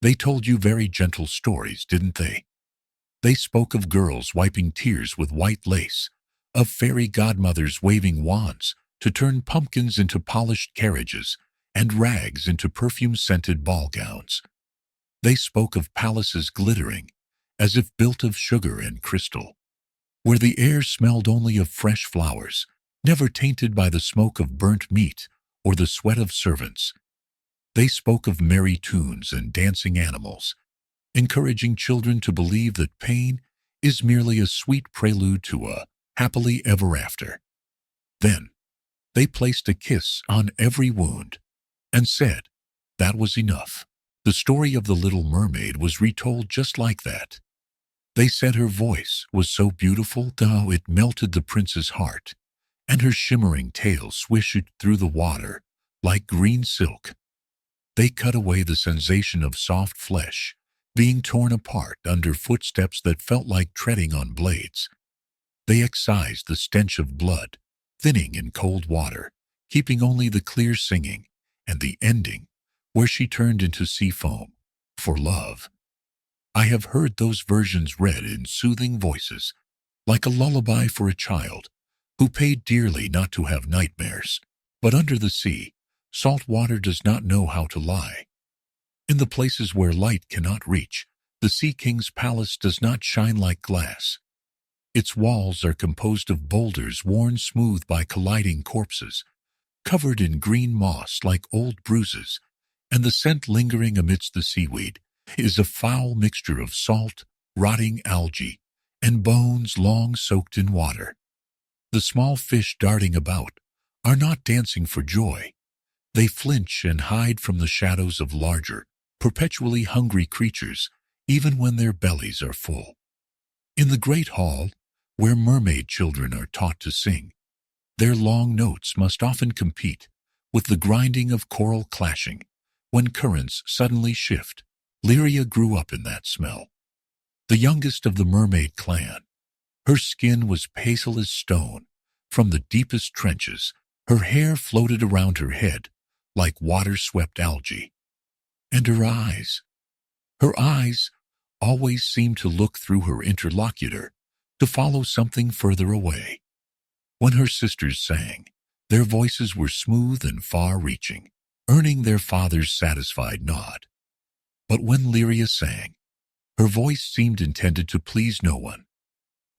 They told you very gentle stories, didn't they? They spoke of girls wiping tears with white lace, of fairy godmothers waving wands to turn pumpkins into polished carriages and rags into perfume-scented ball gowns. They spoke of palaces glittering, as if built of sugar and crystal, where the air smelled only of fresh flowers, never tainted by the smoke of burnt meat or the sweat of servants. They spoke of merry tunes and dancing animals, encouraging children to believe that pain is merely a sweet prelude to a happily ever after. Then, they placed a kiss on every wound and said that was enough. The story of the Little Mermaid was retold just like that. They said her voice was so beautiful how it melted the prince's heart, and her shimmering tail swished through the water like green silk. They cut away the sensation of soft flesh being torn apart under footsteps that felt like treading on blades. They excised the stench of blood, thinning in cold water, keeping only the clear singing and the ending, where she turned into sea foam, for love. I have heard those versions read in soothing voices, like a lullaby for a child who paid dearly not to have nightmares. But under the sea, salt water does not know how to lie. In the places where light cannot reach, the Sea King's palace does not shine like glass. Its walls are composed of boulders worn smooth by colliding corpses, covered in green moss like old bruises, and the scent lingering amidst the seaweed is a foul mixture of salt, rotting algae, and bones long soaked in water. The small fish darting about are not dancing for joy. They flinch and hide from the shadows of larger, perpetually hungry creatures, even when their bellies are full. In the great hall, where mermaid children are taught to sing, their long notes must often compete with the grinding of coral clashing when currents suddenly shift. Lyria grew up in that smell. The youngest of the mermaid clan, her skin was pale as stone. From the deepest trenches, her hair floated around her head like water-swept algae. And her eyes always seemed to look through her interlocutor, to follow something further away. When her sisters sang, their voices were smooth and far-reaching, earning their father's satisfied nod. But when Lyria sang, her voice seemed intended to please no one.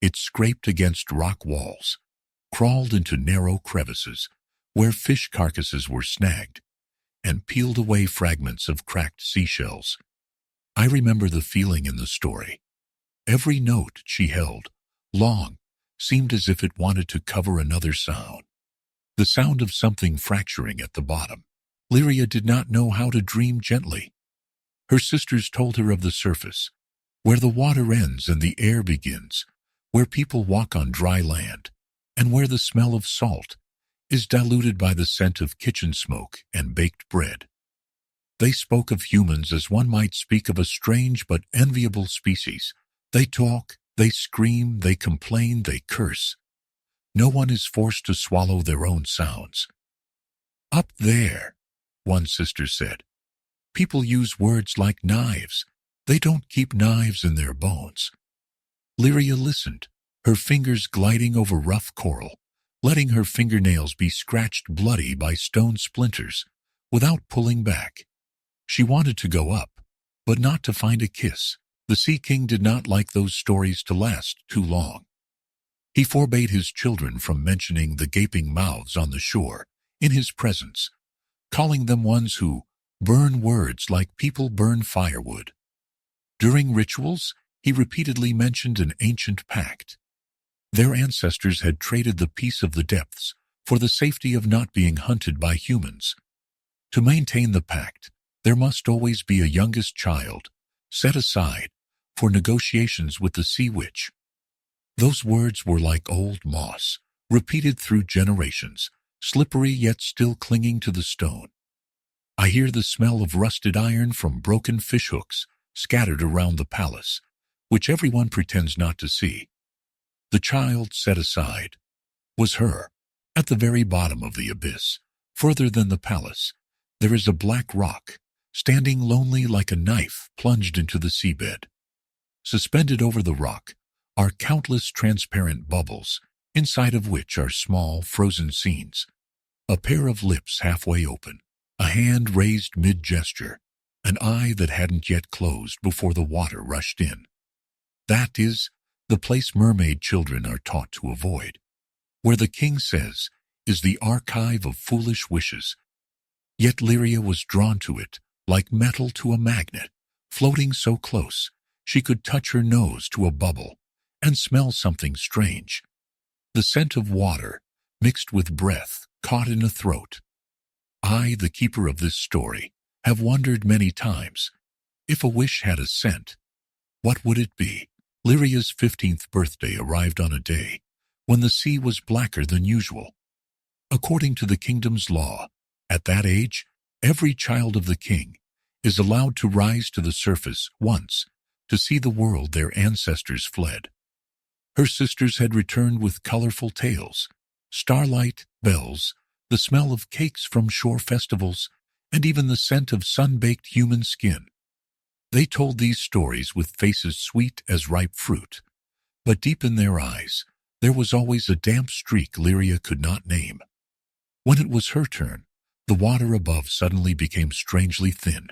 It scraped against rock walls, crawled into narrow crevices where fish carcasses were snagged, and peeled away fragments of cracked seashells. I remember the feeling in the story. Every note she held, long, seemed as if it wanted to cover another sound. The sound of something fracturing at the bottom. Lyria did not know how to dream gently. Her sisters told her of the surface, where the water ends and the air begins, where people walk on dry land, and where the smell of salt is diluted by the scent of kitchen smoke and baked bread. They spoke of humans as one might speak of a strange but enviable species. They talk, they scream, they complain, they curse. No one is forced to swallow their own sounds. Up there, one sister said, people use words like knives. They don't keep knives in their bones. Lyria listened, her fingers gliding over rough coral, letting her fingernails be scratched bloody by stone splinters, without pulling back. She wanted to go up, but not to find a kiss. The Sea King did not like those stories to last too long. He forbade his children from mentioning the gaping mouths on the shore in his presence, calling them ones who burn words like people burn firewood. During rituals, he repeatedly mentioned an ancient pact. Their ancestors had traded the peace of the depths for the safety of not being hunted by humans. To maintain the pact, there must always be a youngest child set aside for negotiations with the sea witch. Those words were like old moss, repeated through generations, slippery yet still clinging to the stone. I hear the smell of rusted iron from broken fishhooks scattered around the palace, which everyone pretends not to see. The child set aside was her. At the very bottom of the abyss, further than the palace, there is a black rock, standing lonely like a knife plunged into the seabed. Suspended over the rock are countless transparent bubbles, inside of which are small, frozen scenes. A pair of lips halfway open, a hand raised mid-gesture, an eye that hadn't yet closed before the water rushed in. That is the place mermaid children are taught to avoid. Where the king says is the archive of foolish wishes. Yet Lyria was drawn to it, like metal to a magnet, floating so close she could touch her nose to a bubble and smell something strange. The scent of water, mixed with breath, caught in a throat. I, the keeper of this story, have wondered many times, if a wish had a scent, what would it be? Lyria's 15th birthday arrived on a day when the sea was blacker than usual. According to the kingdom's law, at that age, every child of the king is allowed to rise to the surface once to see the world their ancestors fled. Her sisters had returned with colorful tales, starlight, bells, the smell of cakes from shore festivals, and even the scent of sun-baked human skin. They told these stories with faces sweet as ripe fruit, but deep in their eyes there was always a damp streak Lyria could not name. When it was her turn, the water above suddenly became strangely thin.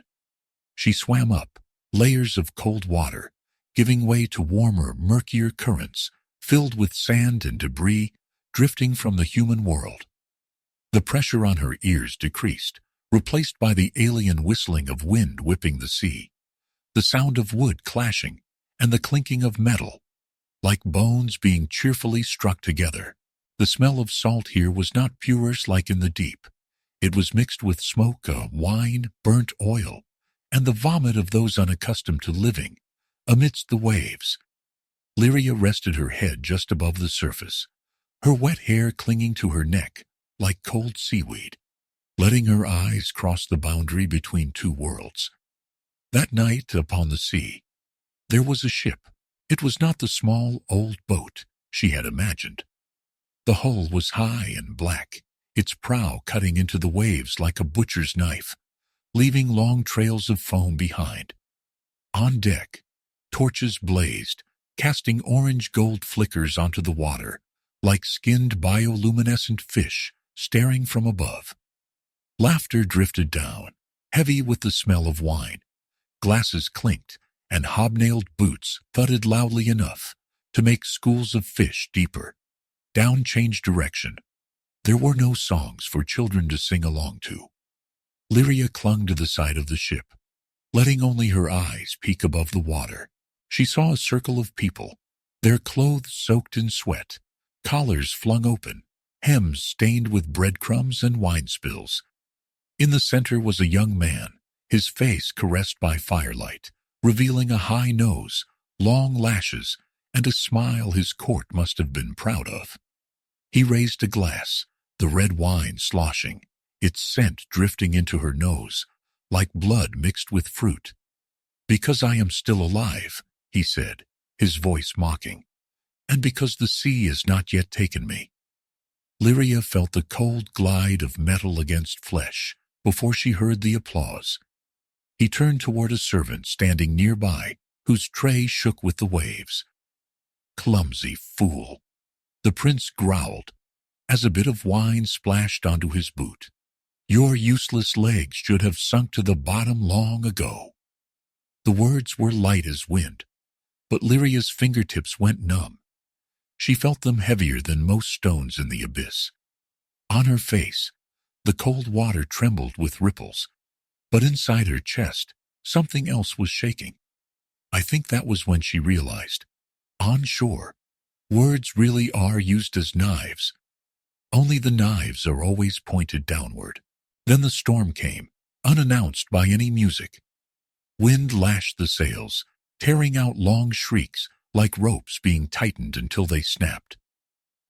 She swam up, layers of cold water, giving way to warmer, murkier currents, filled with sand and debris drifting from the human world. The pressure on her ears decreased, replaced by the alien whistling of wind whipping the sea, the sound of wood clashing, and the clinking of metal, like bones being cheerfully struck together. The smell of salt here was not purest like in the deep. It was mixed with smoke, wine, burnt oil, and the vomit of those unaccustomed to living amidst the waves. Lyria rested her head just above the surface, her wet hair clinging to her neck like cold seaweed, letting her eyes cross the boundary between two worlds. That night upon the sea, there was a ship. It was not the small, old boat she had imagined. The hull was high and black, its prow cutting into the waves like a butcher's knife, leaving long trails of foam behind. On deck, torches blazed, casting orange-gold flickers onto the water, like skinned bioluminescent fish staring from above. Laughter drifted down, heavy with the smell of wine. Glasses clinked, and hobnailed boots thudded loudly enough to make schools of fish deeper. Down changed direction. There were no songs for children to sing along to. Lyria clung to the side of the ship, letting only her eyes peek above the water. She saw a circle of people, their clothes soaked in sweat, collars flung open, hems stained with breadcrumbs and wine spills. In the center was a young man, his face caressed by firelight, revealing a high nose, long lashes, and a smile his court must have been proud of. He raised a glass, the red wine sloshing, its scent drifting into her nose, like blood mixed with fruit. "Because I am still alive," he said, his voice mocking, "and because the sea has not yet taken me." Lyria felt the cold glide of metal against flesh before she heard the applause. He turned toward a servant standing nearby, whose tray shook with the waves. "Clumsy fool," the prince growled, as a bit of wine splashed onto his boot. "Your useless legs should have sunk to the bottom long ago." The words were light as wind, but Lyria's fingertips went numb. She felt them heavier than most stones in the abyss. On her face, the cold water trembled with ripples, but inside her chest, something else was shaking. I think that was when she realized, on shore, words really are used as knives. Only the knives are always pointed downward. Then the storm came, unannounced by any music. Wind lashed the sails, tearing out long shrieks like ropes being tightened until they snapped.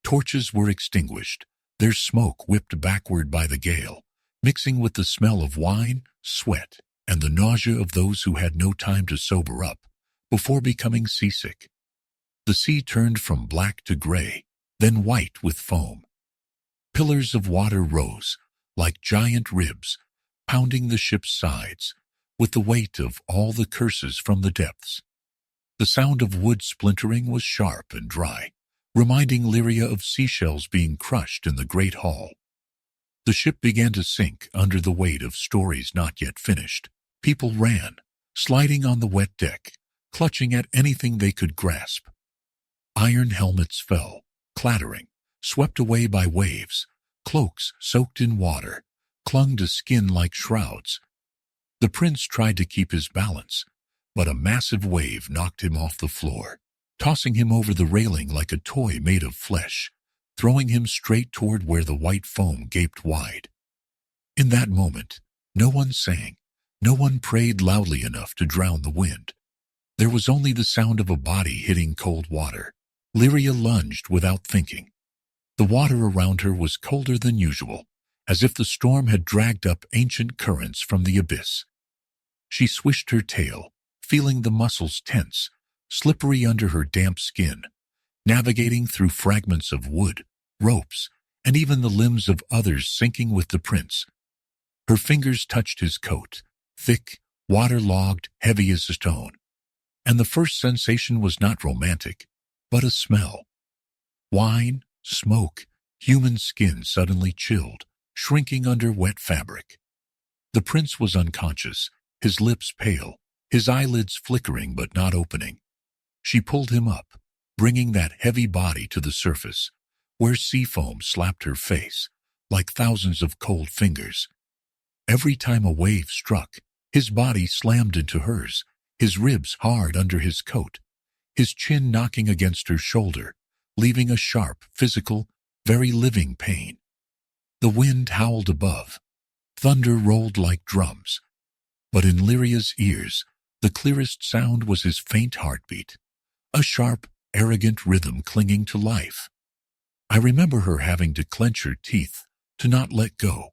Torches were extinguished, their smoke whipped backward by the gale, mixing with the smell of wine, sweat, and the nausea of those who had no time to sober up before becoming seasick. The sea turned from black to gray, then white with foam. Pillars of water rose, like giant ribs, pounding the ship's sides, with the weight of all the curses from the depths. The sound of wood splintering was sharp and dry, reminding Lyria of seashells being crushed in the great hall. The ship began to sink under the weight of stories not yet finished. People ran, sliding on the wet deck, clutching at anything they could grasp. Iron helmets fell, clattering, swept away by waves. Cloaks soaked in water clung to skin like shrouds. The prince tried to keep his balance, but a massive wave knocked him off the floor, tossing him over the railing like a toy made of flesh, throwing him straight toward where the white foam gaped wide. In that moment, no one sang, no one prayed loudly enough to drown the wind. There was only the sound of a body hitting cold water. Lyria lunged without thinking. The water around her was colder than usual, as if the storm had dragged up ancient currents from the abyss. She swished her tail, feeling the muscles tense, slippery under her damp skin, navigating through fragments of wood, ropes, and even the limbs of others sinking with the prince. Her fingers touched his coat, thick, waterlogged, heavy as a stone. And the first sensation was not romantic, but a smell. Wine, smoke, human skin suddenly chilled, shrinking under wet fabric. The prince was unconscious, his lips pale, his eyelids flickering but not opening. She pulled him up, bringing that heavy body to the surface, where sea foam slapped her face, like thousands of cold fingers. Every time a wave struck, his body slammed into hers, his ribs hard under his coat, his chin knocking against her shoulder, leaving a sharp, physical, very living pain. The wind howled above. Thunder rolled like drums. But in Lyria's ears, the clearest sound was his faint heartbeat, a sharp, arrogant rhythm clinging to life. I remember her having to clench her teeth to not let go,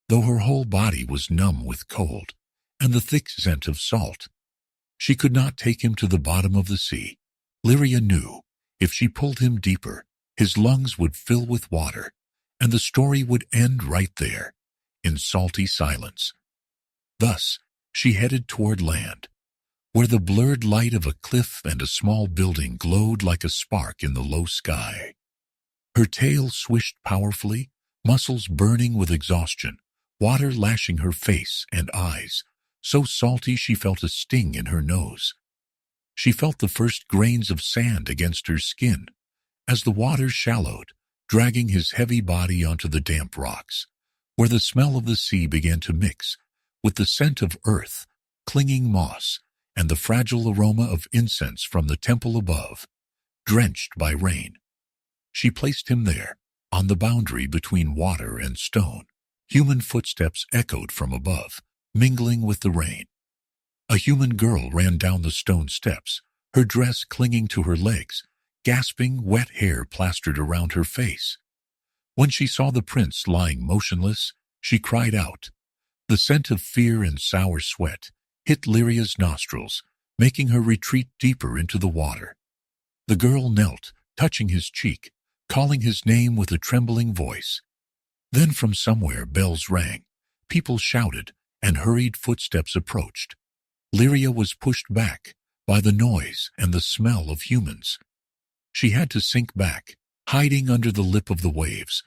though her whole body was numb with cold and the thick scent of salt. She could not take him to the bottom of the sea. Lyria knew if she pulled him deeper, his lungs would fill with water, and the story would end right there, in salty silence. Thus, she headed toward land, where the blurred light of a cliff and a small building glowed like a spark in the low sky. Her tail swished powerfully, muscles burning with exhaustion, water lashing her face and eyes, so salty she felt a sting in her nose. She felt the first grains of sand against her skin, as the water shallowed, dragging his heavy body onto the damp rocks, where the smell of the sea began to mix with the scent of earth, clinging moss, and the fragile aroma of incense from the temple above, drenched by rain. She placed him there, on the boundary between water and stone. Human footsteps echoed from above, mingling with the rain. A human girl ran down the stone steps, her dress clinging to her legs, gasping, wet hair plastered around her face. When she saw the prince lying motionless, she cried out. The scent of fear and sour sweat hit Lyria's nostrils, making her retreat deeper into the water. The girl knelt, touching his cheek, calling his name with a trembling voice. Then from somewhere bells rang, people shouted, and hurried footsteps approached. Lyria was pushed back by the noise and the smell of humans. She had to sink back, hiding under the lip of the waves.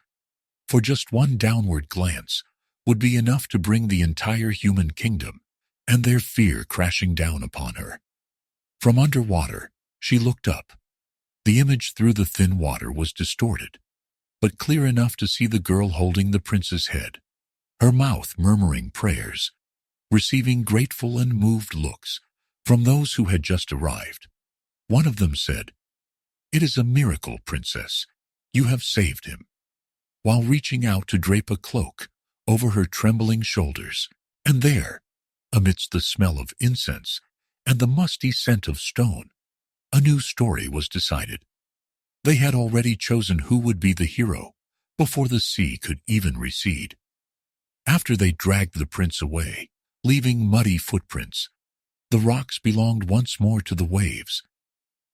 For just one downward glance would be enough to bring the entire human kingdom and their fear crashing down upon her. From underwater, she looked up. The image through the thin water was distorted, but clear enough to see the girl holding the prince's head, her mouth murmuring prayers, receiving grateful and moved looks from those who had just arrived. One of them said, "It is a miracle, princess. You have saved him," while reaching out to drape a cloak over her trembling shoulders. And there, amidst the smell of incense and the musty scent of stone, a new story was decided. They had already chosen who would be the hero before the sea could even recede. After they dragged the prince away, leaving muddy footprints, the rocks belonged once more to the waves.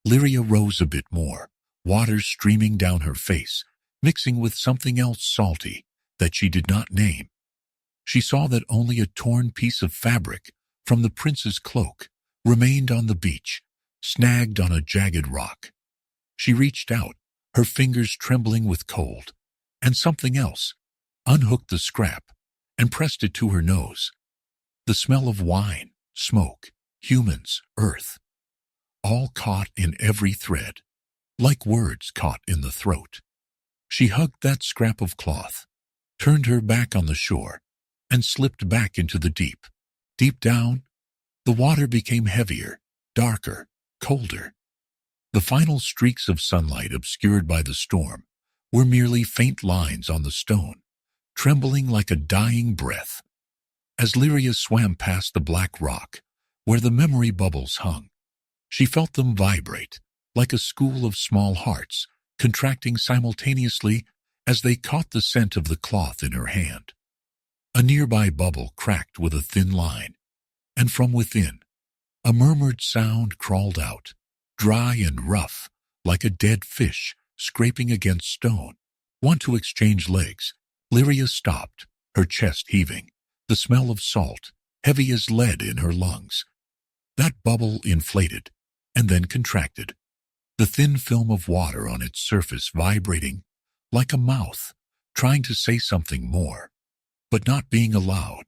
Lyria rose a bit more, water streaming down her face, mixing with something else salty that she did not name. She saw that only a torn piece of fabric from the prince's cloak, remained on the beach, snagged on a jagged rock. She reached out, her fingers trembling with cold, and something else, unhooked the scrap, and pressed it to her nose. The smell of wine, smoke, humans, earth, all caught in every thread, like words caught in the throat. She hugged that scrap of cloth, turned her back on the shore, and slipped back into the deep. Deep down, the water became heavier, darker, colder. The final streaks of sunlight obscured by the storm were merely faint lines on the stone, trembling like a dying breath. As Lyria swam past the black rock, where the memory bubbles hung, she felt them vibrate, like a school of small hearts, contracting simultaneously as they caught the scent of the cloth in her hand. A nearby bubble cracked with a thin line, and from within, a murmured sound crawled out, dry and rough, like a dead fish scraping against stone. Want to exchange legs? Lyria stopped, her chest heaving, the smell of salt, heavy as lead in her lungs. That bubble inflated, and then contracted, the thin film of water on its surface vibrating like a mouth, trying to say something more, but not being allowed.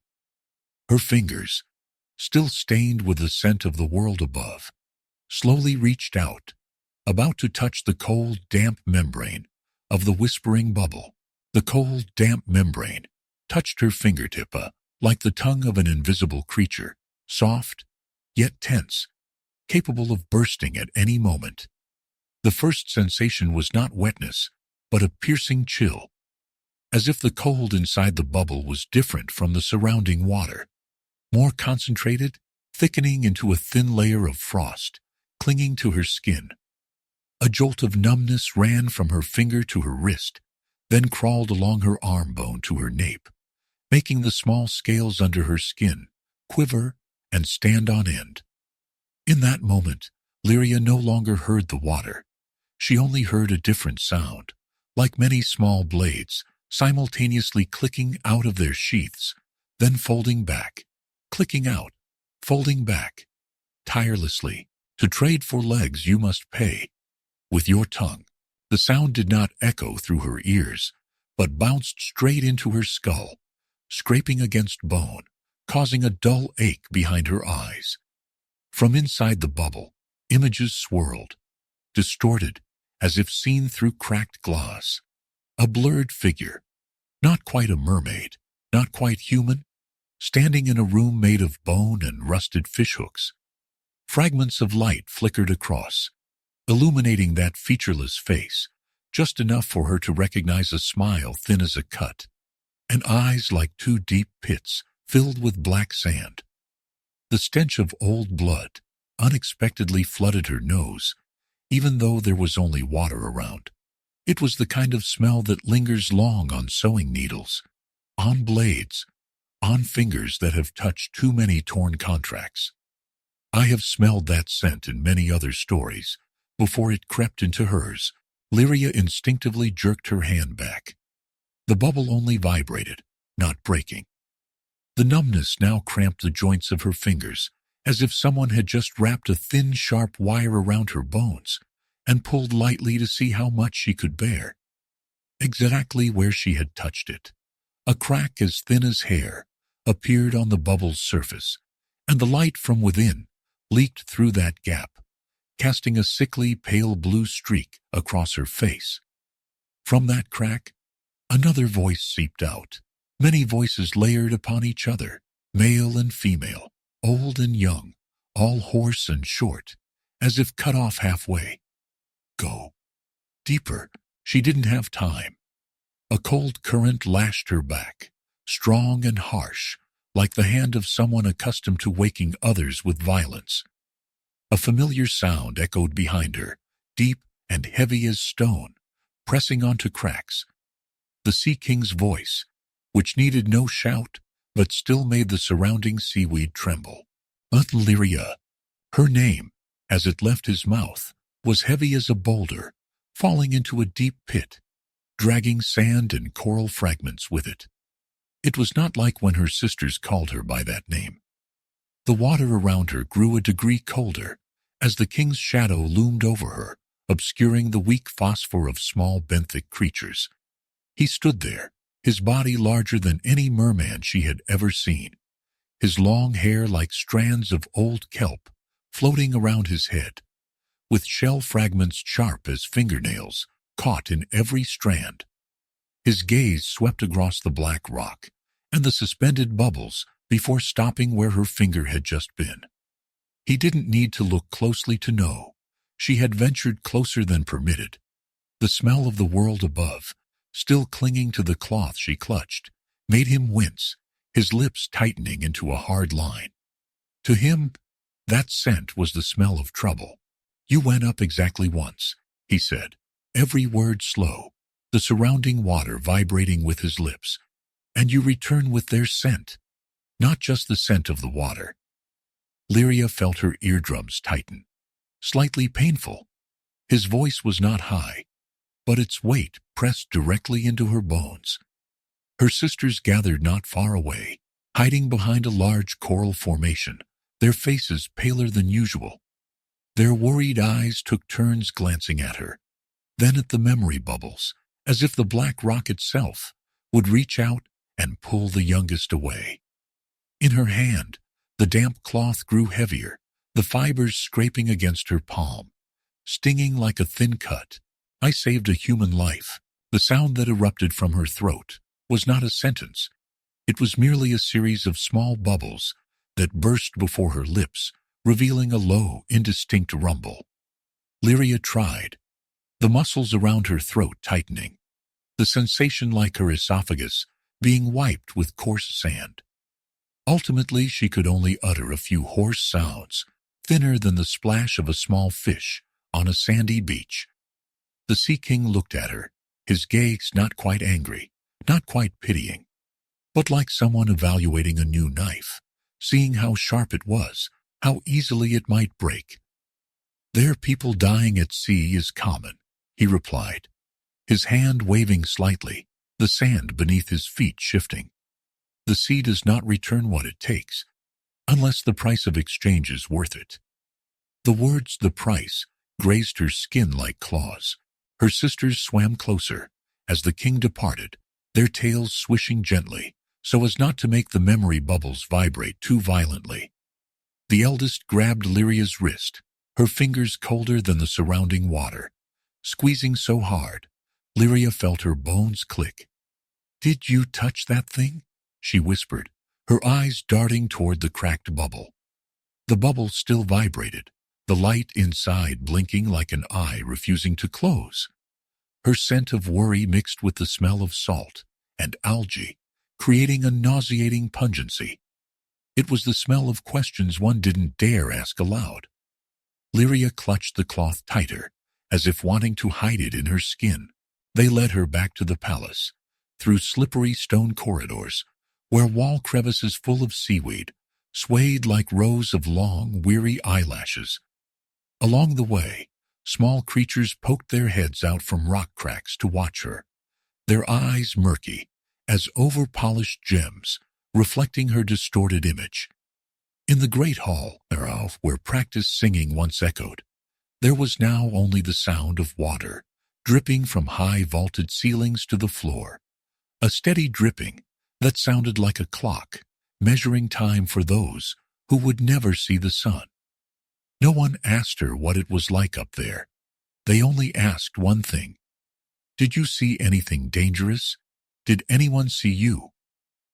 Her fingers, still stained with the scent of the world above, slowly reached out, about to touch the cold, damp membrane of the whispering bubble. The cold, damp membrane touched her fingertip, like the tongue of an invisible creature, soft, yet tense, capable of bursting at any moment. The first sensation was not wetness, but a piercing chill, as if the cold inside the bubble was different from the surrounding water, more concentrated, thickening into a thin layer of frost, clinging to her skin. A jolt of numbness ran from her finger to her wrist, then crawled along her arm bone to her nape, making the small scales under her skin quiver and stand on end. In that moment, Lyria no longer heard the water. She only heard a different sound, like many small blades, simultaneously clicking out of their sheaths, then folding back, clicking out, folding back. Tirelessly, to trade for legs you must pay. With your tongue. The sound did not echo through her ears, but bounced straight into her skull, scraping against bone, causing a dull ache behind her eyes. From inside the bubble, images swirled, distorted, as if seen through cracked glass. A blurred figure, not quite a mermaid, not quite human, standing in a room made of bone and rusted fishhooks. Fragments of light flickered across, illuminating that featureless face, just enough for her to recognize a smile thin as a cut, and eyes like two deep pits filled with black sand. The stench of old blood unexpectedly flooded her nose, even though there was only water around. It was the kind of smell that lingers long on sewing needles, on blades, on fingers that have touched too many torn contracts. I have smelled that scent in many other stories. Before it crept into hers, Lyria instinctively jerked her hand back. The bubble only vibrated, not breaking. The numbness now cramped the joints of her fingers, as if someone had just wrapped a thin, sharp wire around her bones and pulled lightly to see how much she could bear. Exactly where she had touched it, a crack as thin as hair appeared on the bubble's surface, and the light from within leaked through that gap, casting a sickly pale blue streak across her face. From that crack, another voice seeped out, many voices layered upon each other, male and female, old and young, all hoarse and short, as if cut off halfway. Go. Deeper. She didn't have time. A cold current lashed her back, strong and harsh, like the hand of someone accustomed to waking others with violence. A familiar sound echoed behind her, deep and heavy as stone, pressing onto cracks. The Sea King's voice, which needed no shout, but still made the surrounding seaweed tremble. Lyria. Her name, as it left his mouth, was heavy as a boulder, falling into a deep pit, dragging sand and coral fragments with it. It was not like when her sisters called her by that name. The water around her grew a degree colder as the king's shadow loomed over her, obscuring the weak phosphor of small benthic creatures. He stood there, his body larger than any merman she had ever seen, his long hair like strands of old kelp floating around his head, with shell fragments sharp as fingernails caught in every strand. His gaze swept across the black rock and the suspended bubbles before stopping where her finger had just been. He didn't need to look closely to know. She had ventured closer than permitted. The smell of the world above, still clinging to the cloth she clutched, made him wince, his lips tightening into a hard line. To him, that scent was the smell of trouble. "You went up exactly once," he said, every word slow, the surrounding water vibrating with his lips. "And you return with their scent, not just the scent of the water." Lyria felt her eardrums tighten, slightly painful. His voice was not high, but its weight pressed directly into her bones. Her sisters gathered not far away, hiding behind a large coral formation, their faces paler than usual. Their worried eyes took turns glancing at her, then at the memory bubbles, as if the black rock itself would reach out and pull the youngest away. In her hand, the damp cloth grew heavier, the fibers scraping against her palm, stinging like a thin cut. "I saved a human life." The sound that erupted from her throat was not a sentence. It was merely a series of small bubbles that burst before her lips, revealing a low, indistinct rumble. Lyria tried, the muscles around her throat tightening, the sensation like her esophagus being wiped with coarse sand. Ultimately, she could only utter a few hoarse sounds, thinner than the splash of a small fish on a sandy beach. The Sea King looked at her, his gaze not quite angry, not quite pitying, but like someone evaluating a new knife, seeing how sharp it was, how easily it might break. "There, people dying at sea is common," he replied, his hand waving slightly, the sand beneath his feet shifting. "The sea does not return what it takes, unless the price of exchange is worth it." The words "the price" grazed her skin like claws. Her sisters swam closer as the king departed, their tails swishing gently so as not to make the memory bubbles vibrate too violently. The eldest grabbed Lyria's wrist, her fingers colder than the surrounding water. Squeezing so hard, Lyria felt her bones click. "Did you touch that thing?" she whispered, her eyes darting toward the cracked bubble. The bubble still vibrated, the light inside blinking like an eye refusing to close. Her scent of worry mixed with the smell of salt and algae, creating a nauseating pungency. It was the smell of questions one didn't dare ask aloud. Lyria clutched the cloth tighter, as if wanting to hide it in her skin. They led her back to the palace, through slippery stone corridors, where wall crevices full of seaweed swayed like rows of long, weary eyelashes. Along the way, small creatures poked their heads out from rock cracks to watch her, their eyes murky as over-polished gems, reflecting her distorted image. In the great hall, where practiced singing once echoed, there was now only the sound of water, dripping from high vaulted ceilings to the floor, a steady dripping that sounded like a clock, measuring time for those who would never see the sun. No one asked her what it was like up there. They only asked one thing. "Did you see anything dangerous? Did anyone see you?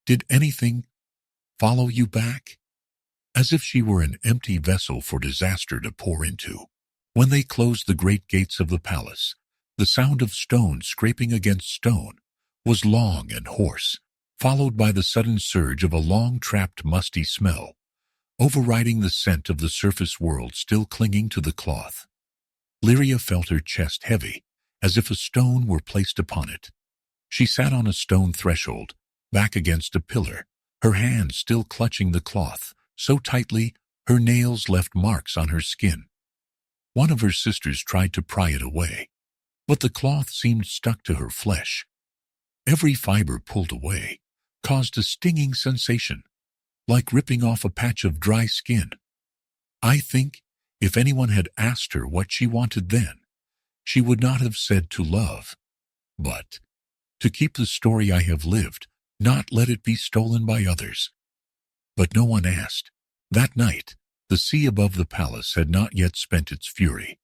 Did anything follow you back?" As if she were an empty vessel for disaster to pour into. When they closed the great gates of the palace, the sound of stone scraping against stone was long and hoarse, followed by the sudden surge of a long-trapped musty smell, overriding the scent of the surface world still clinging to the cloth. Lyria felt her chest heavy, as if a stone were placed upon it. She sat on a stone threshold, back against a pillar, her hands still clutching the cloth, so tightly her nails left marks on her skin. One of her sisters tried to pry it away, but the cloth seemed stuck to her flesh. Every fiber pulled away caused a stinging sensation. like ripping off a patch of dry skin. I think if anyone had asked her what she wanted then, she would not have said to love, but to keep the story I have lived, not let it be stolen by others. But no one asked. That night, the sea above the palace had not yet spent its fury.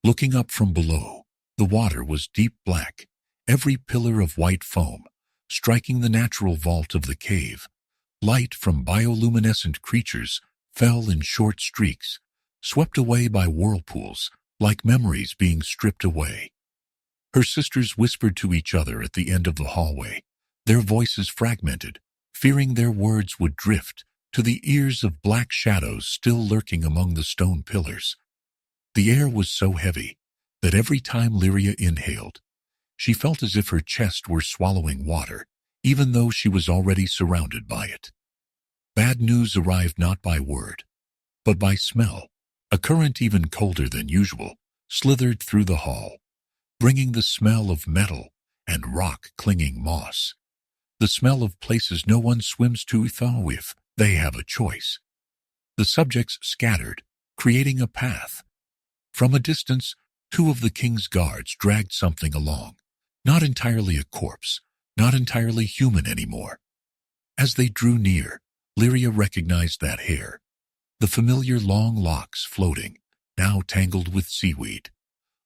Looking up from below, the water was deep black, every pillar of white foam, striking the natural vault of the cave. Light from bioluminescent creatures fell in short streaks, swept away by whirlpools, like memories being stripped away. Her sisters whispered to each other at the end of the hallway, their voices fragmented, fearing their words would drift to the ears of black shadows still lurking among the stone pillars. The air was so heavy that every time Lyria inhaled, she felt as if her chest were swallowing water, even though she was already surrounded by it. Bad news arrived not by word, but by smell. A current even colder than usual slithered through the hall, bringing the smell of metal and rock-clinging moss. The smell of places no one swims to thaw if they have a choice. The subjects scattered, creating a path. From a distance, two of the king's guards dragged something along, not entirely a corpse, not entirely human anymore. As they drew near, Lyria recognized that hair, the familiar long locks floating, now tangled with seaweed.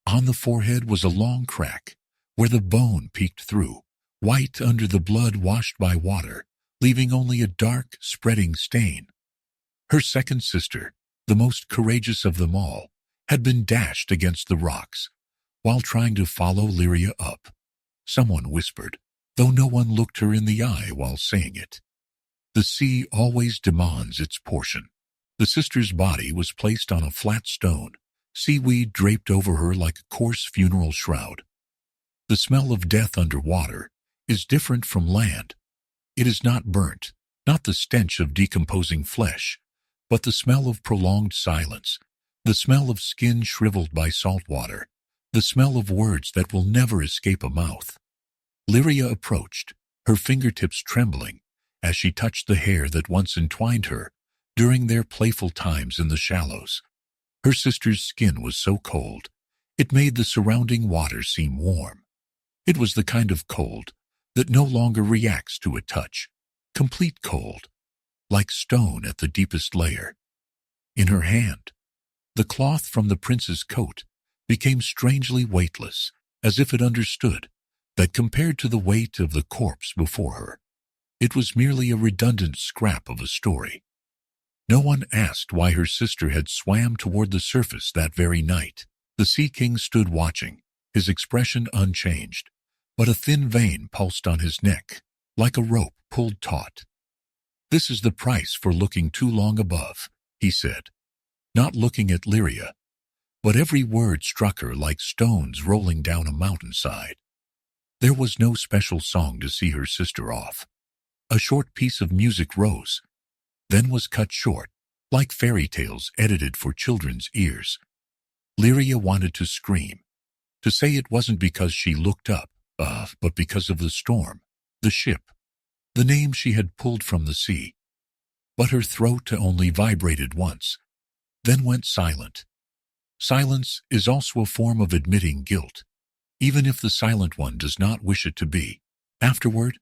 On the forehead was a long crack, where the bone peeked through, white under the blood washed by water, leaving only a dark, spreading stain. Her second sister, the most courageous of them all, had been dashed against the rocks, while trying to follow Lyria up. Someone whispered, though no one looked her in the eye while saying it. The sea always demands its portion. The sister's body was placed on a flat stone, seaweed draped over her like a coarse funeral shroud. The smell of death underwater is different from land. It is not burnt, not the stench of decomposing flesh, but the smell of prolonged silence, the smell of skin shriveled by salt water, the smell of words that will never escape a mouth. Lyria approached, her fingertips trembling, as she touched the hair that once entwined her during their playful times in the shallows. Her sister's skin was so cold, it made the surrounding water seem warm. It was the kind of cold that no longer reacts to a touch, complete cold, like stone at the deepest layer. In her hand, the cloth from the prince's coat became strangely weightless, as if it understood that compared to the weight of the corpse before her, it was merely a redundant scrap of a story. No one asked why her sister had swam toward the surface that very night. The Sea King stood watching, his expression unchanged, but a thin vein pulsed on his neck, like a rope pulled taut. "This is the price for looking too long above," he said, not looking at Lyria, but every word struck her like stones rolling down a mountainside. There was no special song to see her sister off. A short piece of music rose, then was cut short, like fairy tales edited for children's ears. Lyria wanted to scream, to say it wasn't because she looked up, but because of the storm, the ship, the name she had pulled from the sea. But her throat only vibrated once, then went silent. Silence is also a form of admitting guilt, even if the silent one does not wish it to be. Afterward,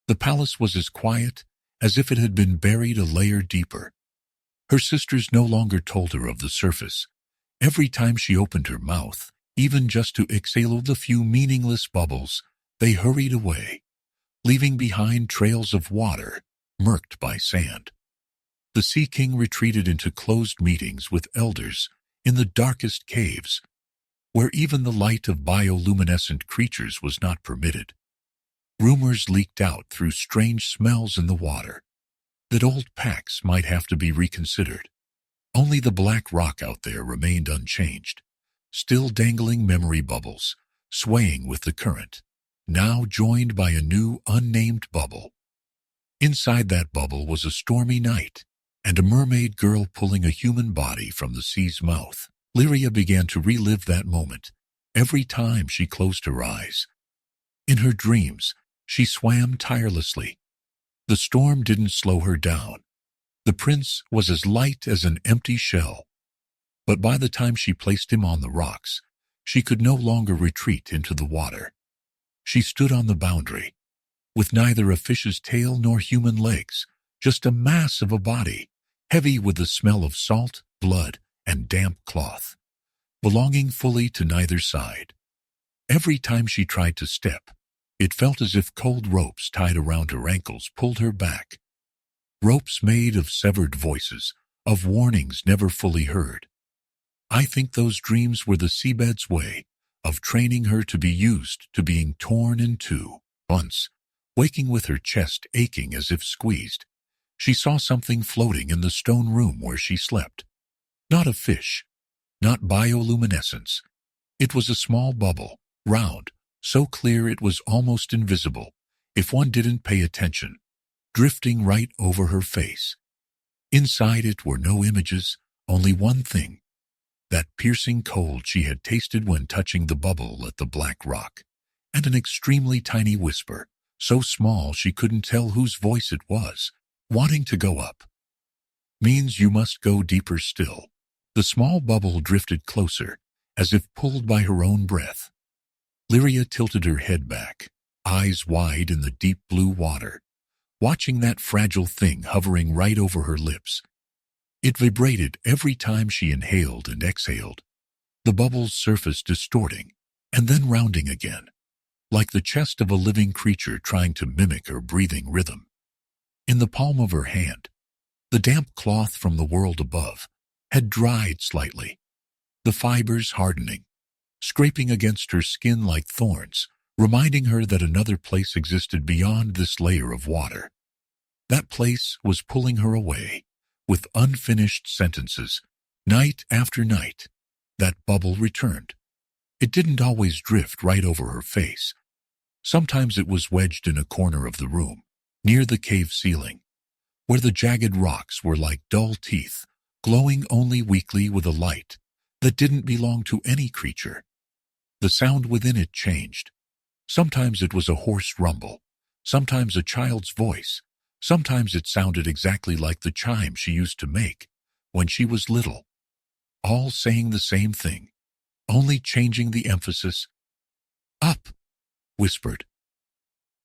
the palace was as quiet as if it had been buried a layer deeper. Her sisters no longer told her of the surface. Every time she opened her mouth, even just to exhale the few meaningless bubbles, they hurried away, leaving behind trails of water, murked by sand. The Sea King retreated into closed meetings with elders in the darkest caves, where even the light of bioluminescent creatures was not permitted. Rumors leaked out through strange smells in the water, that old pacts might have to be reconsidered. Only the black rock out there remained unchanged, still dangling memory bubbles, swaying with the current, now joined by a new unnamed bubble. Inside that bubble was a stormy night, and a mermaid girl pulling a human body from the sea's mouth. Lyria began to relive that moment every time she closed her eyes. In her dreams, she swam tirelessly. The storm didn't slow her down. The prince was as light as an empty shell, but by the time she placed him on the rocks, she could no longer retreat into the water. She stood on the boundary, with neither a fish's tail nor human legs, just a mass of a body, heavy with the smell of salt, blood, and damp cloth, belonging fully to neither side. Every time she tried to step, it felt as if cold ropes tied around her ankles pulled her back. Ropes made of severed voices, of warnings never fully heard. I think those dreams were the seabed's way of training her to be used to being torn in two. Once, waking with her chest aching as if squeezed, she saw something floating in the stone room where she slept. Not a fish, not bioluminescence. It was a small bubble, round, so clear it was almost invisible if one didn't pay attention, drifting right over her face. Inside it were no images, only one thing, that piercing cold she had tasted when touching the bubble at the black rock, and an extremely tiny whisper, so small she couldn't tell whose voice it was, wanting to go up. Means you must go deeper still. The small bubble drifted closer, as if pulled by her own breath. Lyria tilted her head back, eyes wide in the deep blue water, watching that fragile thing hovering right over her lips. It vibrated every time she inhaled and exhaled, the bubble's surface distorting and then rounding again, like the chest of a living creature trying to mimic her breathing rhythm. In the palm of her hand, the damp cloth from the world above had dried slightly, the fibers hardening, scraping against her skin like thorns, reminding her that another place existed beyond this layer of water. That place was pulling her away, with unfinished sentences. Night after night, that bubble returned. It didn't always drift right over her face. Sometimes it was wedged in a corner of the room, near the cave ceiling, where the jagged rocks were like dull teeth, glowing only weakly with a light that didn't belong to any creature. The sound within it changed. Sometimes it was a hoarse rumble, sometimes a child's voice, sometimes it sounded exactly like the chime she used to make when she was little, all saying the same thing, only changing the emphasis. Up, whispered.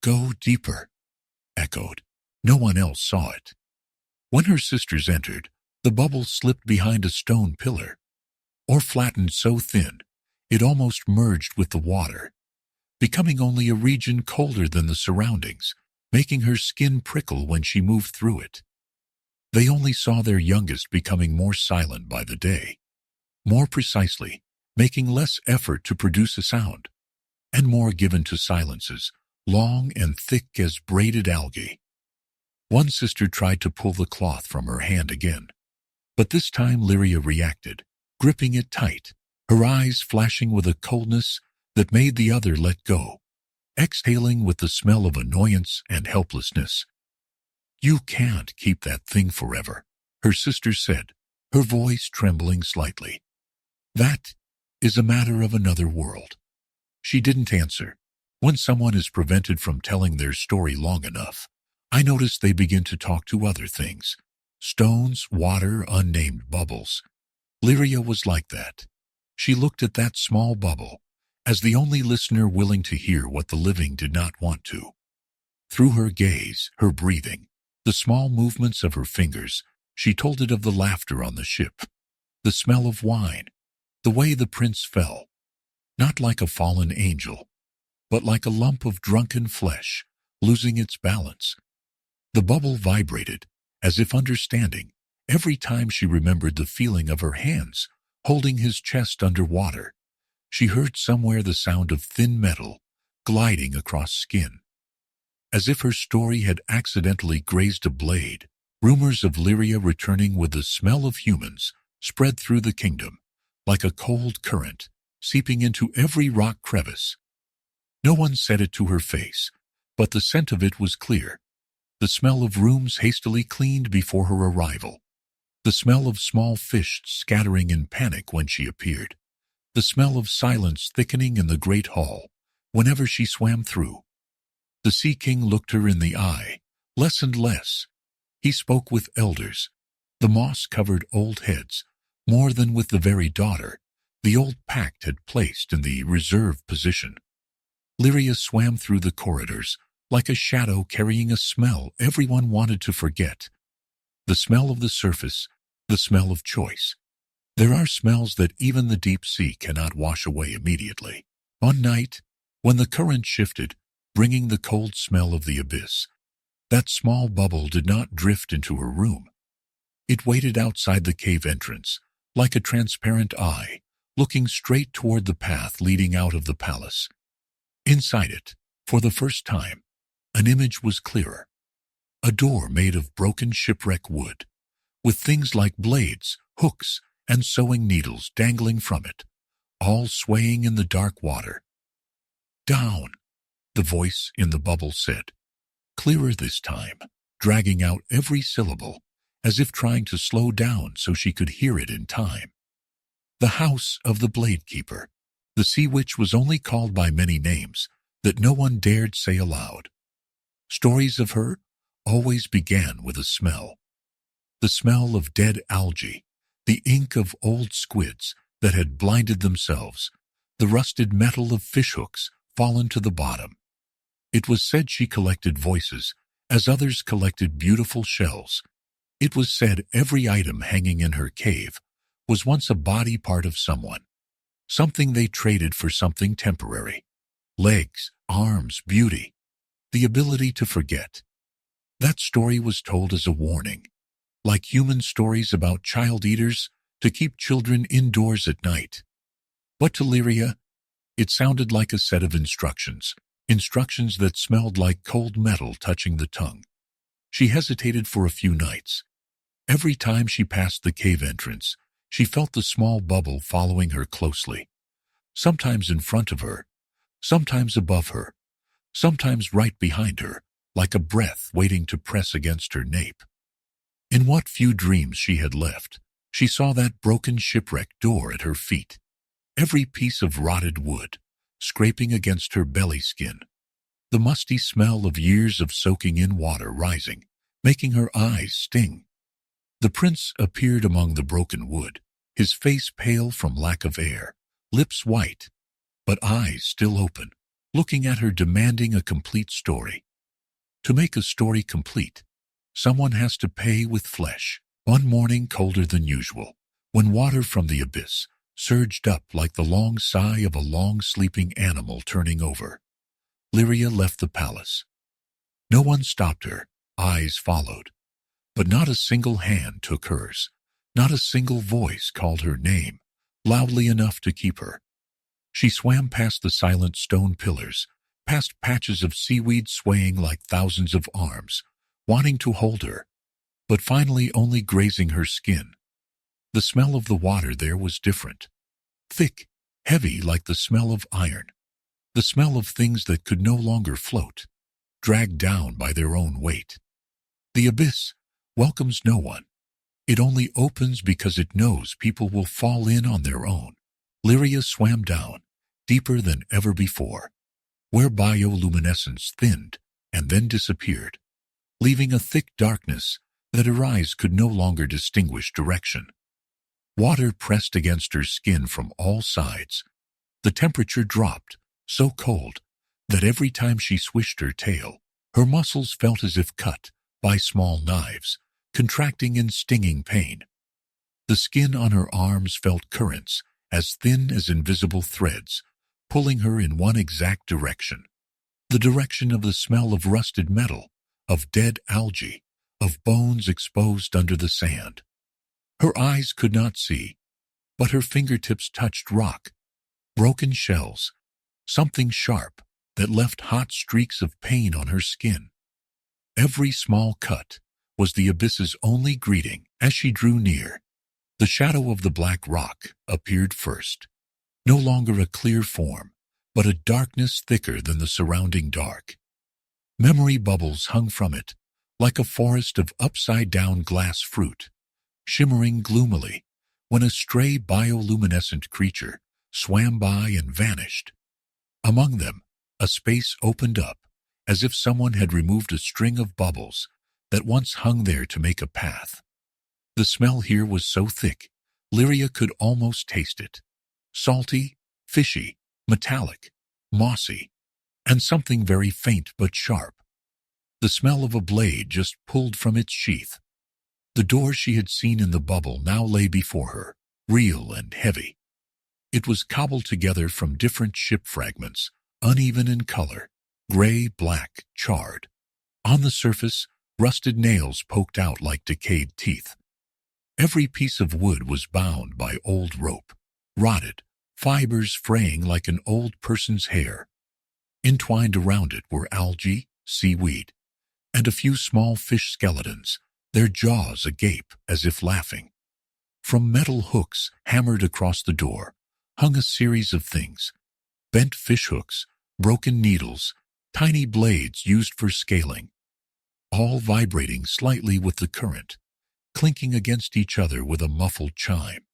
Go deeper, echoed. No one else saw it. When her sisters entered, the bubble slipped behind a stone pillar, or flattened so thin it almost merged with the water, becoming only a region colder than the surroundings, making her skin prickle when she moved through it. They only saw their youngest becoming more silent by the day, more precisely, making less effort to produce a sound, and more given to silences, long and thick as braided algae. One sister tried to pull the cloth from her hand again, but this time Lyria reacted, gripping it tight, her eyes flashing with a coldness that made the other let go, exhaling with the smell of annoyance and helplessness. You can't keep that thing forever, her sister said, her voice trembling slightly. That is a matter of another world. She didn't answer. When someone is prevented from telling their story long enough, I notice they begin to talk to other things. Stones, water, unnamed bubbles. Lyria was like that. She looked at that small bubble as the only listener willing to hear what the living did not want to. Through her gaze, her breathing, the small movements of her fingers, she told it of the laughter on the ship, the smell of wine, the way the prince fell, not like a fallen angel, but like a lump of drunken flesh, losing its balance. The bubble vibrated, as if understanding, every time she remembered the feeling of her hands holding his chest under water. She heard somewhere the sound of thin metal gliding across skin. As if her story had accidentally grazed a blade, rumors of Lyria returning with the smell of humans spread through the kingdom, like a cold current, seeping into every rock crevice. No one said it to her face, but the scent of it was clear. The smell of rooms hastily cleaned before her arrival. The smell of small fish scattering in panic when she appeared. The smell of silence thickening in the great hall whenever she swam through. The Sea King looked her in the eye, less and less, He spoke with elders, the moss-covered old heads, more than with the very daughter the old pact had placed in the reserve position. Lyria swam through the corridors like a shadow carrying a smell everyone wanted to forget. The smell of the surface, the smell of choice. There are smells that even the deep sea cannot wash away immediately. One night, when the current shifted, bringing the cold smell of the abyss, that small bubble did not drift into her room. It waited outside the cave entrance, like a transparent eye, looking straight toward the path leading out of the palace. Inside it, for the first time, an image was clearer. A door made of broken shipwreck wood, with things like blades, hooks, and sewing needles dangling from it, all swaying in the dark water. "Down," the voice in the bubble said, clearer this time, dragging out every syllable, as if trying to slow down so she could hear it in time. The house of the Blade Keeper. The sea witch was only called by many names that no one dared say aloud. Stories of her always began with a smell. The smell of dead algae, the ink of old squids that had blinded themselves, the rusted metal of fishhooks fallen to the bottom. It was said she collected voices, as others collected beautiful shells. It was said every item hanging in her cave was once a body part of someone, something they traded for something temporary. Legs, arms, beauty, the ability to forget. That story was told as a warning, like human stories about child eaters to keep children indoors at night. But to Lyria, it sounded like a set of instructions that smelled like cold metal touching the tongue. She hesitated for a few nights. Every time she passed the cave entrance, she felt the small bubble following her closely, sometimes in front of her, sometimes above her, sometimes right behind her, like a breath waiting to press against her nape. In what few dreams she had left, she saw that broken shipwreck door at her feet, every piece of rotted wood, scraping against her belly skin, the musty smell of years of soaking in water rising, making her eyes sting. The prince appeared among the broken wood, his face pale from lack of air, lips white, but eyes still open, looking at her demanding a complete story. To make a story complete, someone has to pay with flesh. One morning colder than usual, when water from the abyss surged up like the long sigh of a long-sleeping animal turning over, Lyria left the palace. No one stopped her, eyes followed, but not a single hand took hers, not a single voice called her name, loudly enough to keep her. She swam past the silent stone pillars, past patches of seaweed swaying like thousands of arms, wanting to hold her, but finally only grazing her skin. The smell of the water there was different. Thick, heavy like the smell of iron. The smell of things that could no longer float, dragged down by their own weight. The abyss welcomes no one. It only opens because it knows people will fall in on their own. Lyria swam down, deeper than ever before, where bioluminescence thinned and then disappeared, leaving a thick darkness that her eyes could no longer distinguish direction. Water pressed against her skin from all sides. The temperature dropped, so cold that every time she swished her tail, her muscles felt as if cut by small knives, contracting in stinging pain. The skin on her arms felt currents as thin as invisible threads, pulling her in one exact direction, the direction of the smell of rusted metal, of dead algae, of bones exposed under the sand. Her eyes could not see, but her fingertips touched rock, broken shells, something sharp that left hot streaks of pain on her skin. Every small cut was the abyss's only greeting. As she drew near, the shadow of the black rock appeared first, no longer a clear form, but a darkness thicker than the surrounding dark. Memory bubbles hung from it, like a forest of upside-down glass fruit, shimmering gloomily when a stray bioluminescent creature swam by and vanished. Among them, a space opened up, as if someone had removed a string of bubbles, that once hung there to make a path. The smell here was so thick, Lyria could almost taste it. Salty, fishy, metallic, mossy, and something very faint but sharp. The smell of a blade just pulled from its sheath. The door she had seen in the bubble now lay before her, real and heavy. It was cobbled together from different ship fragments, uneven in color, gray, black, charred. On the surface, rusted nails poked out like decayed teeth. Every piece of wood was bound by old rope, rotted, fibers fraying like an old person's hair. Entwined around it were algae, seaweed, and a few small fish skeletons, their jaws agape as if laughing. From metal hooks hammered across the door hung a series of things: bent fish hooks, broken needles, tiny blades used for scaling, all vibrating slightly with the current, clinking against each other with a muffled chime.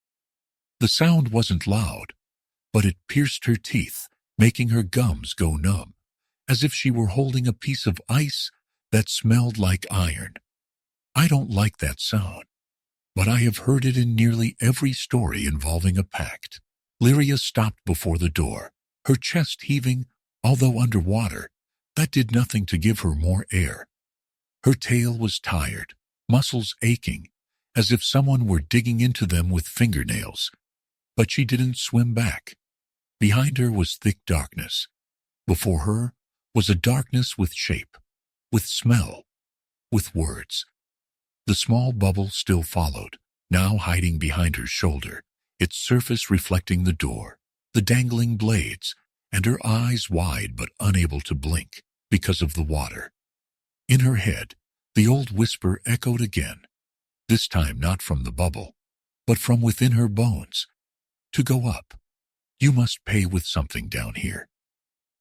The sound wasn't loud, but it pierced her teeth, making her gums go numb, as if she were holding a piece of ice that smelled like iron. I don't like that sound, but I have heard it in nearly every story involving a pact. Lyria stopped before the door, her chest heaving, although underwater. That did nothing to give her more air. Her tail was tired, muscles aching, as if someone were digging into them with fingernails. But she didn't swim back. Behind her was thick darkness. Before her was a darkness with shape, with smell, with words. The small bubble still followed, now hiding behind her shoulder, its surface reflecting the door, the dangling blades, and her eyes wide but unable to blink because of the water. In her head, the old whisper echoed again, this time not from the bubble, but from within her bones. To go up, you must pay with something down here.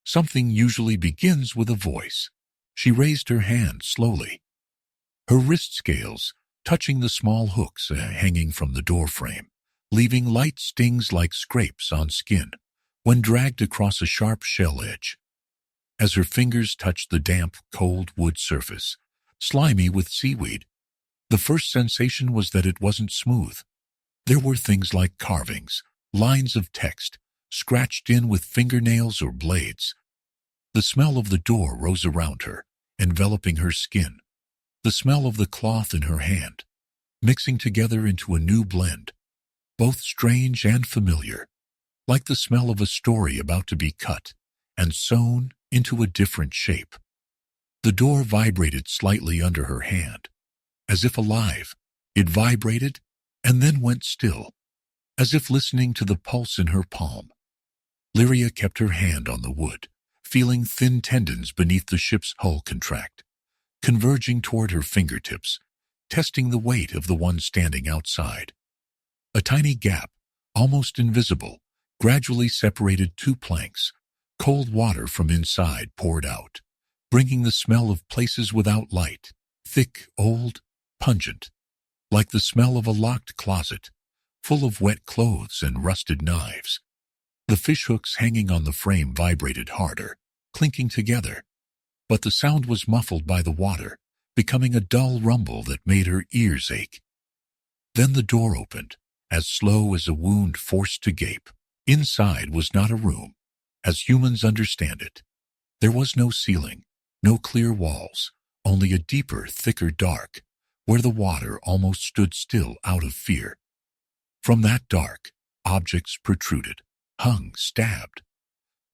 Something usually begins with a voice. She raised her hand slowly, her wrist scales touching the small hooks hanging from the door frame, leaving light stings like scrapes on skin when dragged across a sharp shell edge. As her fingers touched the damp, cold wood surface, slimy with seaweed, the first sensation was that it wasn't smooth. There were things like carvings, lines of text, scratched in with fingernails or blades. The smell of the door rose around her, enveloping her skin. The smell of the cloth in her hand, mixing together into a new blend, both strange and familiar, like the smell of a story about to be cut and sewn into a different shape. The door vibrated slightly under her hand. As if alive, it vibrated and then went still, as if listening to the pulse in her palm. Lyria kept her hand on the wood, feeling thin tendons beneath the ship's hull contract, converging toward her fingertips, testing the weight of the one standing outside. A tiny gap, almost invisible, gradually separated two planks. Cold water from inside poured out, bringing the smell of places without light, thick, old, pungent, like the smell of a locked closet, full of wet clothes and rusted knives. The fishhooks hanging on the frame vibrated harder, clinking together, but the sound was muffled by the water, becoming a dull rumble that made her ears ache. Then the door opened, as slow as a wound forced to gape. Inside was not a room, as humans understand it. There was no ceiling, no clear walls, only a deeper, thicker dark, where the water almost stood still out of fear. From that dark, objects protruded, hung, stabbed.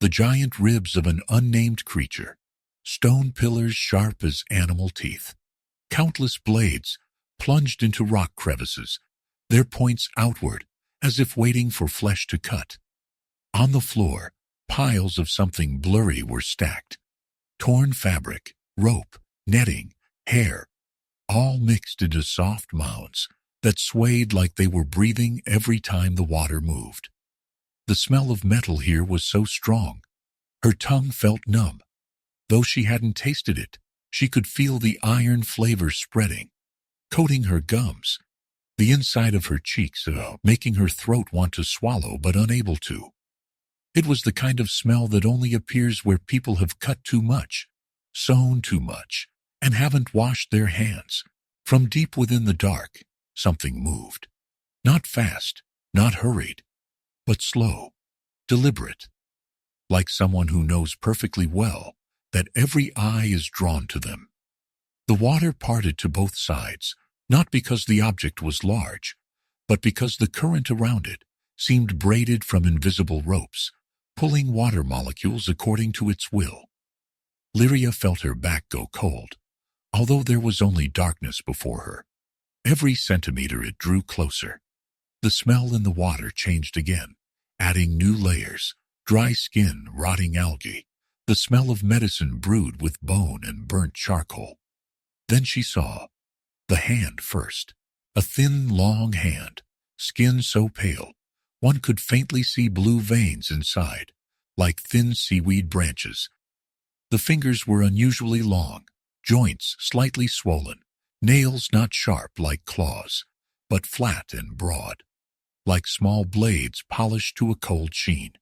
The giant ribs of an unnamed creature, stone pillars sharp as animal teeth. Countless blades plunged into rock crevices, their points outward, as if waiting for flesh to cut. On the floor, piles of something blurry were stacked. Torn fabric, rope, netting, hair, all mixed into soft mounds that swayed like they were breathing every time the water moved. The smell of metal here was so strong, her tongue felt numb. Though she hadn't tasted it, she could feel the iron flavor spreading, coating her gums, the inside of her cheeks, making her throat want to swallow but unable to. It was the kind of smell that only appears where people have cut too much, sewn too much, and haven't washed their hands. From deep within the dark, something moved. Not fast, not hurried, but slow, deliberate, like someone who knows perfectly well that every eye is drawn to them. The water parted to both sides, not because the object was large, but because the current around it seemed braided from invisible ropes, pulling water molecules according to its will. Lyria felt her back go cold, although there was only darkness before her. Every centimeter it drew closer. The smell in the water changed again, adding new layers: dry skin, rotting algae, the smell of medicine brewed with bone and burnt charcoal. Then she saw the hand first, a thin, long hand, skin so pale one could faintly see blue veins inside, like thin seaweed branches. The fingers were unusually long, joints slightly swollen, nails not sharp like claws, but flat and broad, like small blades polished to a cold sheen.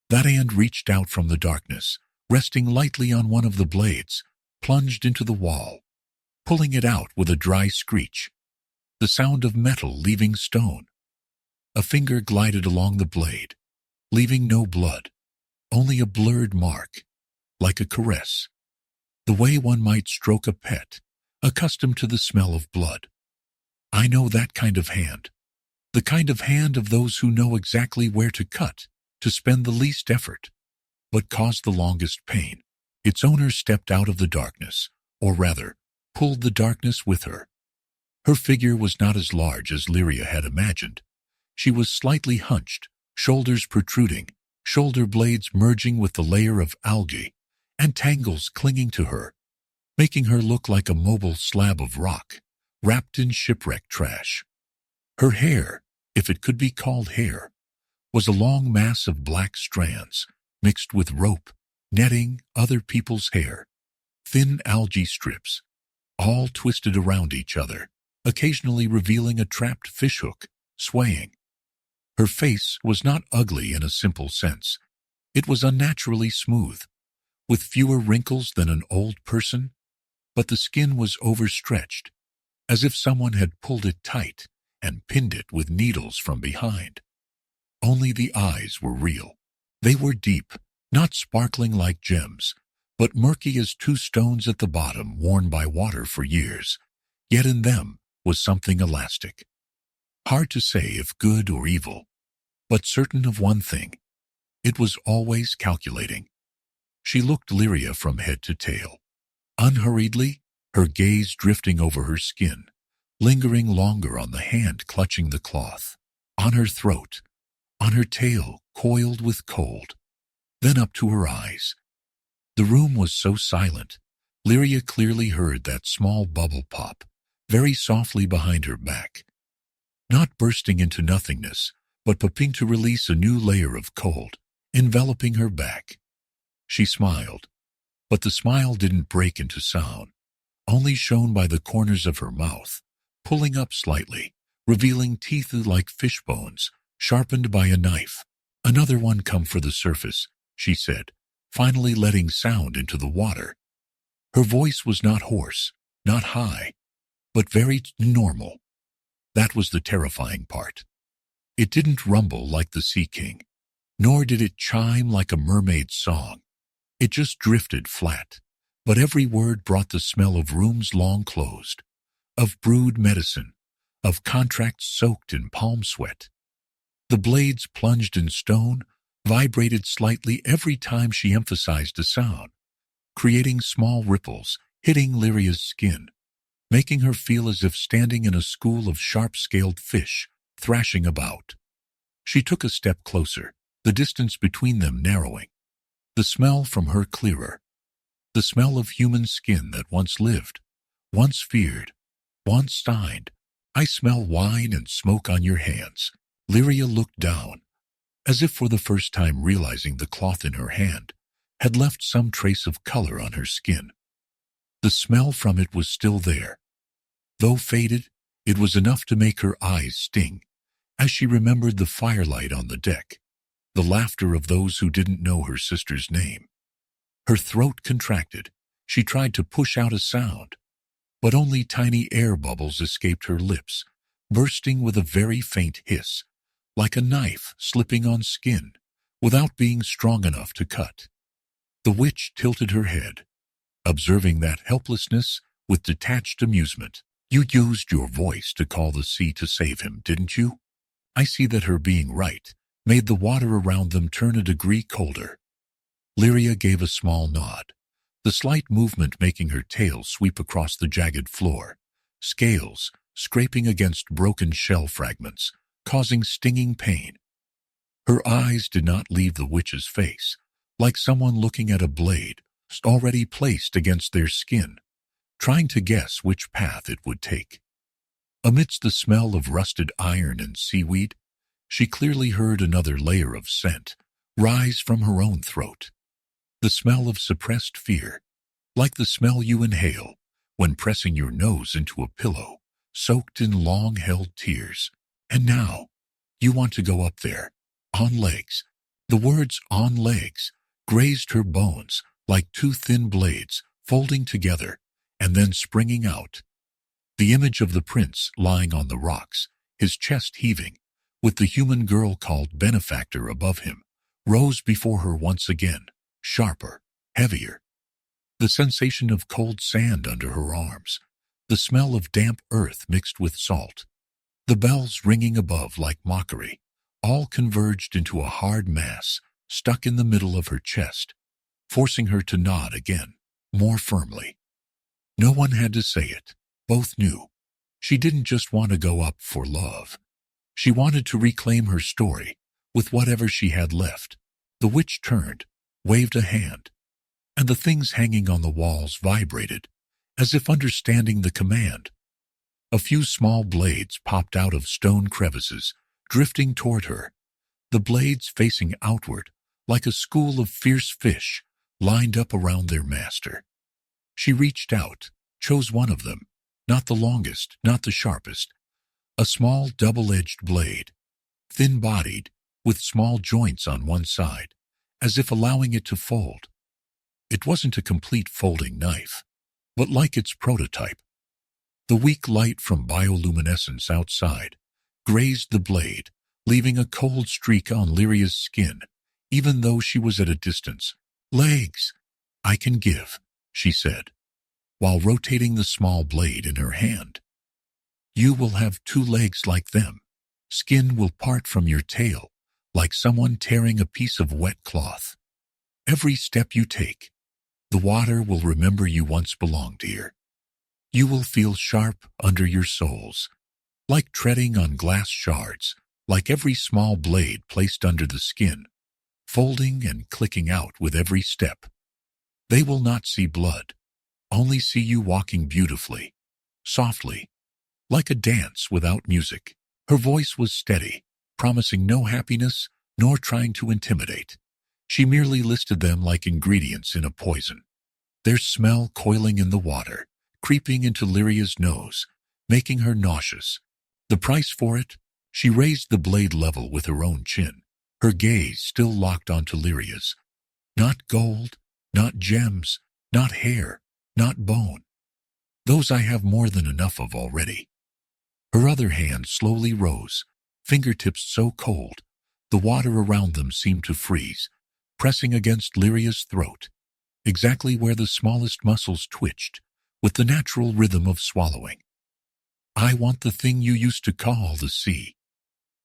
That hand reached out from the darkness, resting lightly on one of the blades, plunged into the wall, pulling it out with a dry screech, the sound of metal leaving stone. A finger glided along the blade, leaving no blood, only a blurred mark, like a caress, the way one might stroke a pet, accustomed to the smell of blood. I know that kind of hand, the kind of hand of those who know exactly where to cut, to spend the least effort, but cause the longest pain. Its owner stepped out of the darkness, or rather, pulled the darkness with her. Her figure was not as large as Lyria had imagined. She was slightly hunched, shoulders protruding, shoulder blades merging with the layer of algae, and tangles clinging to her, making her look like a mobile slab of rock, wrapped in shipwreck trash. Her hair, if it could be called hair, was a long mass of black strands, mixed with rope, netting, other people's hair, thin algae strips, all twisted around each other, occasionally revealing a trapped fishhook, swaying. Her face was not ugly in a simple sense. It was unnaturally smooth, with fewer wrinkles than an old person, but the skin was overstretched, as if someone had pulled it tight and pinned it with needles from behind. Only the eyes were real. They were deep, not sparkling like gems, but murky as two stones at the bottom worn by water for years, yet in them was something elastic. Hard to say if good or evil, but certain of one thing: it was always calculating. She looked Lyria from head to tail, unhurriedly, her gaze drifting over her skin, lingering longer on the hand clutching the cloth, on her throat, on her tail coiled with cold, then up to her eyes. The room was so silent, Lyria clearly heard that small bubble pop, very softly behind her back, not bursting into nothingness, but popping to release a new layer of cold, enveloping her back. She smiled, but the smile didn't break into sound, only shone by the corners of her mouth, pulling up slightly, revealing teeth like fish bones, sharpened by a knife. "Another one come for the surface," she said, finally letting sound into the water. Her voice was not hoarse, not high, but very normal. That was the terrifying part. It didn't rumble like the Sea King, nor did it chime like a mermaid's song. It just drifted flat, but every word brought the smell of rooms long closed, of brewed medicine, of contracts soaked in palm sweat. The blades plunged in stone, vibrated slightly every time she emphasized a sound, creating small ripples, hitting Lyria's skin, making her feel as if standing in a school of sharp-scaled fish, thrashing about. She took a step closer, the distance between them narrowing, the smell from her clearer, the smell of human skin that once lived, once feared, once signed. "I smell wine and smoke on your hands." Lyria looked down, as if for the first time realizing the cloth in her hand had left some trace of color on her skin. The smell from it was still there. Though faded, it was enough to make her eyes sting, as she remembered the firelight on the deck, the laughter of those who didn't know her sister's name. Her throat contracted, She tried to push out a sound, but only tiny air bubbles escaped her lips, bursting with a very faint hiss, like a knife slipping on skin, without being strong enough to cut. The witch tilted her head, observing that helplessness with detached amusement. You used your voice to call the sea to save him, didn't you? I see that her being right made the water around them turn a degree colder. Lyria gave a small nod, the slight movement making her tail sweep across the jagged floor, scales scraping against broken shell fragments, causing stinging pain. Her eyes did not leave the witch's face, like someone looking at a blade already placed against their skin, trying to guess which path it would take. Amidst the smell of rusted iron and seaweed, she clearly heard another layer of scent rise from her own throat. The smell of suppressed fear, like the smell you inhale when pressing your nose into a pillow, soaked in long-held tears. And now, you want to go up there, on legs. The words "on legs" grazed her bones like two thin blades folding together and then springing out. The image of the prince lying on the rocks, his chest heaving, with the human girl called Benefactor above him, rose before her once again, sharper, heavier. The sensation of cold sand under her arms, the smell of damp earth mixed with salt, the bells ringing above like mockery, all converged into a hard mass stuck in the middle of her chest, forcing her to nod again, more firmly. No one had to say it. Both knew. She didn't just want to go up for love. She wanted to reclaim her story with whatever she had left. The witch turned, waved a hand, and the things hanging on the walls vibrated, as if understanding the command. A few small blades popped out of stone crevices, drifting toward her, the blades facing outward like a school of fierce fish lined up around their master. She reached out, chose one of them, not the longest, not the sharpest, a small double-edged blade, thin-bodied, with small joints on one side, as if allowing it to fold. It wasn't a complete folding knife, but like its prototype. The weak light from bioluminescence outside grazed the blade, leaving a cold streak on Lyria's skin, even though she was at a distance. "Legs, I can give," she said, while rotating the small blade in her hand. "You will have 2 legs like them. Skin will part from your tail, like someone tearing a piece of wet cloth. Every step you take, the water will remember you once belonged here. You will feel sharp under your soles, like treading on glass shards, like every small blade placed under the skin, folding and clicking out with every step. They will not see blood, only see you walking beautifully, softly, like a dance without music." Her voice was steady, promising no happiness nor trying to intimidate. She merely listed them like ingredients in a poison, their smell coiling in the water, creeping into Lyria's nose, making her nauseous. The price for it? She raised the blade level with her own chin, her gaze still locked onto Lyria's. Not gold, not gems, not hair, not bone. Those I have more than enough of already. Her other hand slowly rose, fingertips so cold, the water around them seemed to freeze, pressing against Lyria's throat, exactly where the smallest muscles twitched, with the natural rhythm of swallowing. "I want the thing you used to call the sea,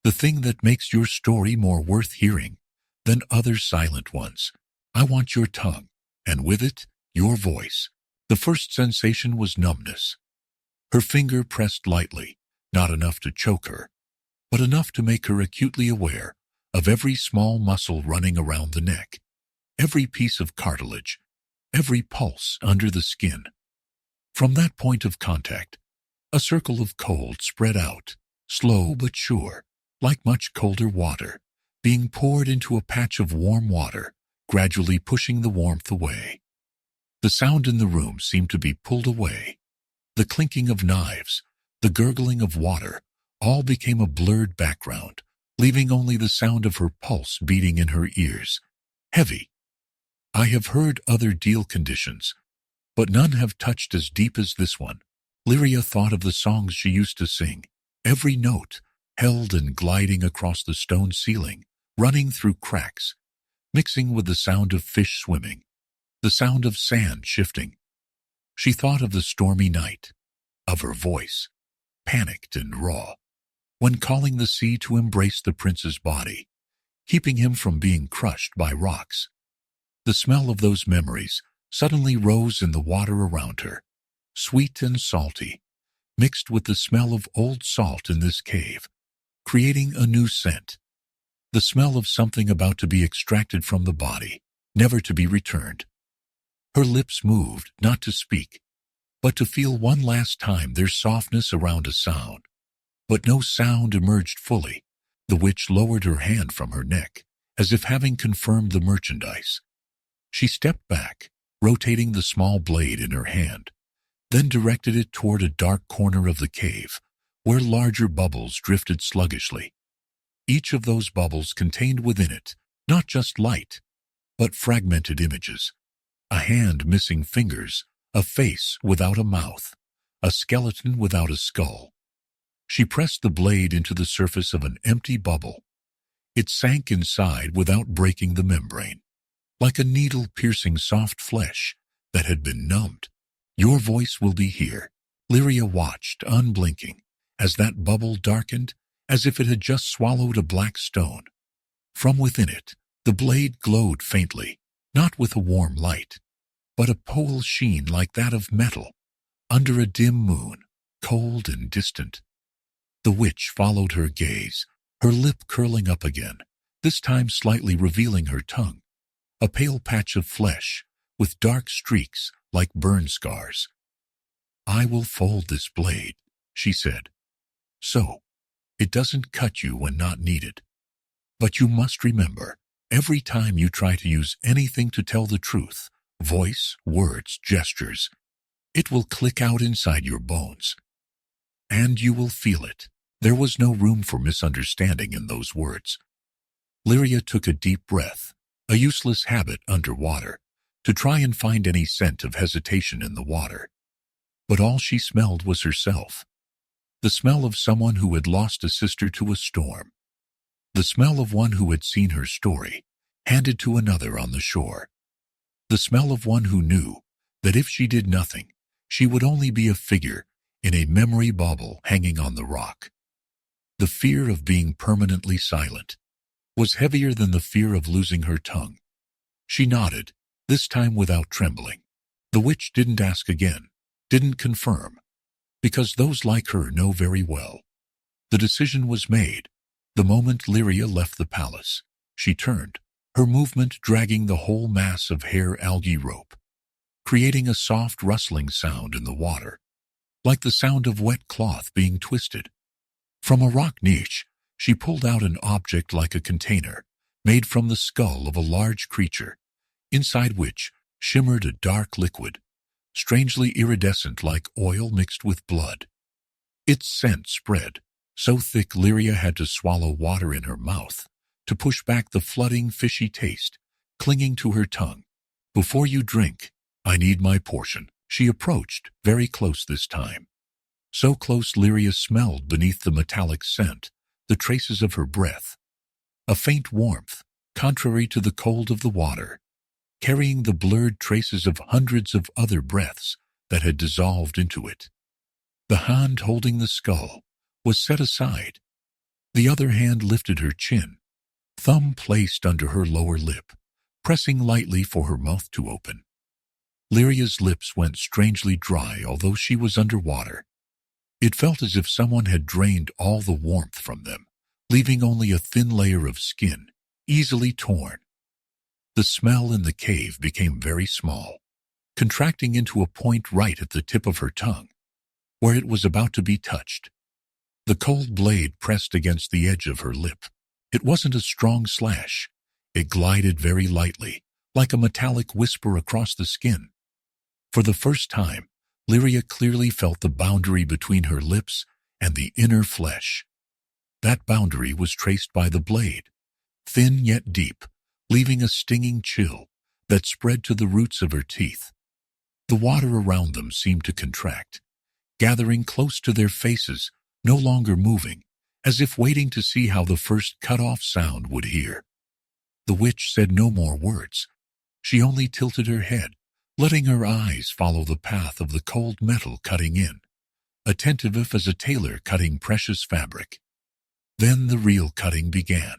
the thing that makes your story more worth hearing than other silent ones. I want your tongue, and with it, your voice." The first sensation was numbness. Her finger pressed lightly, not enough to choke her, but enough to make her acutely aware of every small muscle running around the neck, every piece of cartilage, every pulse under the skin. From that point of contact, a circle of cold spread out, slow but sure, like much colder water, being poured into a patch of warm water, gradually pushing the warmth away. The sound in the room seemed to be pulled away. The clinking of knives, the gurgling of water, all became a blurred background, leaving only the sound of her pulse beating in her ears. Heavy. I have heard other deal conditions, but none have touched as deep as this one. Lyria thought of the songs she used to sing, every note held and gliding across the stone ceiling, running through cracks, mixing with the sound of fish swimming, the sound of sand shifting. She thought of the stormy night, of her voice, panicked and raw, when calling the sea to embrace the prince's body, keeping him from being crushed by rocks. The smell of those memories suddenly rose in the water around her, sweet and salty, mixed with the smell of old salt in this cave, creating a new scent, the smell of something about to be extracted from the body, never to be returned. Her lips moved, not to speak, but to feel one last time their softness around a sound. But no sound emerged fully. The witch lowered her hand from her neck, as if having confirmed the merchandise. She stepped back, rotating the small blade in her hand, then directed it toward a dark corner of the cave, where larger bubbles drifted sluggishly. Each of those bubbles contained within it not just light, but fragmented images. A hand missing fingers, a face without a mouth, a skeleton without a skull. She pressed the blade into the surface of an empty bubble. It sank inside without breaking the membrane, like a needle piercing soft flesh that had been numbed. Your voice will be here. Lyria watched, unblinking, as that bubble darkened, as if it had just swallowed a black stone. From within it, the blade glowed faintly, not with a warm light, but a pale sheen like that of metal, under a dim moon, cold and distant. The witch followed her gaze, her lip curling up again, this time slightly revealing her tongue, a pale patch of flesh, with dark streaks like burn scars. "I will fold this blade," she said, "so it doesn't cut you when not needed. But you must remember, every time you try to use anything to tell the truth, voice, words, gestures, it will click out inside your bones. And you will feel it." There was no room for misunderstanding in those words. Lyria took a deep breath, a useless habit underwater, to try and find any scent of hesitation in the water. But all she smelled was herself. The smell of someone who had lost a sister to a storm. The smell of one who had seen her story handed to another on the shore. The smell of one who knew that if she did nothing, she would only be a figure in a memory bauble hanging on the rock. The fear of being permanently silent was heavier than the fear of losing her tongue. She nodded, this time without trembling. The witch didn't ask again, didn't confirm, because those like her know very well. The decision was made. The moment Lyria left the palace, she turned, her movement dragging the whole mass of hair algae rope, creating a soft rustling sound in the water, like the sound of wet cloth being twisted. From a rock niche, she pulled out an object like a container, made from the skull of a large creature, inside which shimmered a dark liquid, strangely iridescent like oil mixed with blood. Its scent spread, so thick Lyria had to swallow water in her mouth to push back the flooding fishy taste clinging to her tongue. "Before you drink, I need my portion." She approached, very close this time. So close Lyria smelled beneath the metallic scent the traces of her breath. A faint warmth, contrary to the cold of the water, carrying the blurred traces of hundreds of other breaths that had dissolved into it. The hand holding the skull was set aside. The other hand lifted her chin, thumb placed under her lower lip, pressing lightly for her mouth to open. Lyria's lips went strangely dry although she was underwater. It felt as if someone had drained all the warmth from them, leaving only a thin layer of skin, easily torn. The smell in the cave became very small, contracting into a point right at the tip of her tongue, where it was about to be touched. The cold blade pressed against the edge of her lip. It wasn't a strong slash. It glided very lightly, like a metallic whisper across the skin. For the first time, Lyria clearly felt the boundary between her lips and the inner flesh. That boundary was traced by the blade, thin yet deep, leaving a stinging chill that spread to the roots of her teeth. The water around them seemed to contract, gathering close to their faces, no longer moving, as if waiting to see how the first cut-off sound would hear. The witch said no more words. She only tilted her head, letting her eyes follow the path of the cold metal cutting in, attentive as a tailor cutting precious fabric. Then the real cutting began.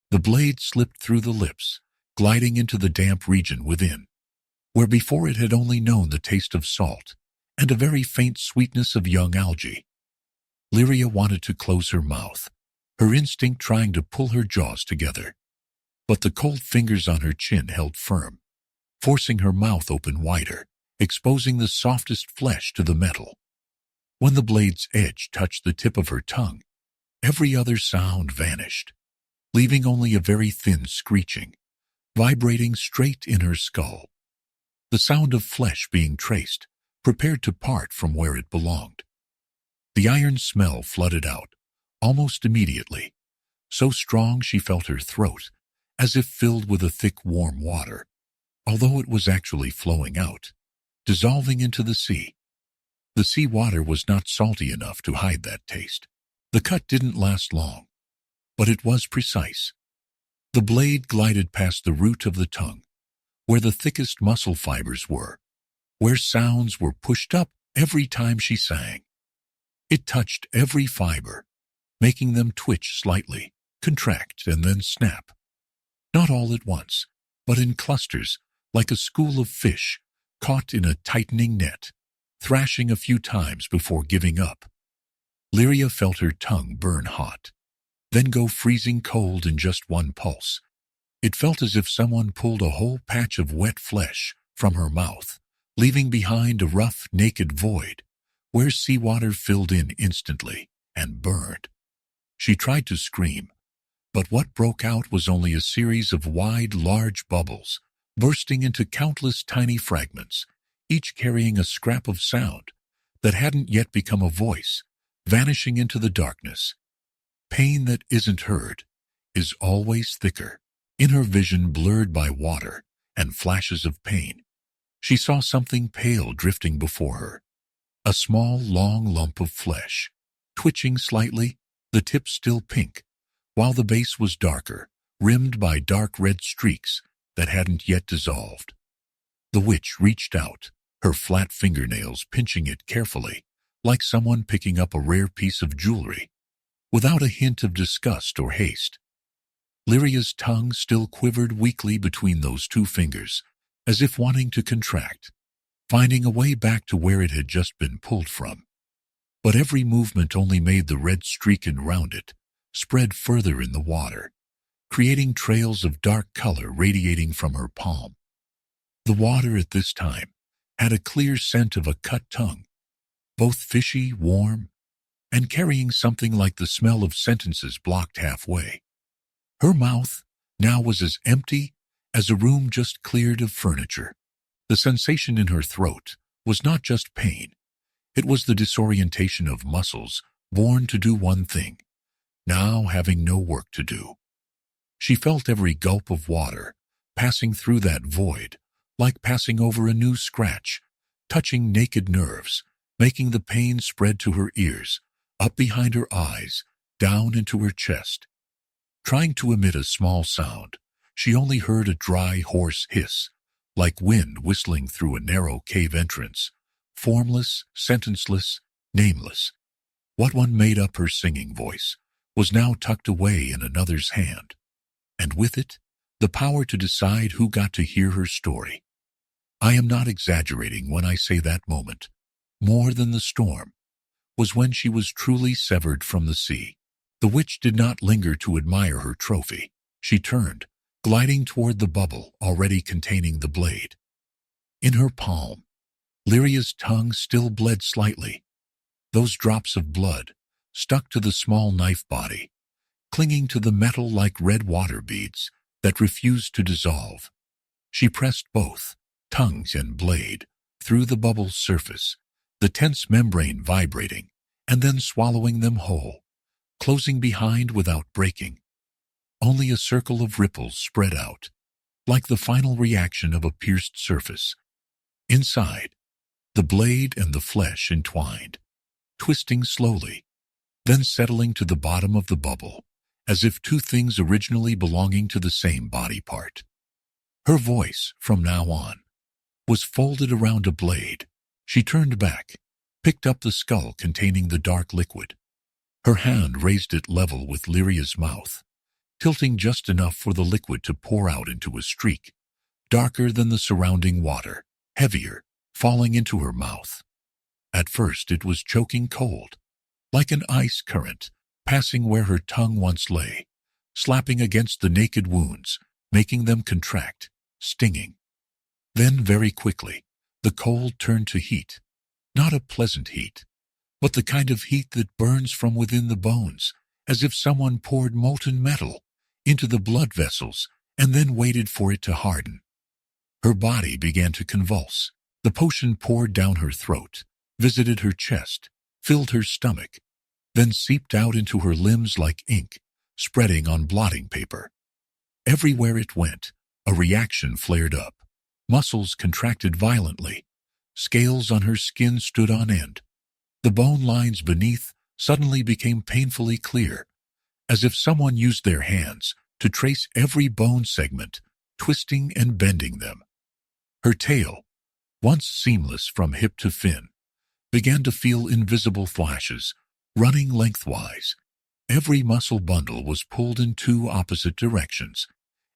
The blade slipped through the lips, gliding into the damp region within, where before it had only known the taste of salt and a very faint sweetness of young algae. Lyria wanted to close her mouth, her instinct trying to pull her jaws together. But the cold fingers on her chin held firm, forcing her mouth open wider, exposing the softest flesh to the metal. When the blade's edge touched the tip of her tongue, every other sound vanished, leaving only a very thin screeching, vibrating straight in her skull. The sound of flesh being traced, prepared to part from where it belonged. The iron smell flooded out, almost immediately, so strong she felt her throat, as if filled with a thick warm water, although it was actually flowing out, dissolving into the sea. The sea water was not salty enough to hide that taste. The cut didn't last long, but it was precise. The blade glided past the root of the tongue, where the thickest muscle fibers were, where sounds were pushed up every time she sang. It touched every fiber, making them twitch slightly, contract, and then snap. Not all at once, but in clusters, like a school of fish caught in a tightening net, thrashing a few times before giving up. Lyria felt her tongue burn hot, then go freezing cold in just one pulse. It felt as if someone pulled a whole patch of wet flesh from her mouth, leaving behind a rough, naked void, where seawater filled in instantly and burned. She tried to scream, but what broke out was only a series of wide, large bubbles, bursting into countless tiny fragments, each carrying a scrap of sound that hadn't yet become a voice, vanishing into the darkness. Pain that isn't heard is always thicker. In her vision blurred by water and flashes of pain, she saw something pale drifting before her, a small, long lump of flesh, twitching slightly, the tip still pink, while the base was darker, rimmed by dark red streaks that hadn't yet dissolved. The witch reached out, her flat fingernails pinching it carefully, like someone picking up a rare piece of jewelry, without a hint of disgust or haste. Lyria's tongue still quivered weakly between those two fingers, as if wanting to contract, finding a way back to where it had just been pulled from. But every movement only made the red streak around it spread further in the water, creating trails of dark color radiating from her palm. The water at this time had a clear scent of a cut tongue, both fishy, warm, and carrying something like the smell of sentences blocked halfway. Her mouth now was as empty as a room just cleared of furniture. The sensation in her throat was not just pain. It was the disorientation of muscles born to do one thing, now having no work to do. She felt every gulp of water passing through that void, like passing over a new scratch, touching naked nerves, making the pain spread to her ears, up behind her eyes, down into her chest. Trying to emit a small sound, she only heard a dry, hoarse hiss, like wind whistling through a narrow cave entrance, formless, sentenceless, nameless. What one made up her singing voice was now tucked away in another's hand, and with it, the power to decide who got to hear her story. I am not exaggerating when I say that moment, more than the storm, was when she was truly severed from the sea. The witch did not linger to admire her trophy. She turned, gliding toward the bubble already containing the blade. In her palm, Lyria's tongue still bled slightly. Those drops of blood stuck to the small knife body, clinging to the metal like red water beads that refused to dissolve. She pressed both, tongues and blade, through the bubble's surface, the tense membrane vibrating, and then swallowing them whole, closing behind without breaking. Only a circle of ripples spread out, like the final reaction of a pierced surface. Inside, the blade and the flesh entwined, twisting slowly, then settling to the bottom of the bubble, as if two things originally belonging to the same body part. Her voice, from now on, was folded around a blade. She turned back, picked up the skull containing the dark liquid. Her hand raised it level with Lyria's mouth, tilting just enough for the liquid to pour out into a streak, darker than the surrounding water, heavier, falling into her mouth. At first it was choking cold, like an ice current, passing where her tongue once lay, slapping against the naked wounds, making them contract, stinging. Then very quickly, the cold turned to heat, not a pleasant heat, but the kind of heat that burns from within the bones, as if someone poured molten metal into the blood vessels and then waited for it to harden. Her body began to convulse. The potion poured down her throat, visited her chest, filled her stomach, then seeped out into her limbs like ink, spreading on blotting paper. Everywhere it went, a reaction flared up. Muscles contracted violently. Scales on her skin stood on end. The bone lines beneath suddenly became painfully clear, as if someone used their hands to trace every bone segment, twisting and bending them. Her tail, once seamless from hip to fin, began to feel invisible flashes, running lengthwise. Every muscle bundle was pulled in two opposite directions.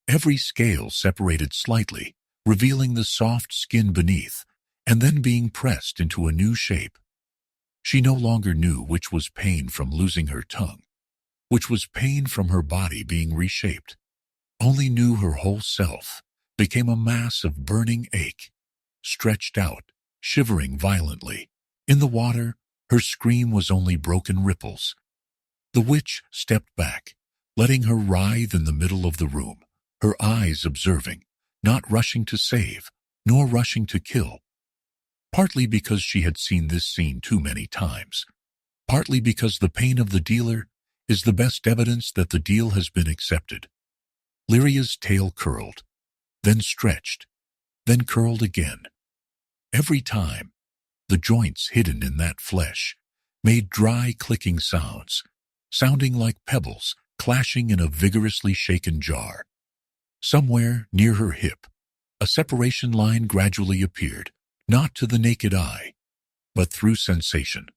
Every scale separated slightly, revealing the soft skin beneath, and then being pressed into a new shape. She no longer knew which was pain from losing her tongue, which was pain from her body being reshaped. Only knew her whole self became a mass of burning ache, stretched out, shivering violently. In the water, her scream was only broken ripples. The witch stepped back, letting her writhe in the middle of the room, her eyes observing, not rushing to save, nor rushing to kill. Partly because she had seen this scene too many times, partly because the pain of the dealer is the best evidence that the deal has been accepted. Lyria's tail curled, then stretched, then curled again. Every time, the joints hidden in that flesh made dry clicking sounds, sounding like pebbles clashing in a vigorously shaken jar. Somewhere near her hip, a separation line gradually appeared, not to the naked eye, but through sensation.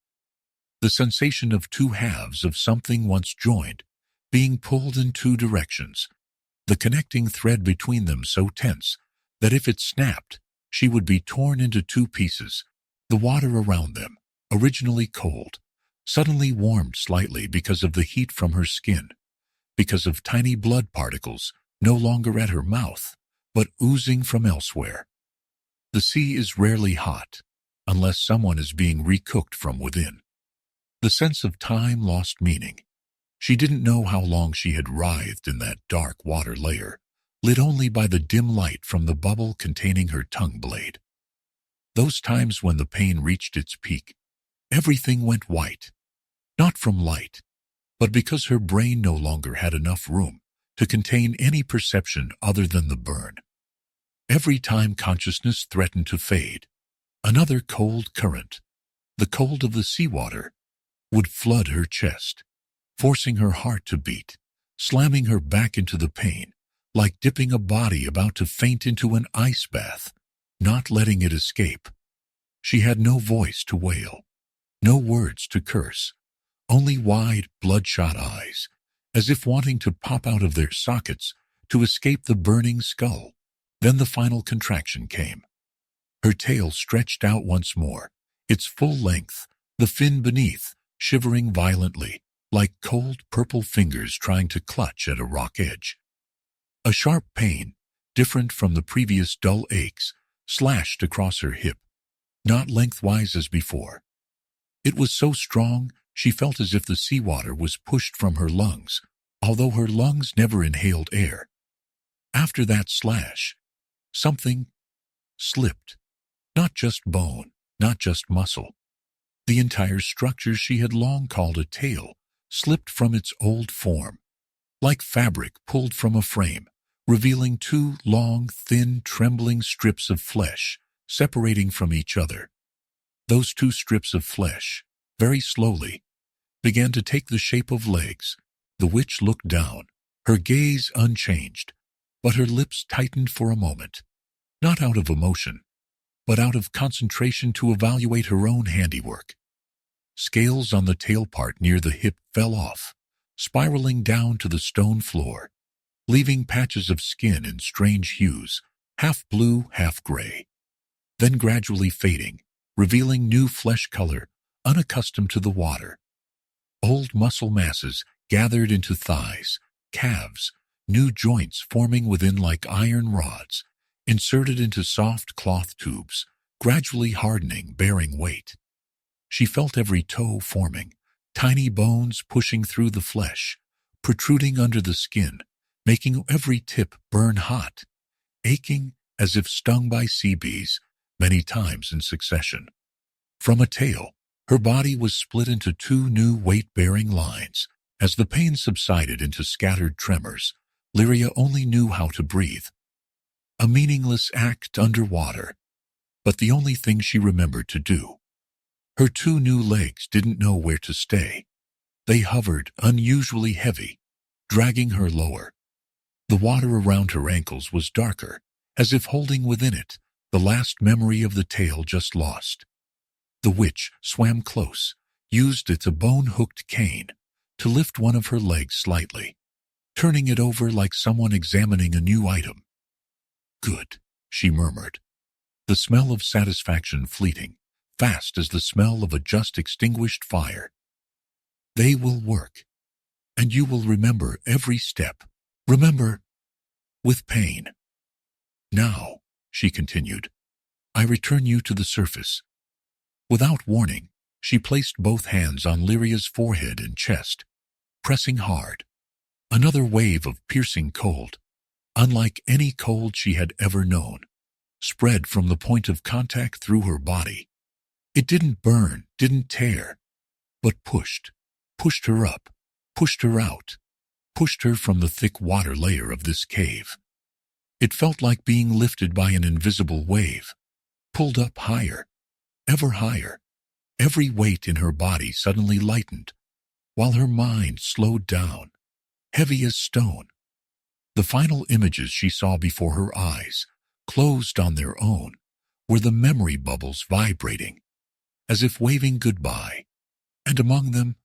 The sensation of two halves of something once joined, being pulled in two directions, the connecting thread between them so tense that if it snapped, she would be torn into two pieces. The water around them, originally cold, suddenly warmed slightly because of the heat from her skin, because of tiny blood particles no longer at her mouth, but oozing from elsewhere. The sea is rarely hot, unless someone is being recooked from within. The sense of time lost meaning. She didn't know how long she had writhed in that dark water layer, lit only by the dim light from the bubble containing her tongue blade. Those times when the pain reached its peak, everything went white, not from light, but because her brain no longer had enough room to contain any perception other than the burn. Every time consciousness threatened to fade, another cold current, the cold of the seawater, would flood her chest, forcing her heart to beat, slamming her back into the pain, like dipping a body about to faint into an ice bath, not letting it escape. She had no voice to wail, no words to curse, only wide, bloodshot eyes, as if wanting to pop out of their sockets to escape the burning skull. Then the final contraction came. Her tail stretched out once more, its full length, the fin beneath, shivering violently, like cold purple fingers trying to clutch at a rock edge. A sharp pain, different from the previous dull aches, slashed across her hip, not lengthwise as before. It was so strong she felt as if the seawater was pushed from her lungs, although her lungs never inhaled air. After that slash, something slipped. Not just bone, not just muscle. The entire structure she had long called a tail slipped from its old form, like fabric pulled from a frame, revealing two long, thin, trembling strips of flesh separating from each other. Those two strips of flesh, very slowly, began to take the shape of legs. The witch looked down, her gaze unchanged, but her lips tightened for a moment, not out of emotion, but out of concentration to evaluate her own handiwork. Scales on the tail part near the hip fell off, spiraling down to the stone floor, leaving patches of skin in strange hues, half blue, half gray, then gradually fading, revealing new flesh color unaccustomed to the water. Old muscle masses gathered into thighs, calves, new joints forming within like iron rods, inserted into soft cloth tubes, gradually hardening, bearing weight. She felt every toe forming, tiny bones pushing through the flesh, protruding under the skin, making every tip burn hot, aching as if stung by sea bees many times in succession. From a tail, her body was split into two new weight-bearing lines. As the pain subsided into scattered tremors, Lyria only knew how to breathe. A meaningless act underwater, but the only thing she remembered to do. Her two new legs didn't know where to stay. They hovered, unusually heavy, dragging her lower. The water around her ankles was darker, as if holding within it the last memory of the tale just lost. The witch swam close, used its bone-hooked cane to lift one of her legs slightly, turning it over like someone examining a new item. "Good," she murmured, the smell of satisfaction fleeting, fast as the smell of a just extinguished fire. "They will work, and you will remember every step. Remember, with pain. Now," she continued, "I return you to the surface." Without warning, she placed both hands on Lyria's forehead and chest, pressing hard. Another wave of piercing cold, unlike any cold she had ever known, spread from the point of contact through her body. It didn't burn, didn't tear, but pushed her up, pushed her out, pushed her from the thick water layer of this cave. It felt like being lifted by an invisible wave, pulled up higher, ever higher. Every weight in her body suddenly lightened, while her mind slowed down, heavy as stone. The final images she saw before her eyes, closed on their own, were the memory bubbles vibrating, as if waving goodbye, and among them,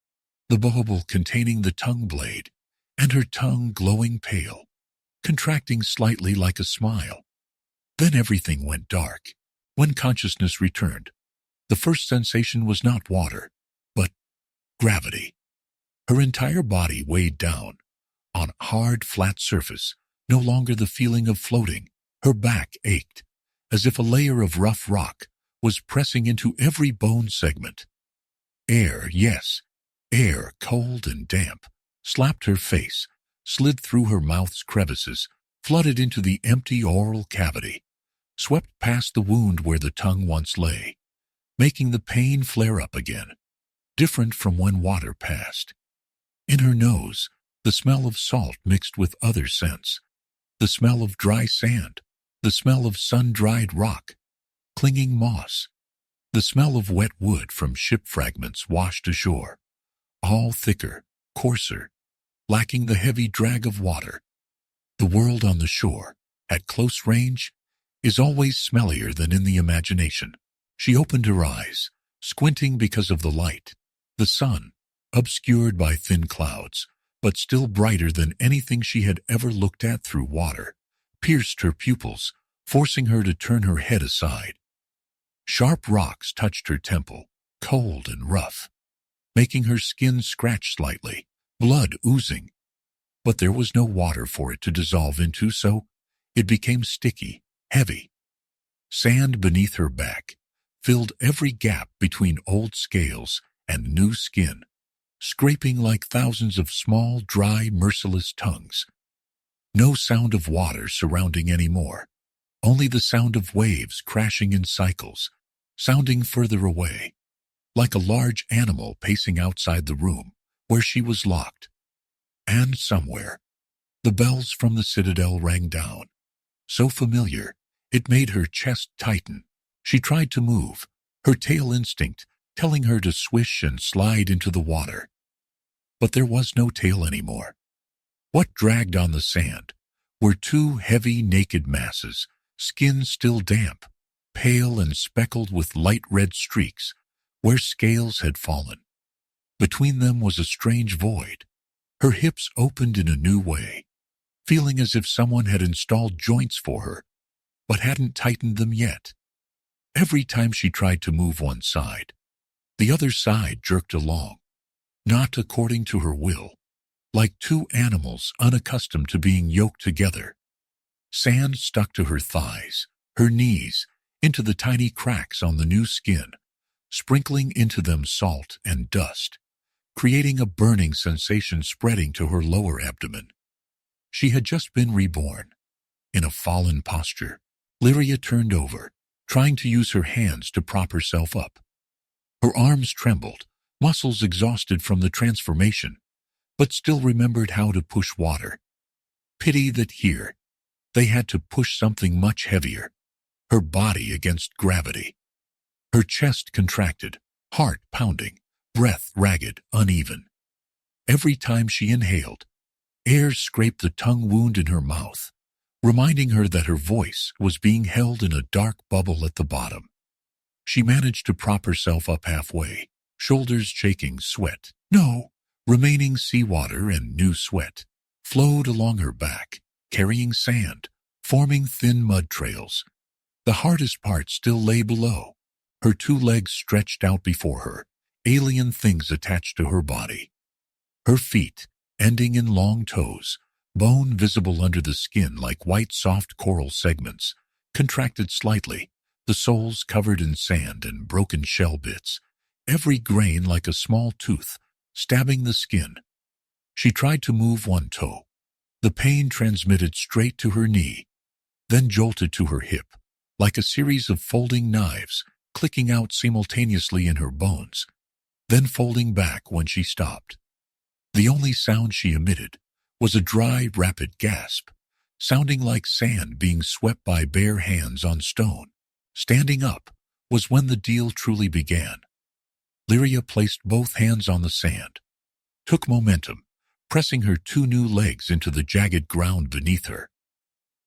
the bubble containing the tongue blade, and her tongue glowing pale, contracting slightly like a smile. Then everything went dark. When consciousness returned, the first sensation was not water, but gravity. Her entire body weighed down, on a hard, flat surface, no longer the feeling of floating. Her back ached, as if a layer of rough rock was pressing into every bone segment. Air, yes, air, cold and damp, slapped her face, slid through her mouth's crevices, flooded into the empty oral cavity, swept past the wound where the tongue once lay, making the pain flare up again, different from when water passed. In her nose, the smell of salt mixed with other scents, the smell of dry sand, the smell of sun-dried rock, clinging moss, the smell of wet wood from ship fragments washed ashore, all thicker, coarser, lacking the heavy drag of water. The world on the shore, at close range, is always smellier than in the imagination. She opened her eyes, squinting because of the light. The sun, obscured by thin clouds, but still brighter than anything she had ever looked at through water, pierced her pupils, forcing her to turn her head aside. Sharp rocks touched her temple, cold and rough, making her skin scratch slightly, blood oozing. But there was no water for it to dissolve into, so it became sticky, heavy. Sand beneath her back filled every gap between old scales and new skin, scraping like thousands of small, dry, merciless tongues. No sound of water surrounding anymore, only the sound of waves crashing in cycles, sounding further away, like a large animal pacing outside the room where she was locked. And somewhere, the bells from the citadel rang down, so familiar it made her chest tighten. She tried to move, her tail instinct telling her to swish and slide into the water. But there was no tail anymore. What dragged on the sand were two heavy naked masses, skin still damp, pale and speckled with light red streaks where scales had fallen. Between them was a strange void. Her hips opened in a new way, feeling as if someone had installed joints for her, but hadn't tightened them yet. Every time she tried to move one side, the other side jerked along, not according to her will, like two animals unaccustomed to being yoked together. Sand stuck to her thighs, her knees, into the tiny cracks on the new skin, sprinkling into them salt and dust, creating a burning sensation spreading to her lower abdomen. She had just been reborn. In a fallen posture, Lyria turned over, trying to use her hands to prop herself up. Her arms trembled, muscles exhausted from the transformation, but still remembered how to push water. Pity that here, they had to push something much heavier, her body against gravity. Her chest contracted, heart pounding, breath ragged, uneven. Every time she inhaled, air scraped the tongue wound in her mouth, reminding her that her voice was being held in a dark bubble at the bottom. She managed to prop herself up halfway, shoulders shaking, sweat, remaining seawater and new sweat, flowed along her back, carrying sand, forming thin mud trails. The hardest part still lay below. Her two legs stretched out before her, alien things attached to her body. Her feet, ending in long toes, bone visible under the skin like white soft coral segments, contracted slightly, the soles covered in sand and broken shell bits, every grain like a small tooth, stabbing the skin. She tried to move one toe. The pain transmitted straight to her knee, then jolted to her hip, like a series of folding knives, clicking out simultaneously in her bones, then folding back when she stopped. The only sound she emitted was a dry, rapid gasp, sounding like sand being swept by bare hands on stone. Standing up was when the deal truly began. Lyria placed both hands on the sand, took momentum, pressing her two new legs into the jagged ground beneath her.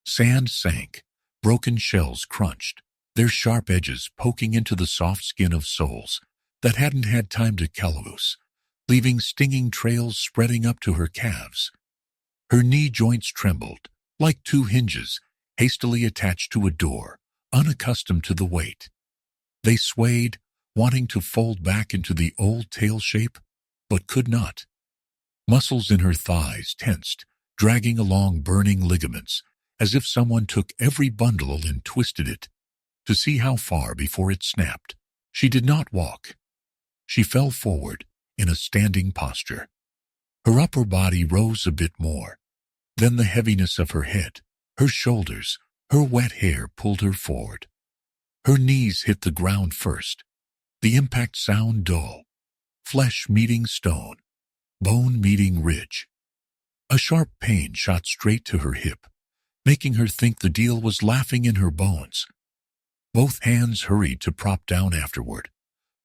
Sand sank, broken shells crunched, their sharp edges poking into the soft skin of soles that hadn't had time to callous, leaving stinging trails spreading up to her calves. Her knee joints trembled, like two hinges hastily attached to a door, unaccustomed to the weight. They swayed, wanting to fold back into the old tail shape, but could not. Muscles in her thighs tensed, dragging along burning ligaments, as if someone took every bundle and twisted it, to see how far before it snapped. She did not walk. She fell forward in a standing posture. Her upper body rose a bit more. Then the heaviness of her head, her shoulders, her wet hair pulled her forward. Her knees hit the ground first. The impact sound dull. Flesh meeting stone. Bone meeting ridge. A sharp pain shot straight to her hip, making her think the deal was laughing in her bones. Both hands hurried to prop down afterward,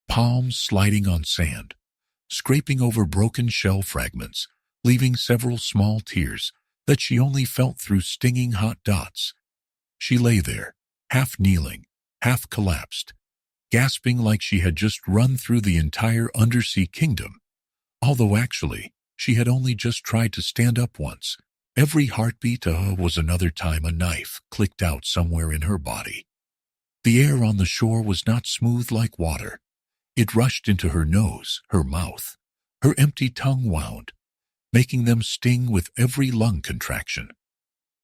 palms sliding on sand, scraping over broken shell fragments, leaving several small tears that she only felt through stinging hot dots. She lay there, half kneeling, half collapsed, gasping like she had just run through the entire undersea kingdom, although actually she had only just tried to stand up once. Every heartbeat was another time a knife clicked out somewhere in her body. The air on the shore was not smooth like water. It rushed into her nose, her mouth. Her empty tongue wound, making them sting with every lung contraction.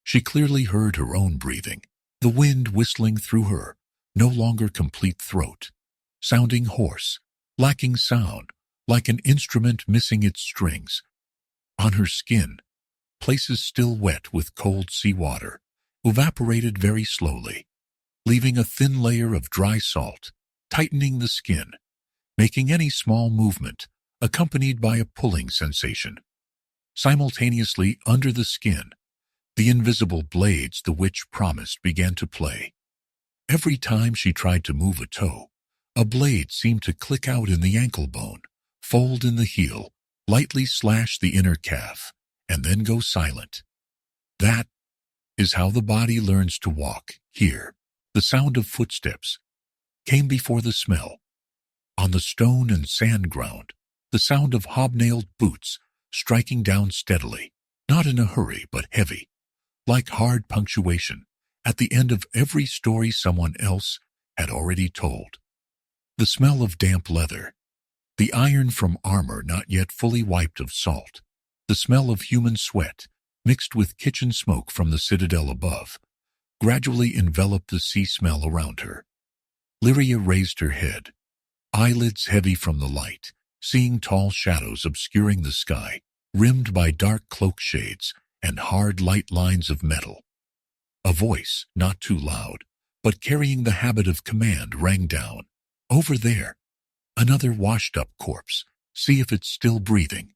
She clearly heard her own breathing, the wind whistling through her, no longer complete throat, sounding hoarse, lacking sound, like an instrument missing its strings. On her skin, places still wet with cold seawater, evaporated very slowly, leaving a thin layer of dry salt, tightening the skin, making any small movement accompanied by a pulling sensation. Simultaneously, under the skin, the invisible blades the witch promised began to play. Every time she tried to move a toe, A blade seemed to click out in the ankle bone, fold in the heel, lightly slash the inner calf, and then go silent. That is how the body learns to walk. Here, the sound of footsteps came before the smell. On the stone and sand ground, the sound of hobnailed boots striking down steadily, not in a hurry but heavy, like hard punctuation at the end of every story someone else had already told. The smell of damp leather, the iron from armor not yet fully wiped of salt, the smell of human sweat mixed with kitchen smoke from the citadel above, gradually enveloped the sea smell around her. Lyria raised her head, eyelids heavy from the light, seeing tall shadows obscuring the sky, rimmed by dark cloak shades and hard light lines of metal. A voice, not too loud, but carrying the habit of command, rang down. "Over there. Another washed-up corpse. See if it's still breathing."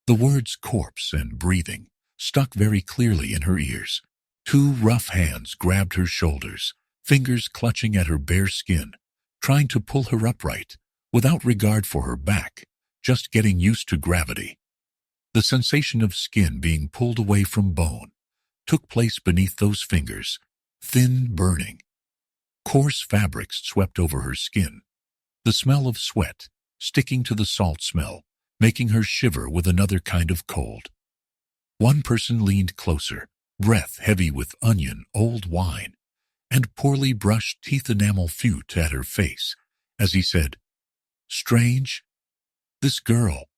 The words corpse and breathing stuck very clearly in her ears. Two rough hands grabbed her shoulders, fingers clutching at her bare skin, trying to pull her upright, without regard for her back, just getting used to gravity. The sensation of skin being pulled away from bone took place beneath those fingers, thin, burning. Coarse fabrics swept over her skin. The smell of sweat, sticking to the salt smell, making her shiver with another kind of cold. One person leaned closer, breath heavy with onion, old wine, and poorly brushed teeth enamel fute at her face, as he said, "Strange. This girl.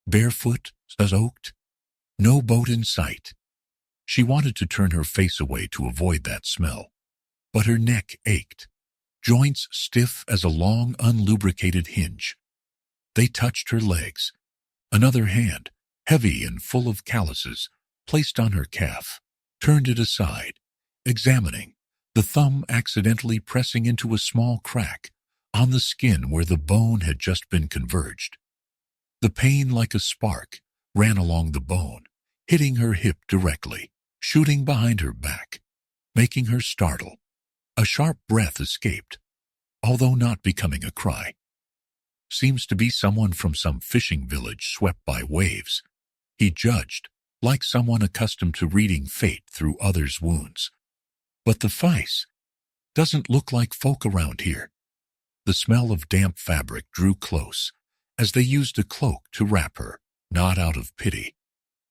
Barefoot, soaked. No boat in sight." She wanted to turn her face away to avoid that smell, but her neck ached, joints stiff as a long, unlubricated hinge. They touched her legs. Another hand, heavy and full of calluses, placed on her calf, turned it aside, examining, the thumb accidentally pressing into a small crack on the skin where the bone had just been converged. The pain, like a spark, ran along the bone, hitting her hip directly, shooting behind her back, making her startle. A sharp breath escaped, although not becoming a cry. "Seems to be someone from some fishing village swept by waves," he judged, like someone accustomed to reading fate through others' wounds. "But the face doesn't look like folk around here." The smell of damp fabric drew close, as they used a cloak to wrap her, not out of pity,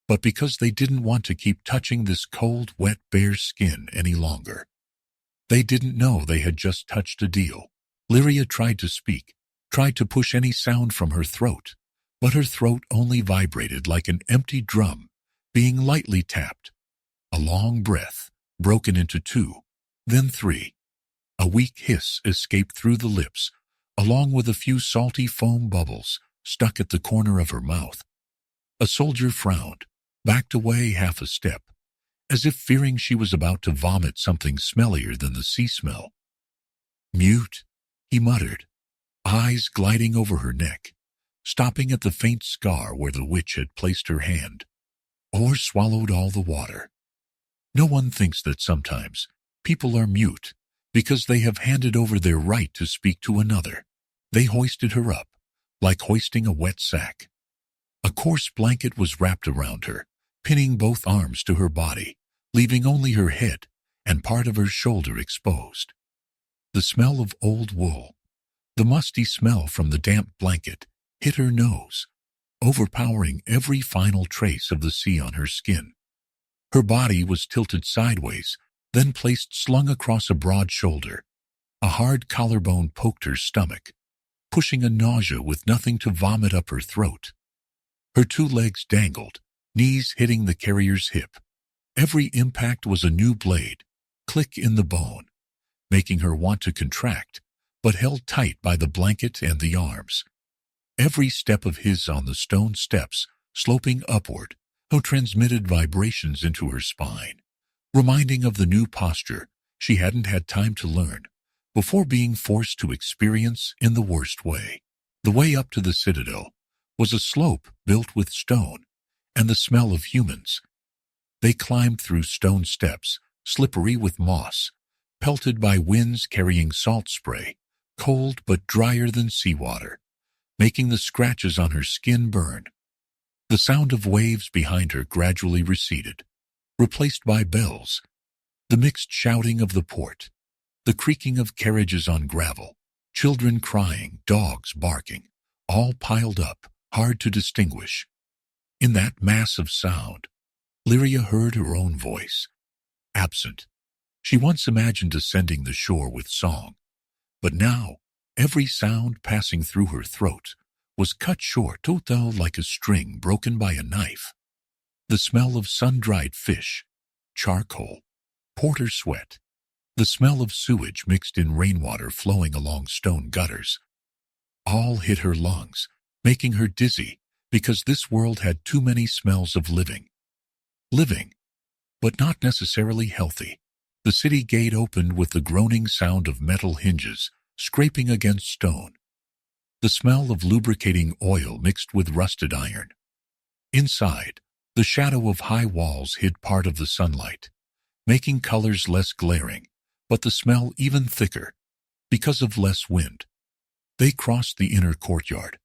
but because they didn't want to keep touching this cold, wet, bare skin any longer. They didn't know they had just touched a deal. Lyria tried to speak, tried to push any sound from her throat, but her throat only vibrated like an empty drum being lightly tapped. A long breath, broken into two, then three. A weak hiss escaped through the lips, along with a few salty foam bubbles stuck at the corner of her mouth. A soldier frowned, backed away half a step, as if fearing she was about to vomit something smellier than the sea smell. "Mute," he muttered, eyes gliding over her neck, stopping at the faint scar where the witch had placed her hand, or swallowed all the water. No one thinks that sometimes people are mute because they have handed over their right to speak to another. They hoisted her up, like hoisting a wet sack. A coarse blanket was wrapped around her, pinning both arms to her body, leaving only her head and part of her shoulder exposed. The smell of old wool, the musty smell from the damp blanket, hit her nose, overpowering every final trace of the sea on her skin. Her body was tilted sideways, then placed slung across a broad shoulder. A hard collarbone poked her stomach, pushing a nausea with nothing to vomit up her throat. Her two legs dangled, knees hitting the carrier's hip. Every impact was a new blade, click in the bone, making her want to contract, but held tight by the blanket and the arms. Every step of his on the stone steps, sloping upward, transmitted vibrations into her spine, reminding of the new posture she hadn't had time to learn before being forced to experience in the worst way. The way up to the citadel was a slope built with stone and the smell of humans. They climbed through stone steps, slippery with moss, pelted by winds carrying salt spray, cold but drier than seawater, making the scratches on her skin burn. The sound of waves behind her gradually receded, replaced by bells, the mixed shouting of the port, the creaking of carriages on gravel, children crying, dogs barking, all piled up, hard to distinguish. In that mass of sound, Lyria heard her own voice, absent. She once imagined ascending the shore with song, but now every sound passing through her throat was cut short, total like a string broken by a knife. The smell of sun-dried fish, charcoal, porter sweat, the smell of sewage mixed in rainwater flowing along stone gutters, all hit her lungs, making her dizzy because this world had too many smells of living. Living, but not necessarily healthy. The city gate opened with the groaning sound of metal hinges scraping against stone, the smell of lubricating oil mixed with rusted iron. Inside, the shadow of high walls hid part of the sunlight, making colors less glaring, but the smell even thicker, because of less wind. They crossed the inner courtyard,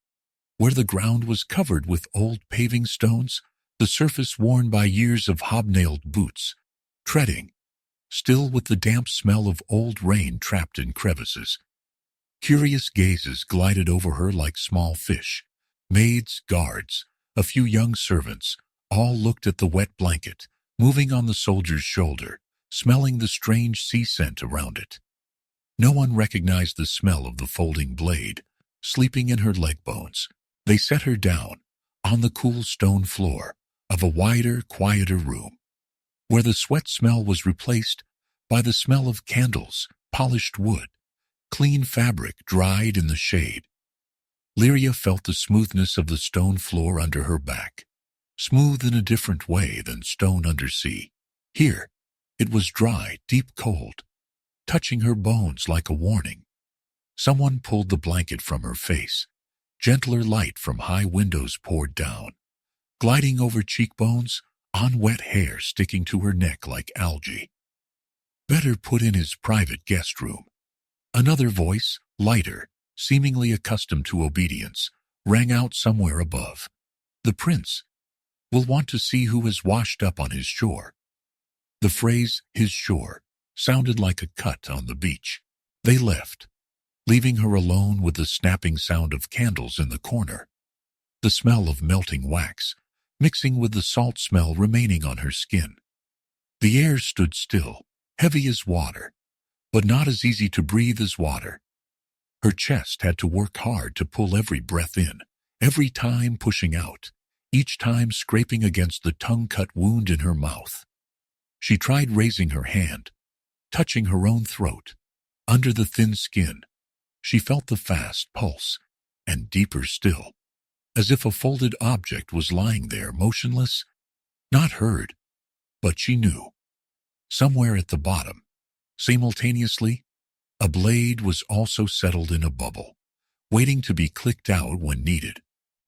where the ground was covered with old paving stones, the surface worn by years of hobnailed boots, treading, still with the damp smell of old rain trapped in crevices. Curious gazes glided over her like small fish. Maids, guards, a few young servants, all looked at the wet blanket, moving on the soldier's shoulder, smelling the strange sea scent around it. No one recognized the smell of the folding blade, sleeping in her leg bones. They set her down, on the cool stone floor of a wider, quieter room, where the sweat smell was replaced by the smell of candles, polished wood, clean fabric dried in the shade. Lyria felt the smoothness of the stone floor under her back, smooth in a different way than stone under sea. Here, it was dry, deep cold, touching her bones like a warning. Someone pulled the blanket from her face. Gentler light from high windows poured down, gliding over cheekbones, on wet hair sticking to her neck like algae. Better put in his private guest room. Another voice, lighter, seemingly accustomed to obedience, rang out somewhere above. The prince will want to see who has washed up on his shore. The phrase, his shore, sounded like a cut on the beach. They left, leaving her alone with the snapping sound of candles in the corner, the smell of melting wax, mixing with the salt smell remaining on her skin. The air stood still, heavy as water, but not as easy to breathe as water. Her chest had to work hard to pull every breath in, every time pushing out, each time scraping against the tongue-cut wound in her mouth. She tried raising her hand, touching her own throat. Under the thin skin, she felt the fast pulse, and deeper still, as if a folded object was lying there motionless, not heard, but she knew. Somewhere at the bottom, simultaneously, a blade was also settled in a bubble, waiting to be clicked out when needed.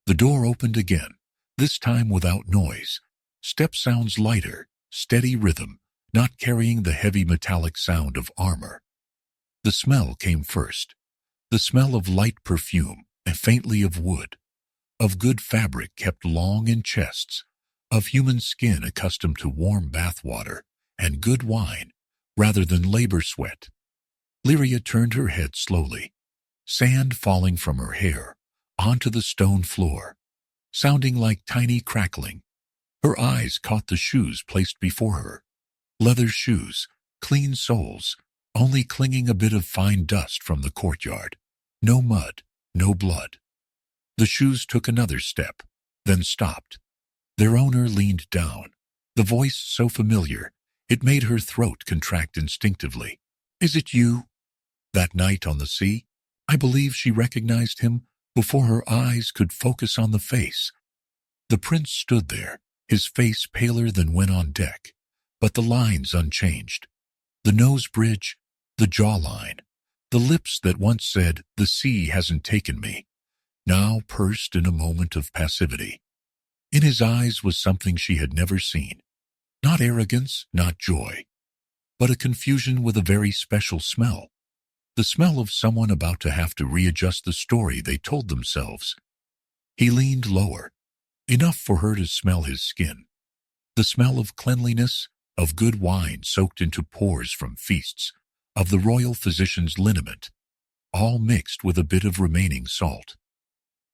The door opened again, this time without noise. Step sounds lighter, steady rhythm, not carrying the heavy metallic sound of armor. The smell came first, the smell of light perfume and faintly of wood, of good fabric kept long in chests, of human skin accustomed to warm bath water and good wine rather than labor sweat. Lyria turned her head slowly, sand falling from her hair onto the stone floor, sounding like tiny crackling. Her eyes caught the shoes placed before her. Leather shoes, clean soles, only clinging a bit of fine dust from the courtyard. No mud, no blood. The shoes took another step, then stopped. Their owner leaned down, the voice so familiar, it made her throat contract instinctively. "Is it you?" That night on the sea, I believe she recognized him before her eyes could focus on the face. The prince stood there, his face paler than when on deck, but the lines unchanged. The nose bridge, the jawline, the lips that once said, "The sea hasn't taken me," now pursed in a moment of passivity. In his eyes was something she had never seen. Not arrogance, not joy, but a confusion with a very special smell. the smell of someone about to have to readjust the story they told themselves. He leaned lower, enough for her to smell his skin. The smell of cleanliness, of good wine soaked into pores from feasts, of the royal physician's liniment, all mixed with a bit of remaining salt.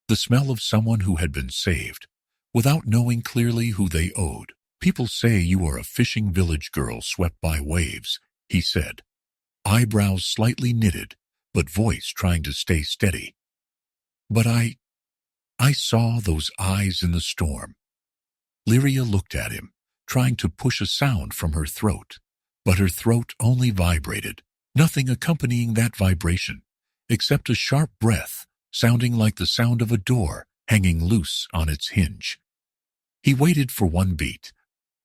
The smell of someone who had been saved, without knowing clearly who they owed. People say you are a fishing village girl swept by waves, he said, eyebrows slightly knitted, but voice trying to stay steady. But I saw those eyes in the storm. Lyria looked at him, trying to push a sound from her throat, but her throat only vibrated, nothing accompanying that vibration, except a sharp breath, sounding like the sound of a door hanging loose on its hinge. He waited for 1 beat,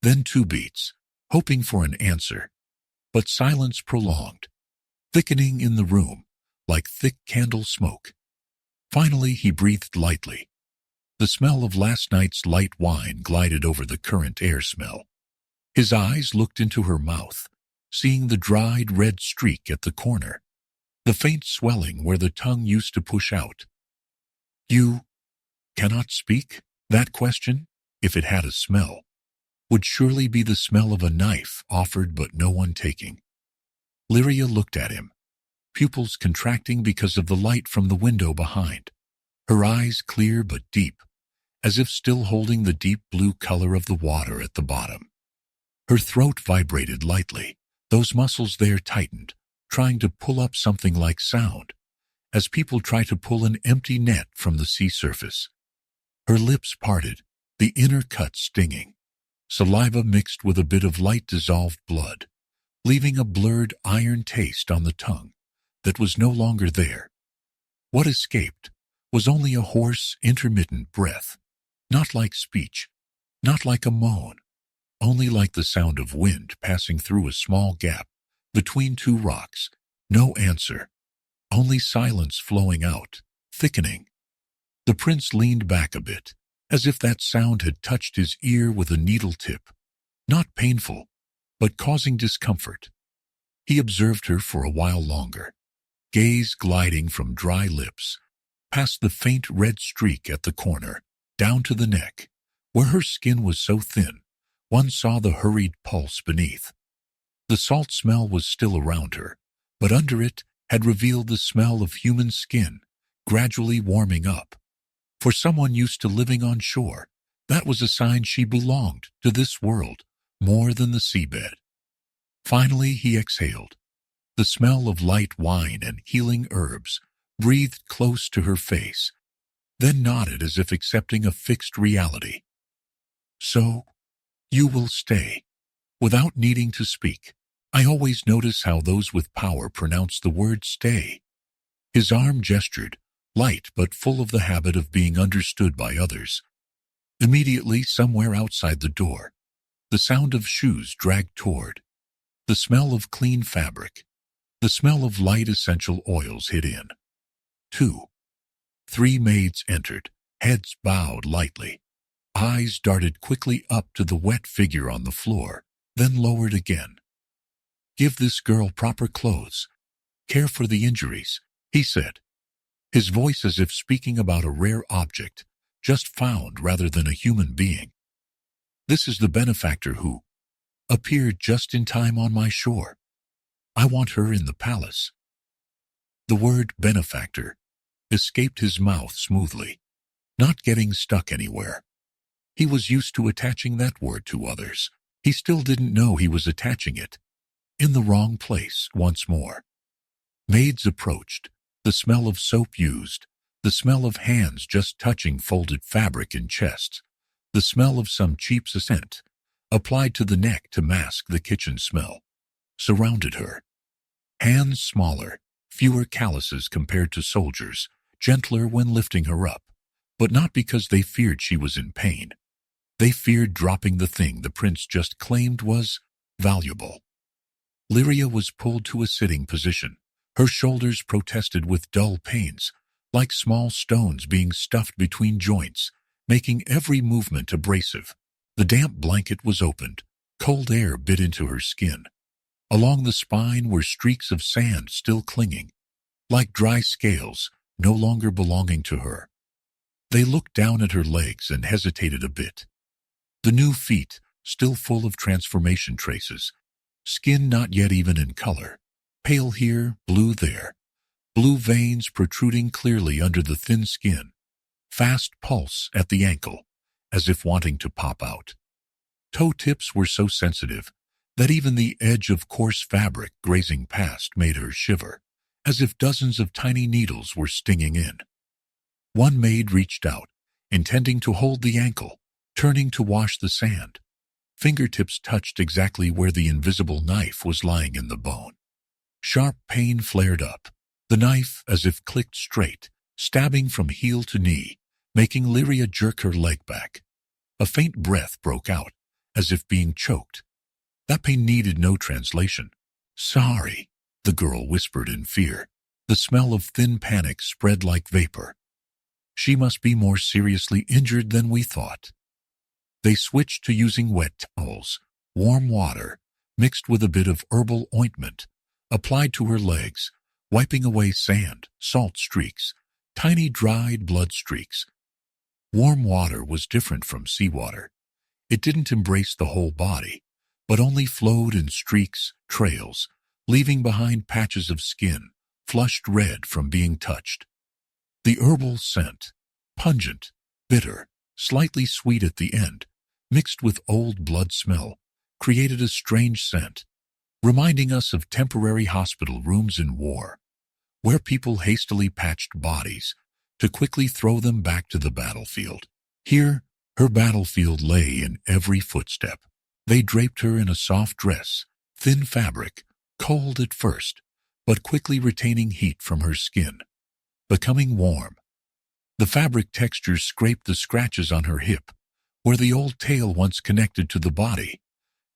then 2 beats, hoping for an answer, but silence prolonged, thickening in the room like thick candle smoke. Finally he breathed lightly. The smell of last night's light wine glided over the current air smell. His eyes looked into her mouth, seeing the dried red streak at the corner, the faint swelling where the tongue used to push out. You cannot speak? That question, if it had a smell, would surely be the smell of a knife offered but no one taking. Lyria looked at him, pupils contracting because of the light from the window behind, her eyes clear but deep, as if still holding the deep blue color of the water at the bottom. Her throat vibrated lightly, those muscles there tightened, trying to pull up something like sound, as people try to pull an empty net from the sea surface. Her lips parted, the inner cut stinging, saliva mixed with a bit of light dissolved blood, leaving a blurred iron taste on the tongue that was no longer there. What escaped was only a hoarse, intermittent breath, not like speech, not like a moan, only like the sound of wind passing through a small gap between 2 rocks. No answer, only silence flowing out, thickening. The prince leaned back a bit, as if that sound had touched his ear with a needle tip, not painful, but causing discomfort. He observed her for a while longer, gaze gliding from dry lips, past the faint red streak at the corner, down to the neck, where her skin was so thin, one saw the hurried pulse beneath. The salt smell was still around her, but under it had revealed the smell of human skin, gradually warming up. For someone used to living on shore, that was a sign she belonged to this world more than the seabed. Finally he exhaled. The smell of light wine and healing herbs breathed close to her face, then nodded as if accepting a fixed reality. So, you will stay, without needing to speak. I always notice how those with power pronounce the word stay. His arm gestured, light but full of the habit of being understood by others. Immediately, somewhere outside the door, the sound of shoes dragged toward, the smell of clean fabric, the smell of light essential oils hid in. 2. 3 maids entered, heads bowed lightly. Eyes darted quickly up to the wet figure on the floor, then lowered again. Give this girl proper clothes. Care for the injuries, he said, his voice as if speaking about a rare object, just found rather than a human being. This is the benefactor who appeared just in time on my shore. I want her in the palace. The word benefactor escaped his mouth smoothly, not getting stuck anywhere. He was used to attaching that word to others. He still didn't know he was attaching it. In the wrong place once more. Maids approached, the smell of soap used, the smell of hands just touching folded fabric in chests, the smell of some cheap scent, applied to the neck to mask the kitchen smell, surrounded her. Hands smaller, fewer calluses compared to soldiers, gentler when lifting her up, but not because they feared she was in pain. They feared dropping the thing the prince just claimed was valuable. Lyria was pulled to a sitting position. Her shoulders protested with dull pains, like small stones being stuffed between joints, making every movement abrasive. The damp blanket was opened. Cold air bit into her skin. Along the spine were streaks of sand still clinging, like dry scales, no longer belonging to her. They looked down at her legs and hesitated a bit. The new feet, still full of transformation traces, skin not yet even in color, pale here, blue there, blue veins protruding clearly under the thin skin, fast pulse at the ankle, as if wanting to pop out. Toe tips were so sensitive that even the edge of coarse fabric grazing past made her shiver, as if dozens of tiny needles were stinging in. One maid reached out, intending to hold the ankle, turning to wash the sand. Fingertips touched exactly where the invisible knife was lying in the bone. Sharp pain flared up, the knife as if clicked straight, stabbing from heel to knee, making Lyria jerk her leg back. A faint breath broke out, as if being choked. That pain needed no translation. "Sorry," the girl whispered in fear. The smell of thin panic spread like vapor. "She must be more seriously injured than we thought." They switched to using wet towels, warm water, mixed with a bit of herbal ointment, applied to her legs, wiping away sand, salt streaks, tiny dried blood streaks. Warm water was different from seawater. It didn't embrace the whole body, but only flowed in streaks, trails, leaving behind patches of skin, flushed red from being touched. The herbal scent, pungent, bitter, slightly sweet at the end, mixed with old blood smell, created a strange scent, reminding us of temporary hospital rooms in war, where people hastily patched bodies to quickly throw them back to the battlefield. Here, her battlefield lay in every footstep. They draped her in a soft dress, thin fabric, cold at first, but quickly retaining heat from her skin, becoming warm. The fabric texture scraped the scratches on her hip, where the old tail once connected to the body,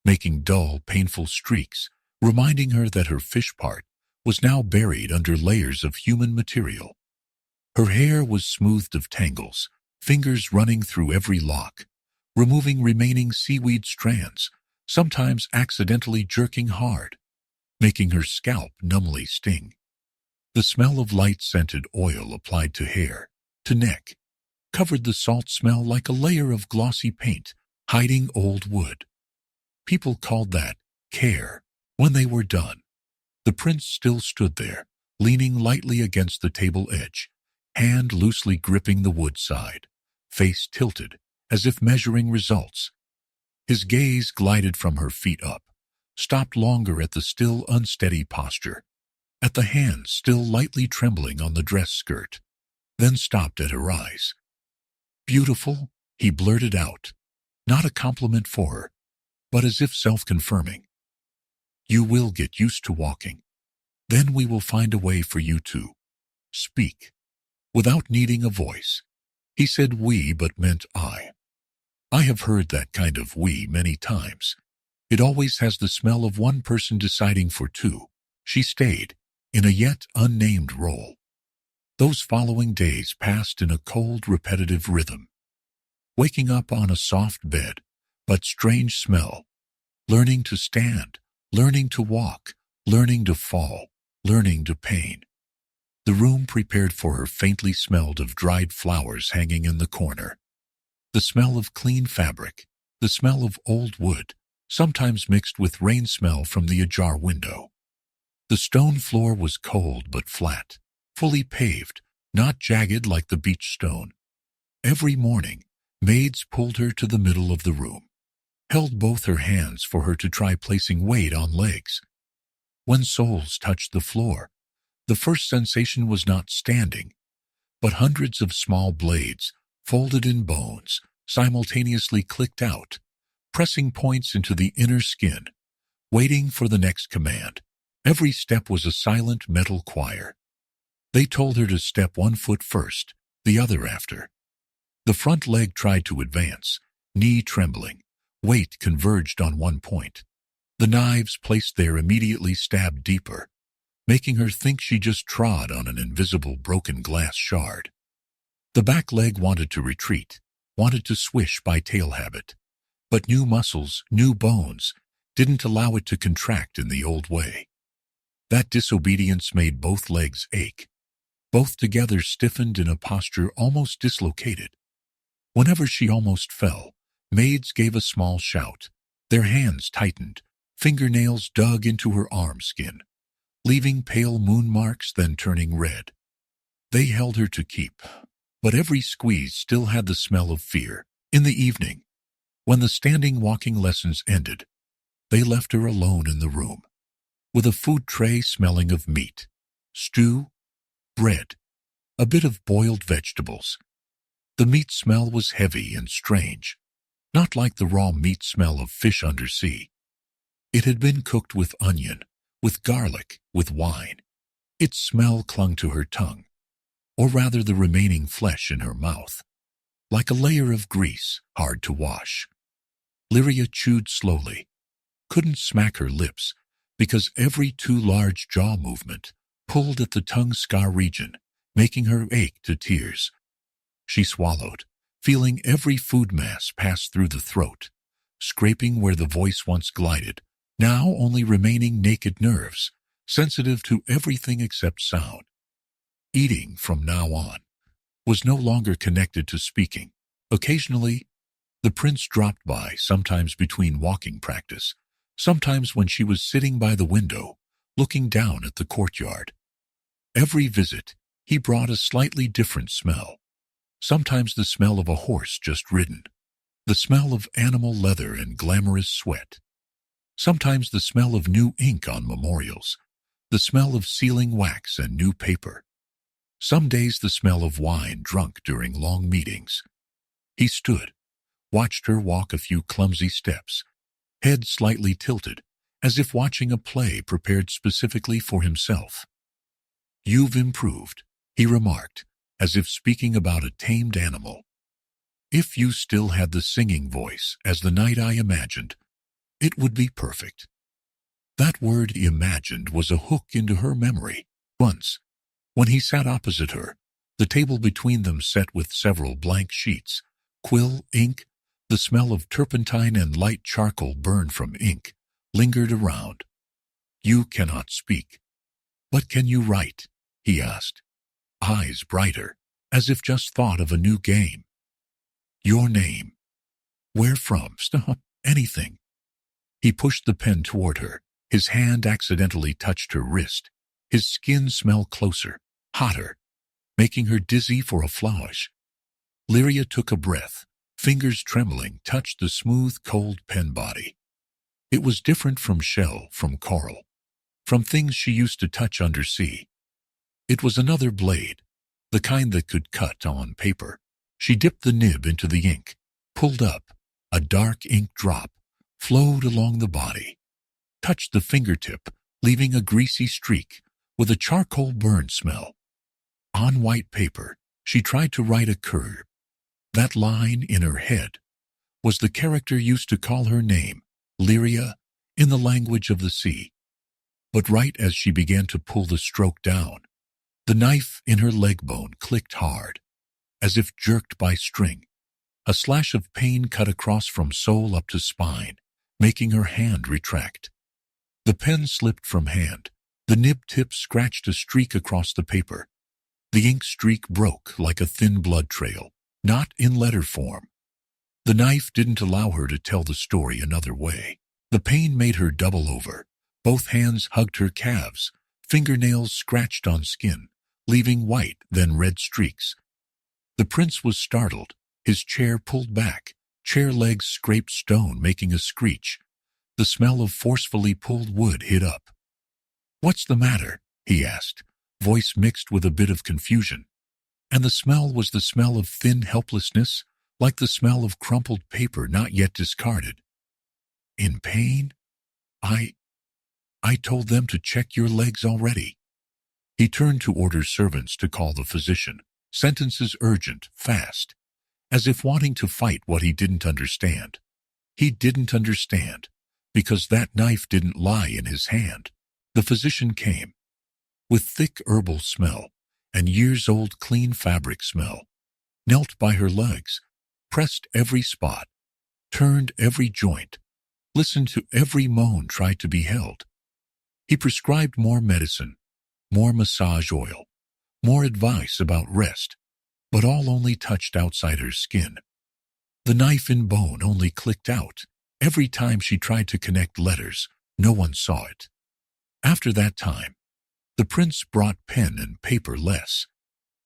making dull, painful streaks, reminding her that her fish part was now buried under layers of human material. Her hair was smoothed of tangles, fingers running through every lock, removing remaining seaweed strands, sometimes accidentally jerking hard, making her scalp numbly sting. The smell of light-scented oil applied to hair, to neck, covered the salt smell like a layer of glossy paint, hiding old wood. People called that care. When they were done, the prince still stood there, leaning lightly against the table edge, hand loosely gripping the wood side, face tilted, as if measuring results. His gaze glided from her feet up, stopped longer at the still unsteady posture, at the hands still lightly trembling on the dress skirt, then stopped at her eyes. "Beautiful," he blurted out, not a compliment for her, but as if self-confirming. "You will get used to walking. Then we will find a way for you to speak." Without needing a voice, he said we but meant I. I have heard that kind of we many times. It always has the smell of one person deciding for two. She stayed, in a yet unnamed role. Those following days passed in a cold, repetitive rhythm. Waking up on a soft bed, but strange smell. Learning to stand, learning to walk, learning to fall, learning to pain. The room prepared for her faintly smelled of dried flowers hanging in the corner. The smell of clean fabric, the smell of old wood, sometimes mixed with rain smell from the ajar window. The stone floor was cold but flat, fully paved, not jagged like the beach stone. Every morning, maids pulled her to the middle of the room, held both her hands for her to try placing weight on legs. When soles touched the floor, the first sensation was not standing, but hundreds of small blades, folded in bones, simultaneously clicked out, pressing points into the inner skin, waiting for the next command. Every step was a silent metal choir. They told her to step one foot first, the other after. The front leg tried to advance, knee trembling, weight converged on one point. The knives placed there immediately stabbed deeper, making her think she just trod on an invisible broken glass shard. The back leg wanted to retreat, wanted to swish by tail habit, but new muscles, new bones, didn't allow it to contract in the old way. That disobedience made both legs ache. Both together stiffened in a posture almost dislocated. Whenever she almost fell, maids gave a small shout. Their hands tightened, fingernails dug into her arm skin, leaving pale moon marks then turning red. They held her to keep, but every squeeze still had the smell of fear. In the evening, when the standing walking lessons ended, they left her alone in the room, with a food tray smelling of meat, stew, bread, a bit of boiled vegetables. The meat smell was heavy and strange, not like the raw meat smell of fish undersea. It had been cooked with onion, with garlic, with wine. Its smell clung to her tongue, or rather the remaining flesh in her mouth, like a layer of grease, hard to wash. Lyria chewed slowly, couldn't smack her lips, because every too large jaw movement pulled at the tongue scar region, making her ache to tears. She swallowed, feeling every food mass pass through the throat, scraping where the voice once glided, now only remaining naked nerves, sensitive to everything except sound. Eating, from now on, was no longer connected to speaking. Occasionally, the prince dropped by, sometimes between walking practice, sometimes when she was sitting by the window, looking down at the courtyard. Every visit, he brought a slightly different smell. Sometimes the smell of a horse just ridden, the smell of animal leather and glamorous sweat. Sometimes the smell of new ink on memorials, the smell of sealing wax and new paper. Some days the smell of wine drunk during long meetings. He stood, watched her walk a few clumsy steps, head slightly tilted, as if watching a play prepared specifically for himself. "You've improved," he remarked, as if speaking about a tamed animal. "If you still had the singing voice as the night I imagined, it would be perfect." That word imagined was a hook into her memory. Once, when he sat opposite her, the table between them set with several blank sheets, quill, ink, the smell of turpentine and light charcoal burned from ink, lingered around. "You cannot speak. But can you write?" he asked, eyes brighter, as if just thought of a new game. "Your name. Where from? Stop. Anything." He pushed the pen toward her. His hand accidentally touched her wrist. His skin smelled closer, hotter, making her dizzy for a flourish. Lyria took a breath. Fingers trembling touched the smooth, cold pen body. It was different from shell, from coral, from things she used to touch undersea. It was another blade, the kind that could cut on paper. She dipped the nib into the ink, pulled up. A dark ink drop flowed along the body, touched the fingertip, leaving a greasy streak with a charcoal burn smell. On white paper, she tried to write a curve. That line in her head was the character used to call her name, Lyria, in the language of the sea. But right as she began to pull the stroke down, the knife in her leg bone clicked hard, as if jerked by string. A slash of pain cut across from sole up to spine, making her hand retract. The pen slipped from hand. The nib tip scratched a streak across the paper. The ink streak broke like a thin blood trail, not in letter form. The knife didn't allow her to tell the story another way. The pain made her double over. Both hands hugged her calves, fingernails scratched on skin, leaving white, then red streaks. The prince was startled. His chair pulled back. Chair legs scraped stone, making a screech. The smell of forcefully pulled wood hit up. "What's the matter?" he asked, voice mixed with a bit of confusion. And the smell was the smell of thin helplessness, like the smell of crumpled paper not yet discarded. "In pain? I told them to check your legs already." He turned to order servants to call the physician, sentences urgent, fast, as if wanting to fight what he didn't understand. He didn't understand, because that knife didn't lie in his hand. The physician came, with thick herbal smell and years-old clean fabric smell, knelt by her legs, pressed every spot, turned every joint, listened to every moan, tried to be held. He prescribed more medicine, more massage oil, more advice about rest, but all only touched outside her skin. The knife in bone only clicked out. Every time she tried to connect letters, no one saw it. After that time, the prince brought pen and paper less.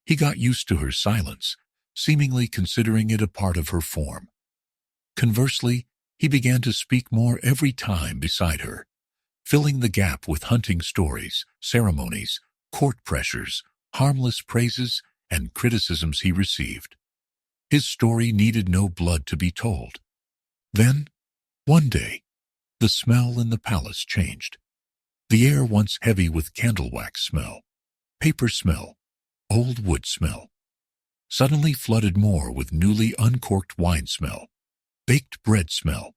He got used to her silence, seemingly considering it a part of her form. Conversely, he began to speak more every time beside her, filling the gap with hunting stories, ceremonies, court pressures, harmless praises, and criticisms he received. His story needed no blood to be told. Then, one day, the smell in the palace changed. The air, once heavy with candle wax smell, paper smell, old wood smell, suddenly flooded more with newly uncorked wine smell, baked bread smell,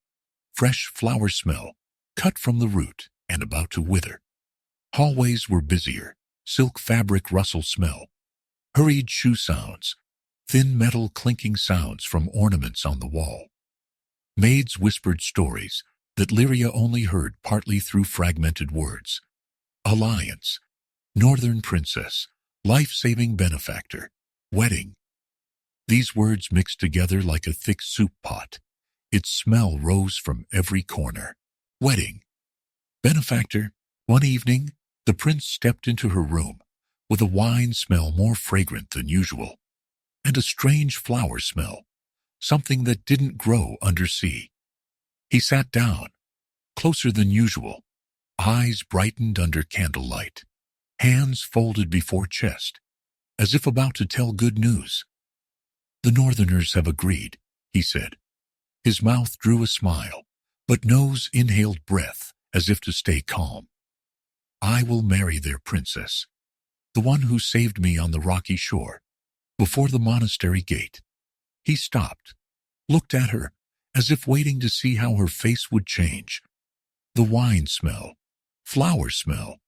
fresh flower smell, cut from the root and about to wither. Hallways were busier, silk fabric rustle smell, hurried shoe sounds, thin metal clinking sounds from ornaments on the wall. Maids whispered stories that Lyria only heard partly through fragmented words. Alliance, northern princess, life-saving benefactor, wedding. These words mixed together like a thick soup pot. Its smell rose from every corner. Wedding. Benefactor. One evening, the prince stepped into her room with a wine smell more fragrant than usual, and a strange flower smell, something that didn't grow undersea. He sat down, closer than usual, eyes brightened under candlelight, hands folded before chest, as if about to tell good news. "The Northerners have agreed," he said. His mouth drew a smile, but nose inhaled breath as if to stay calm. "I will marry their princess, the one who saved me on the rocky shore, before the monastery gate." He stopped, looked at her, as if waiting to see how her face would change. The wine smell, flower smell,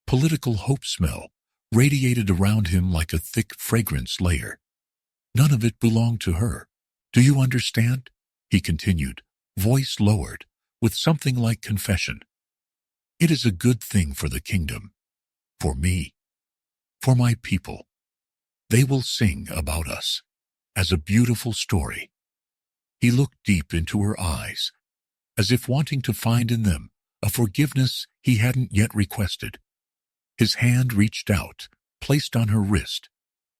political hope smell radiated around him like a thick fragrance layer. None of it belonged to her. "Do you understand?" he continued, voice lowered, with something like confession. "It is a good thing for the kingdom, for me, for my people. They will sing about us as a beautiful story." He looked deep into her eyes, as if wanting to find in them a forgiveness he hadn't yet requested. His hand reached out, placed on her wrist,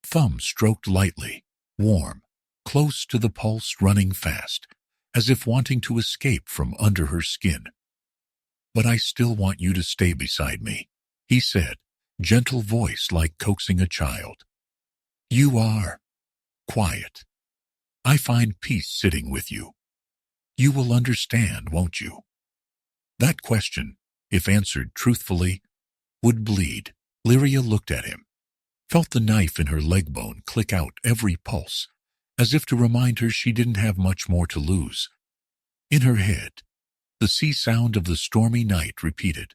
thumb stroked lightly, warm, close to the pulse running fast, as if wanting to escape from under her skin. "But I still want you to stay beside me," he said, gentle voice like coaxing a child. "You are quiet. I find peace sitting with you. You will understand, won't you?" That question, if answered truthfully, would bleed. Lyria looked at him, felt the knife in her leg bone click out every pulse, as if to remind her she didn't have much more to lose. In her head, the sea sound of the stormy night repeated.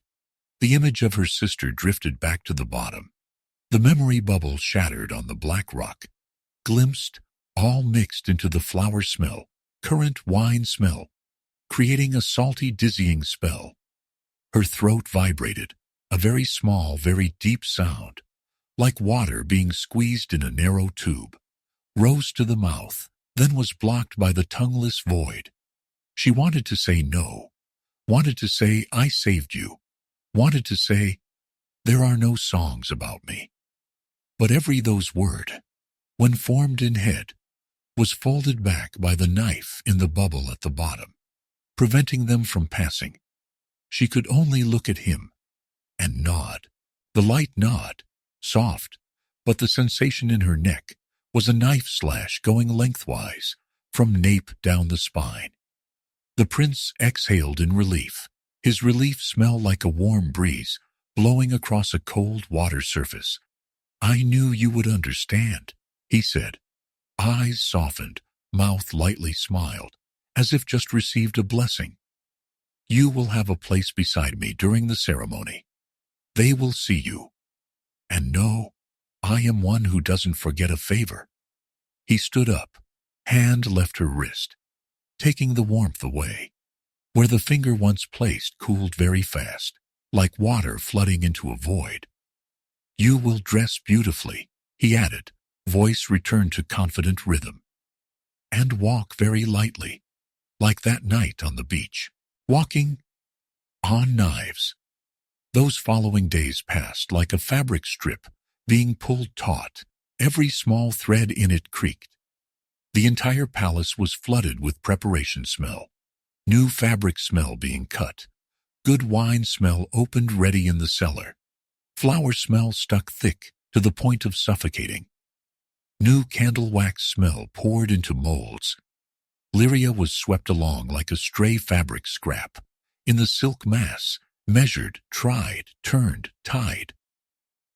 The image of her sister drifted back to the bottom. The memory bubble shattered on the black rock, glimpsed, all mixed into the flower smell, currant wine smell, creating a salty, dizzying spell. Her throat vibrated, a very small, very deep sound, like water being squeezed in a narrow tube, rose to the mouth, then was blocked by the tongueless void. She wanted to say no, wanted to say, "I saved you," wanted to say, "There are no songs about me." But every those word, when formed in head, was folded back by the knife in the bubble at the bottom, preventing them from passing. She could only look at him and nod. The light nod, soft, but the sensation in her neck was a knife slash going lengthwise, from nape down the spine. The prince exhaled in relief. His relief smelled like a warm breeze blowing across a cold water surface. "I knew you would understand," he said. Eyes softened, mouth lightly smiled, as if just received a blessing. "You will have a place beside me during the ceremony. They will see you. And know, I am one who doesn't forget a favor." He stood up, hand left her wrist, taking the warmth away. Where the finger once placed cooled very fast. like water flooding into a void. "You will dress beautifully," he added, voice returned to confident rhythm. "And walk very lightly, like that night on the beach, walking on knives." Those following days passed like a fabric strip being pulled taut. Every small thread in it creaked. The entire palace was flooded with preparation smell. New fabric smell being cut. Good wine smell opened ready in the cellar. Flower smell stuck thick to the point of suffocating. New candle wax smell poured into molds. Lyria was swept along like a stray fabric scrap. In the silk mass, measured, tried, turned, tied.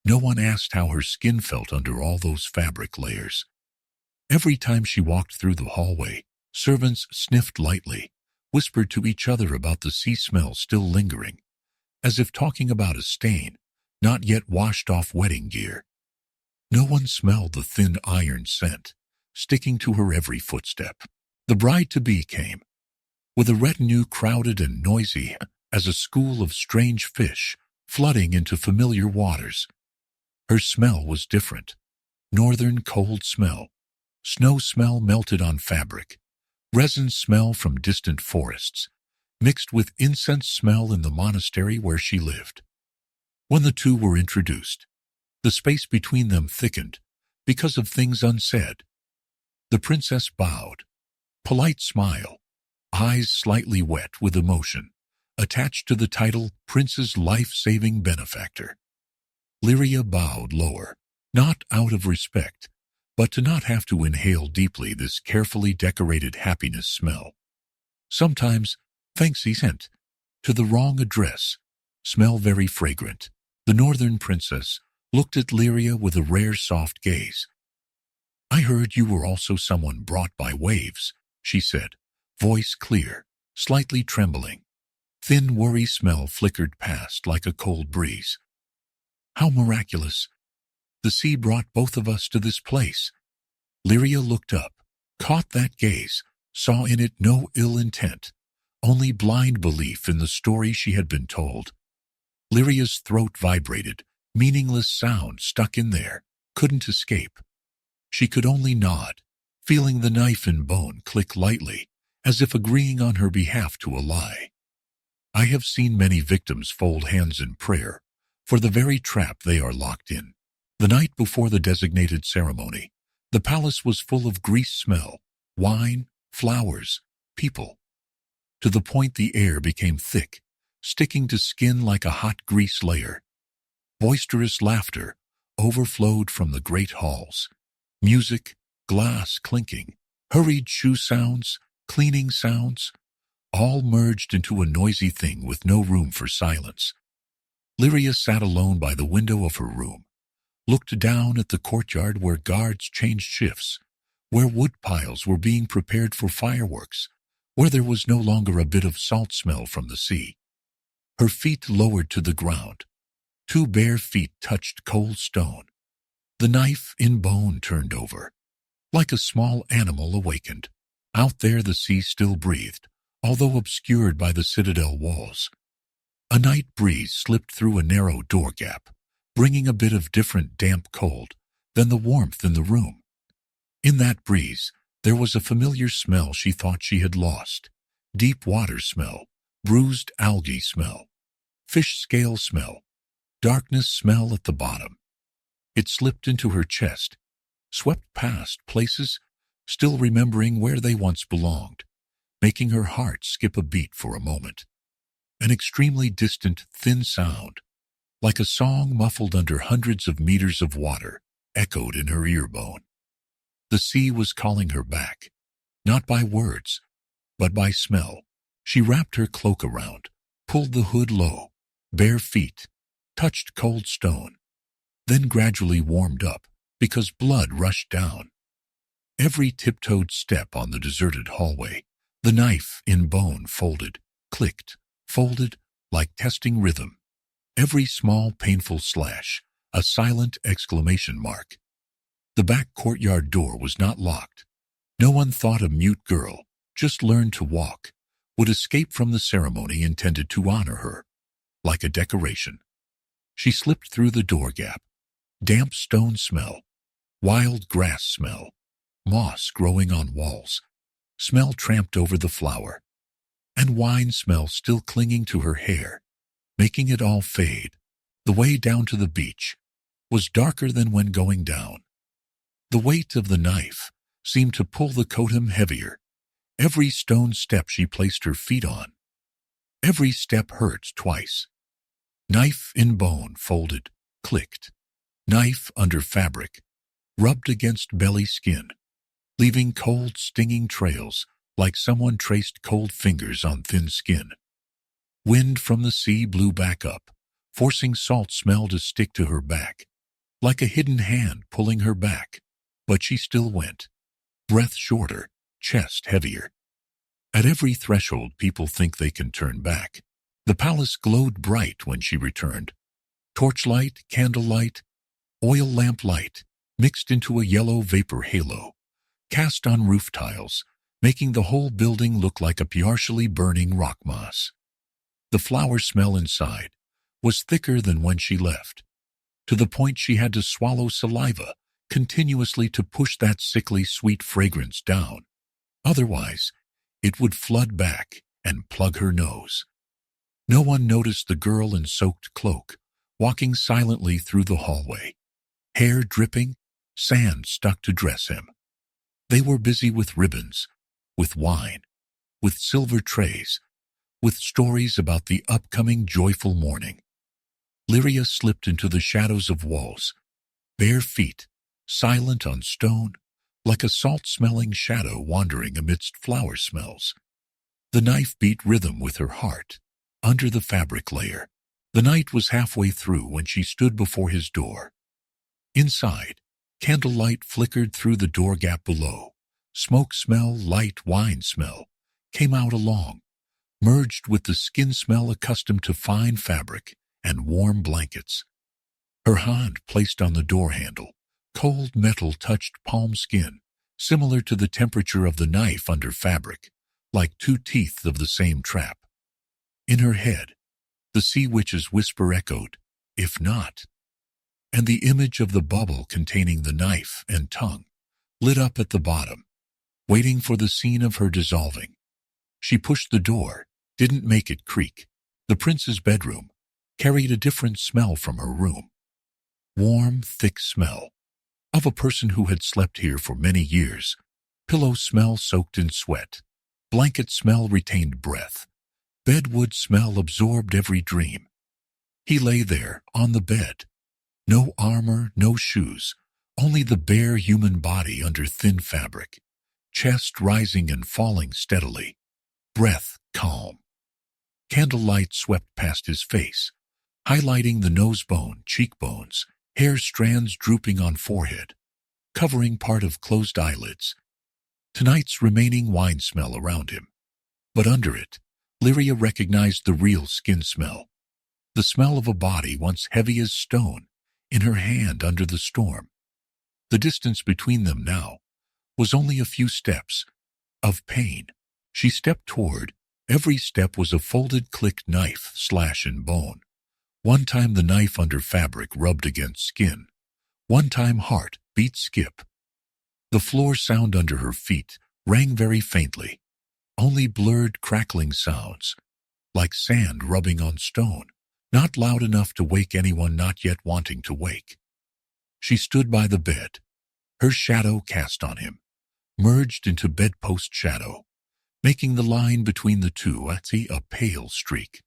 No one asked how her skin felt under all those fabric layers. Every time she walked through the hallway, servants sniffed lightly, whispered to each other about the sea smell still lingering, as if talking about a stain, not yet washed off wedding gear. No one smelled the thin iron scent, sticking to her every footstep. The bride-to-be came, with a retinue crowded and noisy as a school of strange fish flooding into familiar waters. Her smell was different. Northern cold smell, snow smell melted on fabric, resin smell from distant forests, mixed with incense smell in the monastery where she lived. When the two were introduced, the space between them thickened because of things unsaid. The princess bowed, polite smile, eyes slightly wet with emotion, attached to the title Prince's Life-Saving Benefactor. Lyria bowed lower, not out of respect, but to not have to inhale deeply this carefully decorated happiness smell. Sometimes, thanks he sent, to the wrong address, smell very fragrant. The northern princess looked at Lyria with a rare soft gaze. "I heard you were also someone brought by waves," she said, voice clear, slightly trembling. Thin worry smell flickered past like a cold breeze. "How miraculous! The sea brought both of us to this place." Lyria looked up, caught that gaze, saw in it no ill intent, only blind belief in the story she had been told. Lyria's throat vibrated, meaningless sound stuck in there, couldn't escape. She could only nod, feeling the knife in bone click lightly, as if agreeing on her behalf to a lie. "I have seen many victims fold hands in prayer for the very trap they are locked in." The night before the designated ceremony, the palace was full of grease smell, wine, flowers, people. To the point the air became thick, sticking to skin like a hot grease layer. Boisterous laughter overflowed from the great halls. Music, glass clinking, hurried shoe sounds, cleaning sounds, all merged into a noisy thing with no room for silence. Lyria sat alone by the window of her room, looked down at the courtyard where guards changed shifts, where wood piles were being prepared for fireworks, where there was no longer a bit of salt smell from the sea. Her feet lowered to the ground. 2 bare feet touched cold stone. The knife in bone turned over, like a small animal awakened. Out there the sea still breathed, although obscured by the citadel walls. A night breeze slipped through a narrow door gap, bringing a bit of different damp cold than the warmth in the room. In that breeze, there was a familiar smell she thought she had lost. Deep water smell, bruised algae smell, fish scale smell, darkness smell at the bottom. It slipped into her chest, swept past places, still remembering where they once belonged, making her heart skip a beat for a moment. An extremely distant, thin sound, like a song muffled under hundreds of meters of water, echoed in her earbone. The sea was calling her back, not by words, but by smell. She wrapped her cloak around, pulled the hood low, bare feet, touched cold stone, then gradually warmed up because blood rushed down. Every tiptoed step on the deserted hallway, the knife in bone folded, clicked, folded like testing rhythm. Every small painful slash, a silent exclamation mark. The back courtyard door was not locked. No one thought a mute girl, just learned to walk, would escape from the ceremony intended to honor her. like a decoration. She slipped through the door gap. Damp stone smell, wild grass smell, moss growing on walls, smell tramped over the flower, and wine smell still clinging to her hair, making it all fade. The way down to the beach was darker than when going down. The weight of the knife seemed to pull the Kotem heavier. Every stone step she placed her feet on. Every step hurt twice. Knife in bone folded, clicked. Knife under fabric, rubbed against belly skin, leaving cold, stinging trails like someone traced cold fingers on thin skin. Wind from the sea blew back up, forcing salt smell to stick to her back, like a hidden hand pulling her back. But she still went. Breath shorter, chest heavier. At every threshold, people think they can turn back. The palace glowed bright when she returned. Torchlight, candlelight, oil lamp light, mixed into a yellow vapor halo, cast on roof tiles, making the whole building look like a partially burning rock mass. The flower smell inside was thicker than when she left, to the point she had to swallow saliva continuously to push that sickly sweet fragrance down. Otherwise, it would flood back and plug her nose. No one noticed the girl in soaked cloak, walking silently through the hallway. Hair dripping, sand stuck to dress hem. They were busy with ribbons, with wine, with silver trays, with stories about the upcoming joyful morning. Lyria slipped into the shadows of walls, bare feet, silent on stone, like a salt-smelling shadow wandering amidst flower smells. The knife beat rhythm with her heart, under the fabric layer. The night was halfway through when she stood before his door. Inside, candlelight flickered through the door gap below. Smoke smell, light wine smell, came out along, merged with the skin smell accustomed to fine fabric and warm blankets. Her hand placed on the door handle. Cold metal touched palm skin, similar to the temperature of the knife under fabric, like two teeth of the same trap. In her head, the sea witch's whisper echoed, "If not," and the image of the bubble containing the knife and tongue lit up at the bottom, waiting for the scene of her dissolving. She pushed the door, didn't make it creak. The prince's bedroom carried a different smell from her room. Warm, thick smell of a person who had slept here for many years. Pillow smell soaked in sweat. Blanket smell retained breath. Bedwood smell absorbed every dream. He lay there, on the bed. No armor, no shoes, only the bare human body under thin fabric. Chest rising and falling steadily. Breath calm. Candlelight swept past his face, highlighting the nose bone, cheekbones, hair strands drooping on forehead, covering part of closed eyelids. Tonight's remaining wine smell around him. But under it, Lyria recognized the real skin smell. The smell of a body once heavy as stone, in her hand under the storm. The distance between them now was only a few steps of pain. She stepped toward. Every step was a folded click knife slash in bone. One time the knife under fabric rubbed against skin. One time heart beat skip. The floor sound under her feet rang very faintly. Only blurred crackling sounds, like sand rubbing on stone, not loud enough to wake anyone not yet wanting to wake. She stood by the bed, her shadow cast on him, merged into bedpost shadow, making the line between the two a pale streak.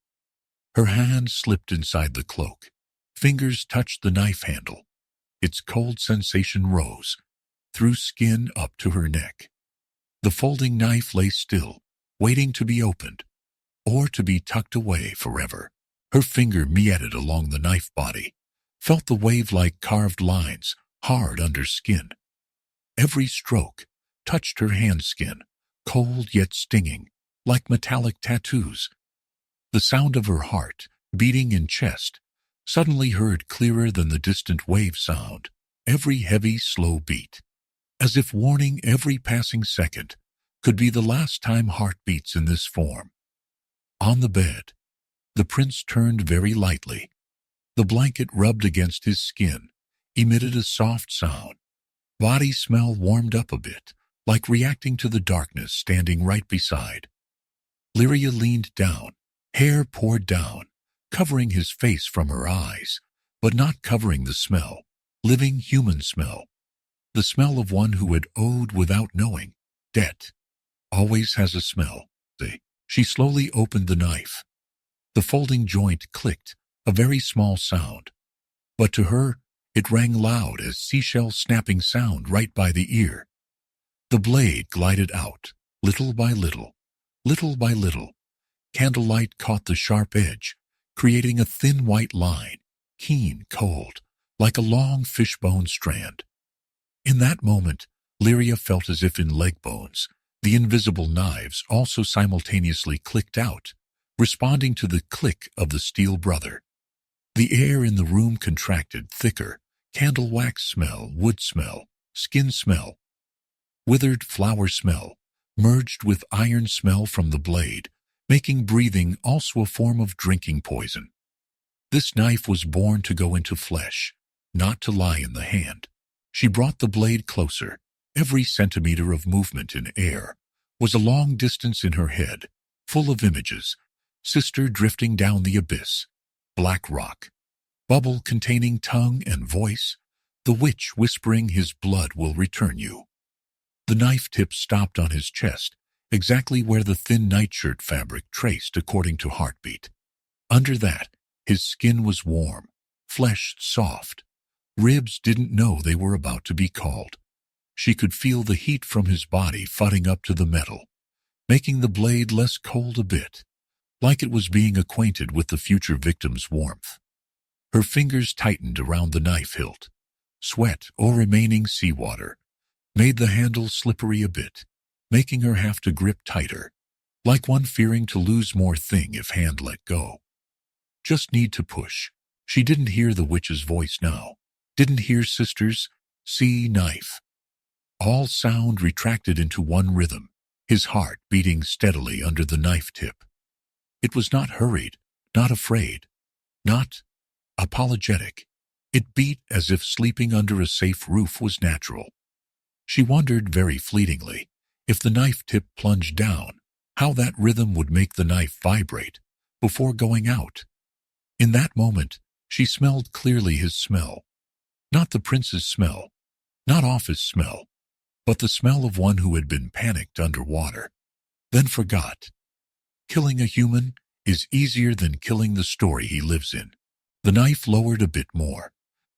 Her hand slipped inside the cloak. Fingers touched the knife handle. Its cold sensation rose, through skin up to her neck. The folding knife lay still, waiting to be opened, or to be tucked away forever. Her finger meandered along the knife body, felt the wave-like carved lines, hard under skin. Every stroke touched her hand skin, cold yet stinging, like metallic tattoos. The sound of her heart, beating in chest, suddenly heard clearer than the distant wave sound, every heavy, slow beat, as if warning every passing second could be the last time heart beats in this form. On the bed, The prince turned very lightly. The blanket rubbed against his skin, emitted a soft sound. Body smell warmed up a bit, like reacting to the darkness standing right beside. Lyria leaned down, hair poured down, covering his face from her eyes, but not covering the smell, living human smell. The smell of one who had owed without knowing. Debt always has a smell. She slowly opened the knife. The folding joint clicked, a very small sound. But to her, it rang loud as seashell snapping sound right by the ear. The blade glided out, little by little, little by little. Candlelight caught the sharp edge, creating a thin white line, keen, cold, like a long fishbone strand. In that moment, Lyria felt as if in leg bones, the invisible knives also simultaneously clicked out, responding to the click of the steel brother. The air in the room contracted thicker, candle wax smell, wood smell, skin smell. Withered flower smell merged with iron smell from the blade, making breathing also a form of drinking poison. This knife was born to go into flesh, not to lie in the hand. She brought the blade closer. Every centimeter of movement in air was a long distance in her head, full of images. Sister drifting down the abyss, black rock, bubble containing tongue and voice, the witch whispering his blood will return you. The knife tip stopped on his chest, exactly where the thin nightshirt fabric traced according to heartbeat. Under that, his skin was warm, flesh soft. Ribs didn't know they were about to be called. She could feel the heat from his body flooding up to the metal, making the blade less cold a bit, like it was being acquainted with the future victim's warmth. Her fingers tightened around the knife hilt. Sweat or remaining seawater made the handle slippery a bit, making her have to grip tighter, like one fearing to lose more thing if hand let go. Just need to push. She didn't hear the witch's voice now, didn't hear sister's knife. All sound retracted into one rhythm, his heart beating steadily under the knife tip. It was not hurried, not afraid, not apologetic. It beat as if sleeping under a safe roof was natural. She wondered very fleetingly, if the knife tip plunged down, how that rhythm would make the knife vibrate before going out. In that moment, she smelled clearly his smell. Not the prince's smell, not office smell, but the smell of one who had been panicked underwater, then forgot. Killing a human is easier than killing the story he lives in. The knife lowered a bit more.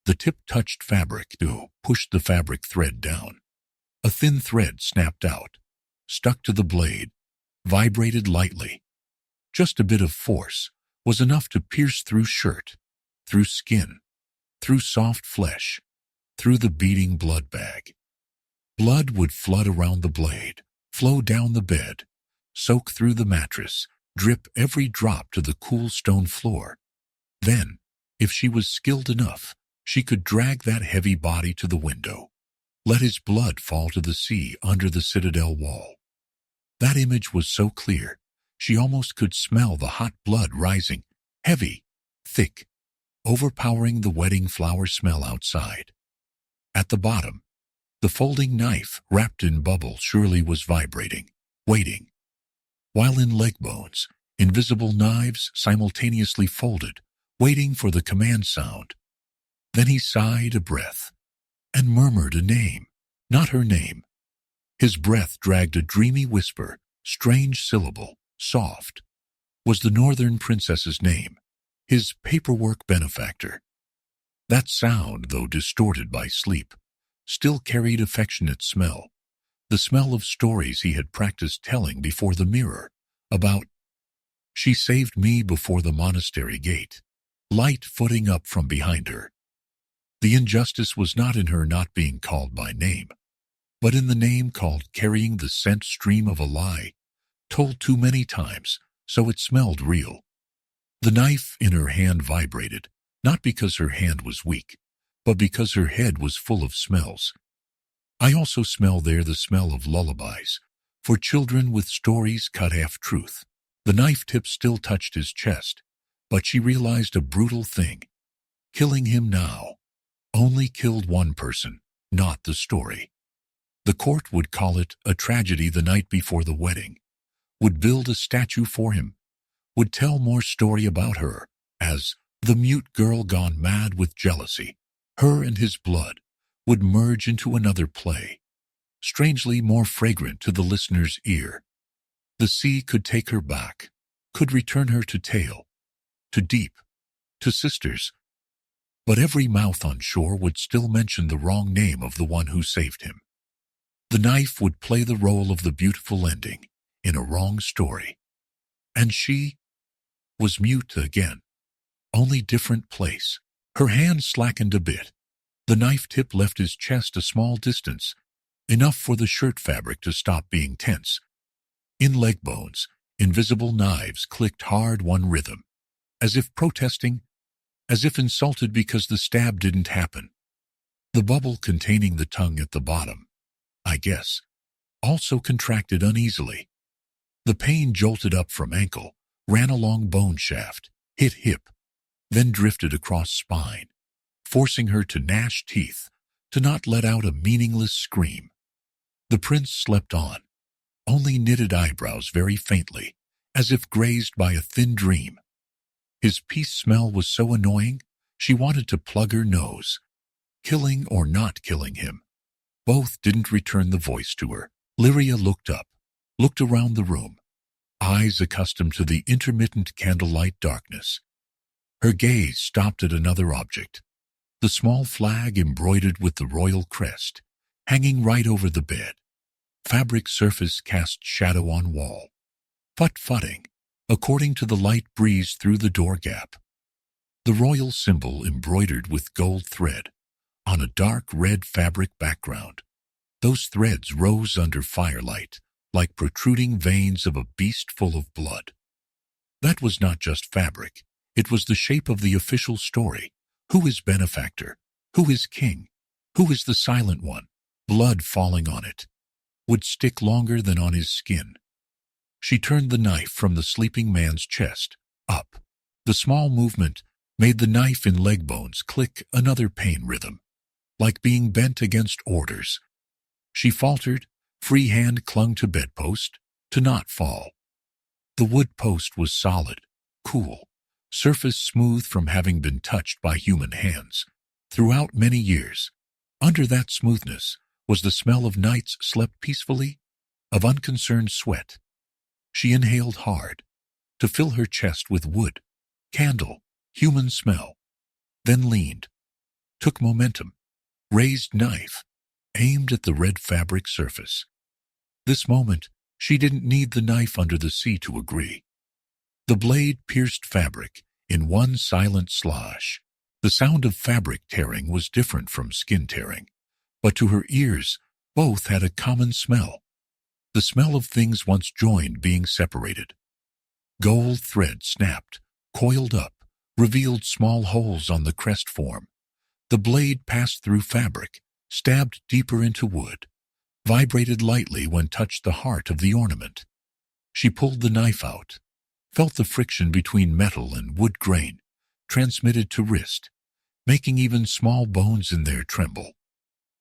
The tip touched fabric to push the fabric thread down. A thin thread snapped out, stuck to the blade, vibrated lightly. Just a bit of force was enough to pierce through shirt, through skin, through soft flesh, through the beating blood bag. Blood would flood around the blade, flow down the bed, soak through the mattress, drip every drop to the cool stone floor. Then, if she was skilled enough, she could drag that heavy body to the window, let his blood fall to the sea under the citadel wall. That image was so clear, she almost could smell the hot blood rising, heavy, thick, overpowering the wedding flower smell outside. At the bottom, the folding knife, wrapped in bubble, surely was vibrating, waiting. While in leg bones, invisible knives simultaneously folded, waiting for the command sound. Then he sighed a breath and murmured a name, not her name. His breath dragged a dreamy whisper, strange syllable, soft. Was the northern princess's name, his paperwork benefactor. That sound, though distorted by sleep, still carried affectionate smell, the smell of stories he had practiced telling before the mirror, about, "She saved me before the monastery gate," light footing up from behind her. The injustice was not in her not being called by name, but in the name called, carrying the scent stream of a lie, told too many times, so it smelled real. The knife in her hand vibrated, not because her hand was weak, but because her head was full of smells. I also smell there the smell of lullabies, for children with stories cut half-truth. The knife tip still touched his chest, But she realized a brutal thing. Killing him now only killed one person, not the story. The court would call it a tragedy the night before the wedding, would build a statue for him, would tell more story about her as the mute girl gone mad with jealousy. Her and his blood would merge into another play, strangely more fragrant to the listener's ear. The sea could take her back, could return her to tail, to deep, to sisters. But every mouth on shore would still mention the wrong name of the one who saved him. The knife would play the role of the beautiful ending in a wrong story. And she was mute again, only different place. Her hand slackened a bit. The knife tip left his chest a small distance, enough for the shirt fabric to stop being tense. In leg bones, invisible knives clicked hard one rhythm, as if protesting, as if insulted because the stab didn't happen. The bubble containing the tongue at the bottom, I guess, also contracted uneasily. The pain jolted up from ankle, ran along bone shaft, hit hip, then drifted across spine, forcing her to gnash teeth, to not let out a meaningless scream. The prince slept on, only knitted eyebrows very faintly, as if grazed by a thin dream. His peace smell was so annoying, she wanted to plug her nose. Killing or not killing him, both didn't return the voice to her. Lyria looked up, looked around the room, eyes accustomed to the intermittent candlelight darkness. Her gaze stopped at another object, the small flag embroidered with the royal crest, hanging right over the bed. Fabric surface cast shadow on wall. Fut-futting, according to the light breeze through the door gap. The royal symbol embroidered with gold thread, on a dark red fabric background. Those threads rose under firelight, like protruding veins of a beast full of blood. That was not just fabric, it was the shape of the official story. Who is benefactor? Who is king? Who is the silent one? Blood falling on it would stick longer than on his skin. She turned the knife from the sleeping man's chest, up. The small movement made the knife in leg bones click another pain rhythm, like being bent against orders. She faltered, free hand clung to bedpost, to not fall. The wood post was solid, cool, surface smooth from having been touched by human hands. Throughout many years, under that smoothness was the smell of nights slept peacefully, of unconcerned sweat. She inhaled hard, to fill her chest with wood, candle, human smell, then leaned, took momentum, raised knife, aimed at the red fabric surface. This moment, she didn't need the knife under the sea to agree. The blade pierced fabric in one silent slosh. The sound of fabric tearing was different from skin tearing, but to her ears, both had a common smell. The smell of things once joined being separated. Gold thread snapped, coiled up, revealed small holes on the crest form. The blade passed through fabric, stabbed deeper into wood, vibrated lightly when touched the heart of the ornament. She pulled the knife out, felt the friction between metal and wood grain, transmitted to wrist, making even small bones in there tremble.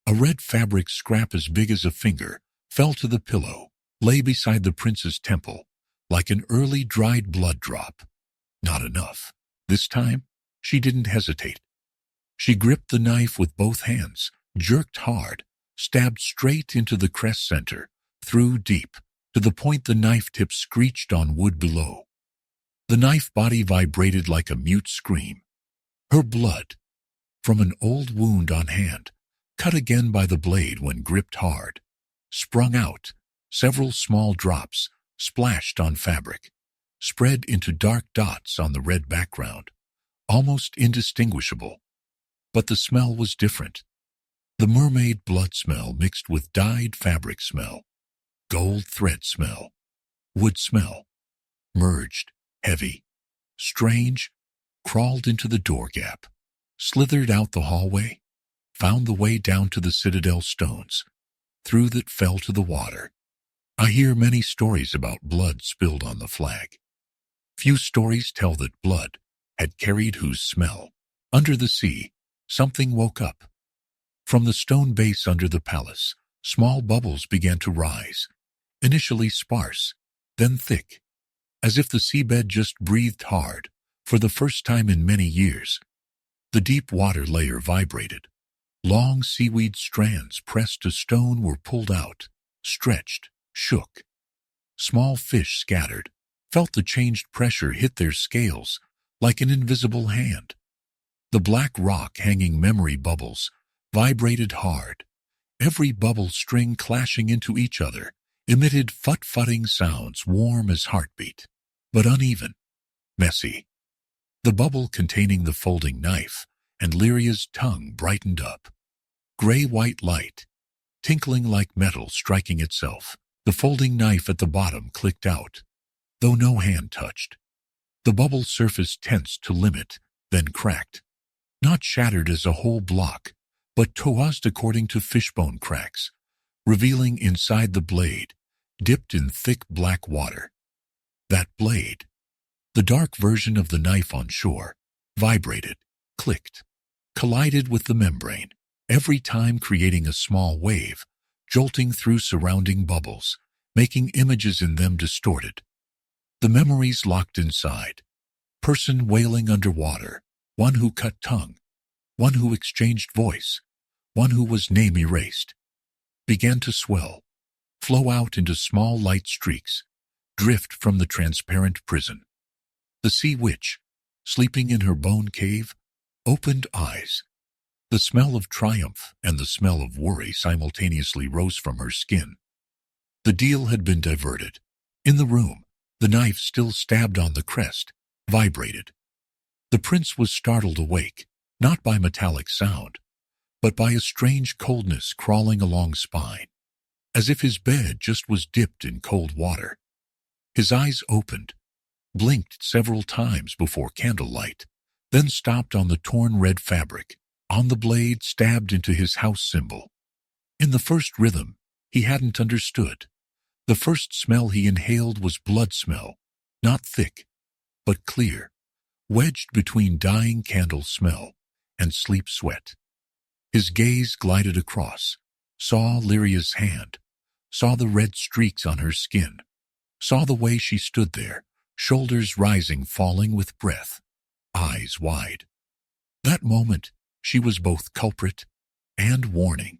A red fabric scrap as big as a finger fell to the pillow, lay beside the prince's temple, like an early dried blood drop. Not enough. This time, she didn't hesitate. She gripped the knife with both hands, jerked hard, stabbed straight into the crest center, through deep, to the point the knife tip screeched on wood below. The knife body vibrated like a mute scream. Her blood, from an old wound on hand, cut again by the blade when gripped hard, sprung out. Several small drops splashed on fabric, spread into dark dots on the red background, almost indistinguishable. But the smell was different. The mermaid blood smell mixed with dyed fabric smell, gold thread smell, wood smell, merged, heavy, strange, crawled into the door gap, slithered out the hallway, found the way down to the citadel stones, through that fell to the water. I hear many stories about blood spilled on the flag. Few stories tell that blood had carried whose smell. Under the sea, something woke up. From the stone base under the palace, small bubbles began to rise, initially sparse, then thick, as if the seabed just breathed hard. For the first time in many years, the deep water layer vibrated. Long seaweed strands pressed to stone were pulled out, stretched, shook. Small fish scattered, felt the changed pressure hit their scales like an invisible hand. The black rock hanging memory bubbles vibrated hard. Every bubble string clashing into each other emitted fut-futting sounds warm as heartbeat, but uneven, messy. The bubble containing the folding knife and Lyria's tongue brightened up. Gray-white light, tinkling like metal striking itself. The folding knife at the bottom clicked out, though no hand touched. The bubble surface tensed to limit, then cracked. Not shattered as a whole block, but tossed according to fishbone cracks, revealing inside the blade, dipped in thick black water. That blade, the dark version of the knife on shore, vibrated, clicked, collided with the membrane, every time creating a small wave, jolting through surrounding bubbles, making images in them distorted. The memories locked inside. Person wailing underwater, one who cut tongue, one who exchanged voice, one who was name erased, began to swell, flow out into small light streaks, drift from the transparent prison. The sea witch, sleeping in her bone cave, opened eyes. The smell of triumph and the smell of worry simultaneously rose from her skin. The deal had been diverted. In the room, the knife still stabbed on the crest, vibrated. The prince was startled awake, not by metallic sound, but by a strange coldness crawling along spine, as if his bed just was dipped in cold water. His eyes opened, blinked several times before candlelight, then stopped on the torn red fabric, on the blade stabbed into his house symbol. In the first rhythm, he hadn't understood. The first smell he inhaled was blood smell, not thick, but clear, wedged between dying candle smell and sleep sweat. His gaze glided across, saw Lyria's hand, saw the red streaks on her skin, saw the way she stood there, shoulders rising, falling with breath, eyes wide. That moment, she was both culprit and warning.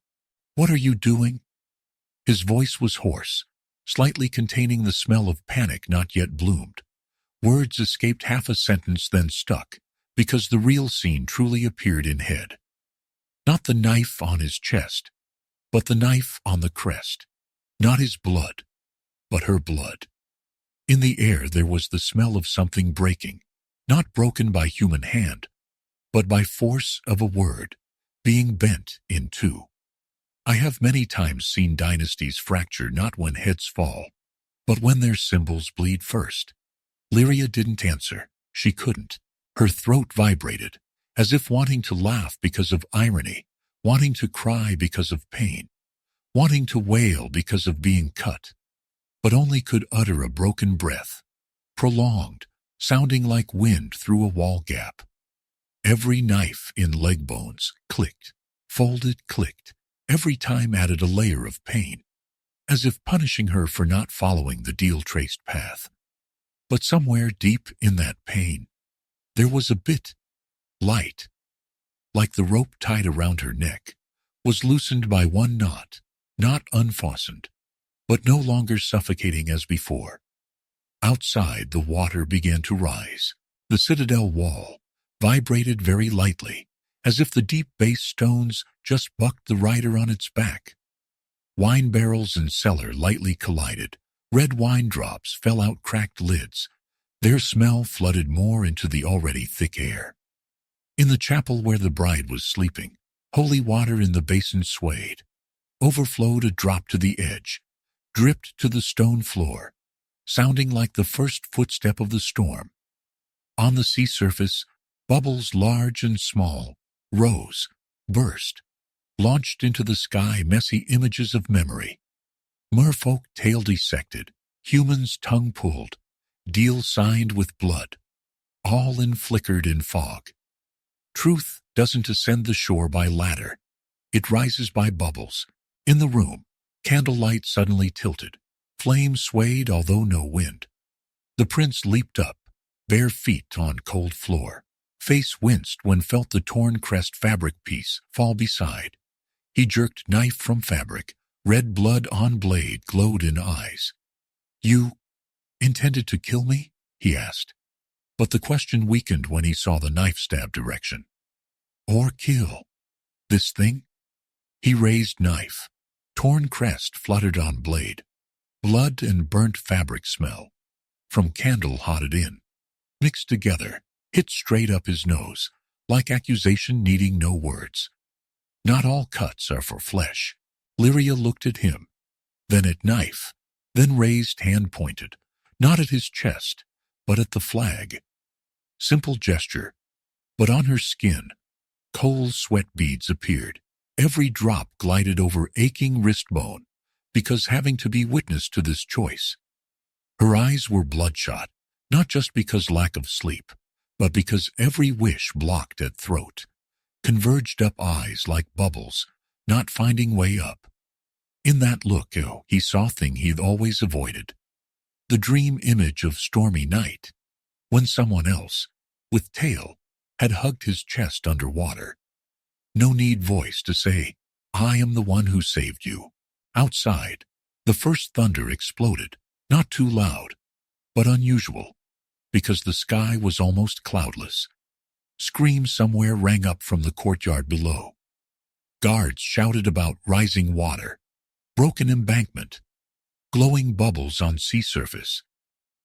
"What are you doing?" His voice was hoarse, slightly containing the smell of panic not yet bloomed. Words escaped half a sentence, then stuck, because the real scene truly appeared in head. Not the knife on his chest, but the knife on the crest. Not his blood, but her blood. In the air there was the smell of something breaking, not broken by human hand, but by force of a word, being bent in two. I have many times seen dynasties fracture not when heads fall, but when their symbols bleed first. Lyria didn't answer. She couldn't. Her throat vibrated, as if wanting to laugh because of irony, wanting to cry because of pain, wanting to wail because of being cut, but only could utter a broken breath, prolonged, sounding like wind through a wall gap. Every knife in leg bones clicked, folded, clicked, every time added a layer of pain, as if punishing her for not following the deal-traced path. But somewhere deep in that pain, there was a bit, light, like the rope tied around her neck, was loosened by one knot, not unfastened, but no longer suffocating as before. Outside, the water began to rise. The citadel wall vibrated very lightly, as if the deep base stones just bucked the rider on its back. Wine barrels and cellar lightly collided. Red wine drops fell out cracked lids. Their smell flooded more into the already thick air. In the chapel where the bride was sleeping, holy water in the basin swayed, overflowed a drop to the edge, dripped to the stone floor, sounding like the first footstep of the storm. On the sea surface, bubbles large and small rose, burst, launched into the sky messy images of memory. Merfolk tail dissected, humans tongue pulled, deal signed with blood. all in flickered in fog. Truth doesn't ascend the shore by ladder. It rises by bubbles. In the room, candlelight suddenly tilted. Flames swayed, although no wind. The prince leaped up, bare feet on cold floor. Face winced when felt the torn crest fabric piece fall beside. He jerked knife from fabric. Red blood on blade glowed in eyes. "You intended to kill me?" he asked. But the question weakened when he saw the knife stab direction. "Or kill this thing?" He raised knife. Torn crest fluttered on blade. Blood and burnt fabric smell, from candle hotted in, mixed together, hit straight up his nose, like accusation needing no words. Not all cuts are for flesh. Lyria looked at him, then at knife, then raised hand pointed, not at his chest, but at the flag. Simple gesture, but on her skin, cold sweat beads appeared. Every drop glided over aching wrist bone, because having to be witness to this choice. Her eyes were bloodshot, not just because lack of sleep, but because every wish blocked at throat. Converged up eyes like bubbles, not finding way up. In that look, he saw thing he'd always avoided. The dream image of stormy night, when someone else, with tail, had hugged his chest underwater. No need voice to say, "I am the one who saved you." Outside, the first thunder exploded, not too loud, but unusual, because the sky was almost cloudless. Screams somewhere rang up from the courtyard below. Guards shouted about rising water, broken embankment, glowing bubbles on sea surface.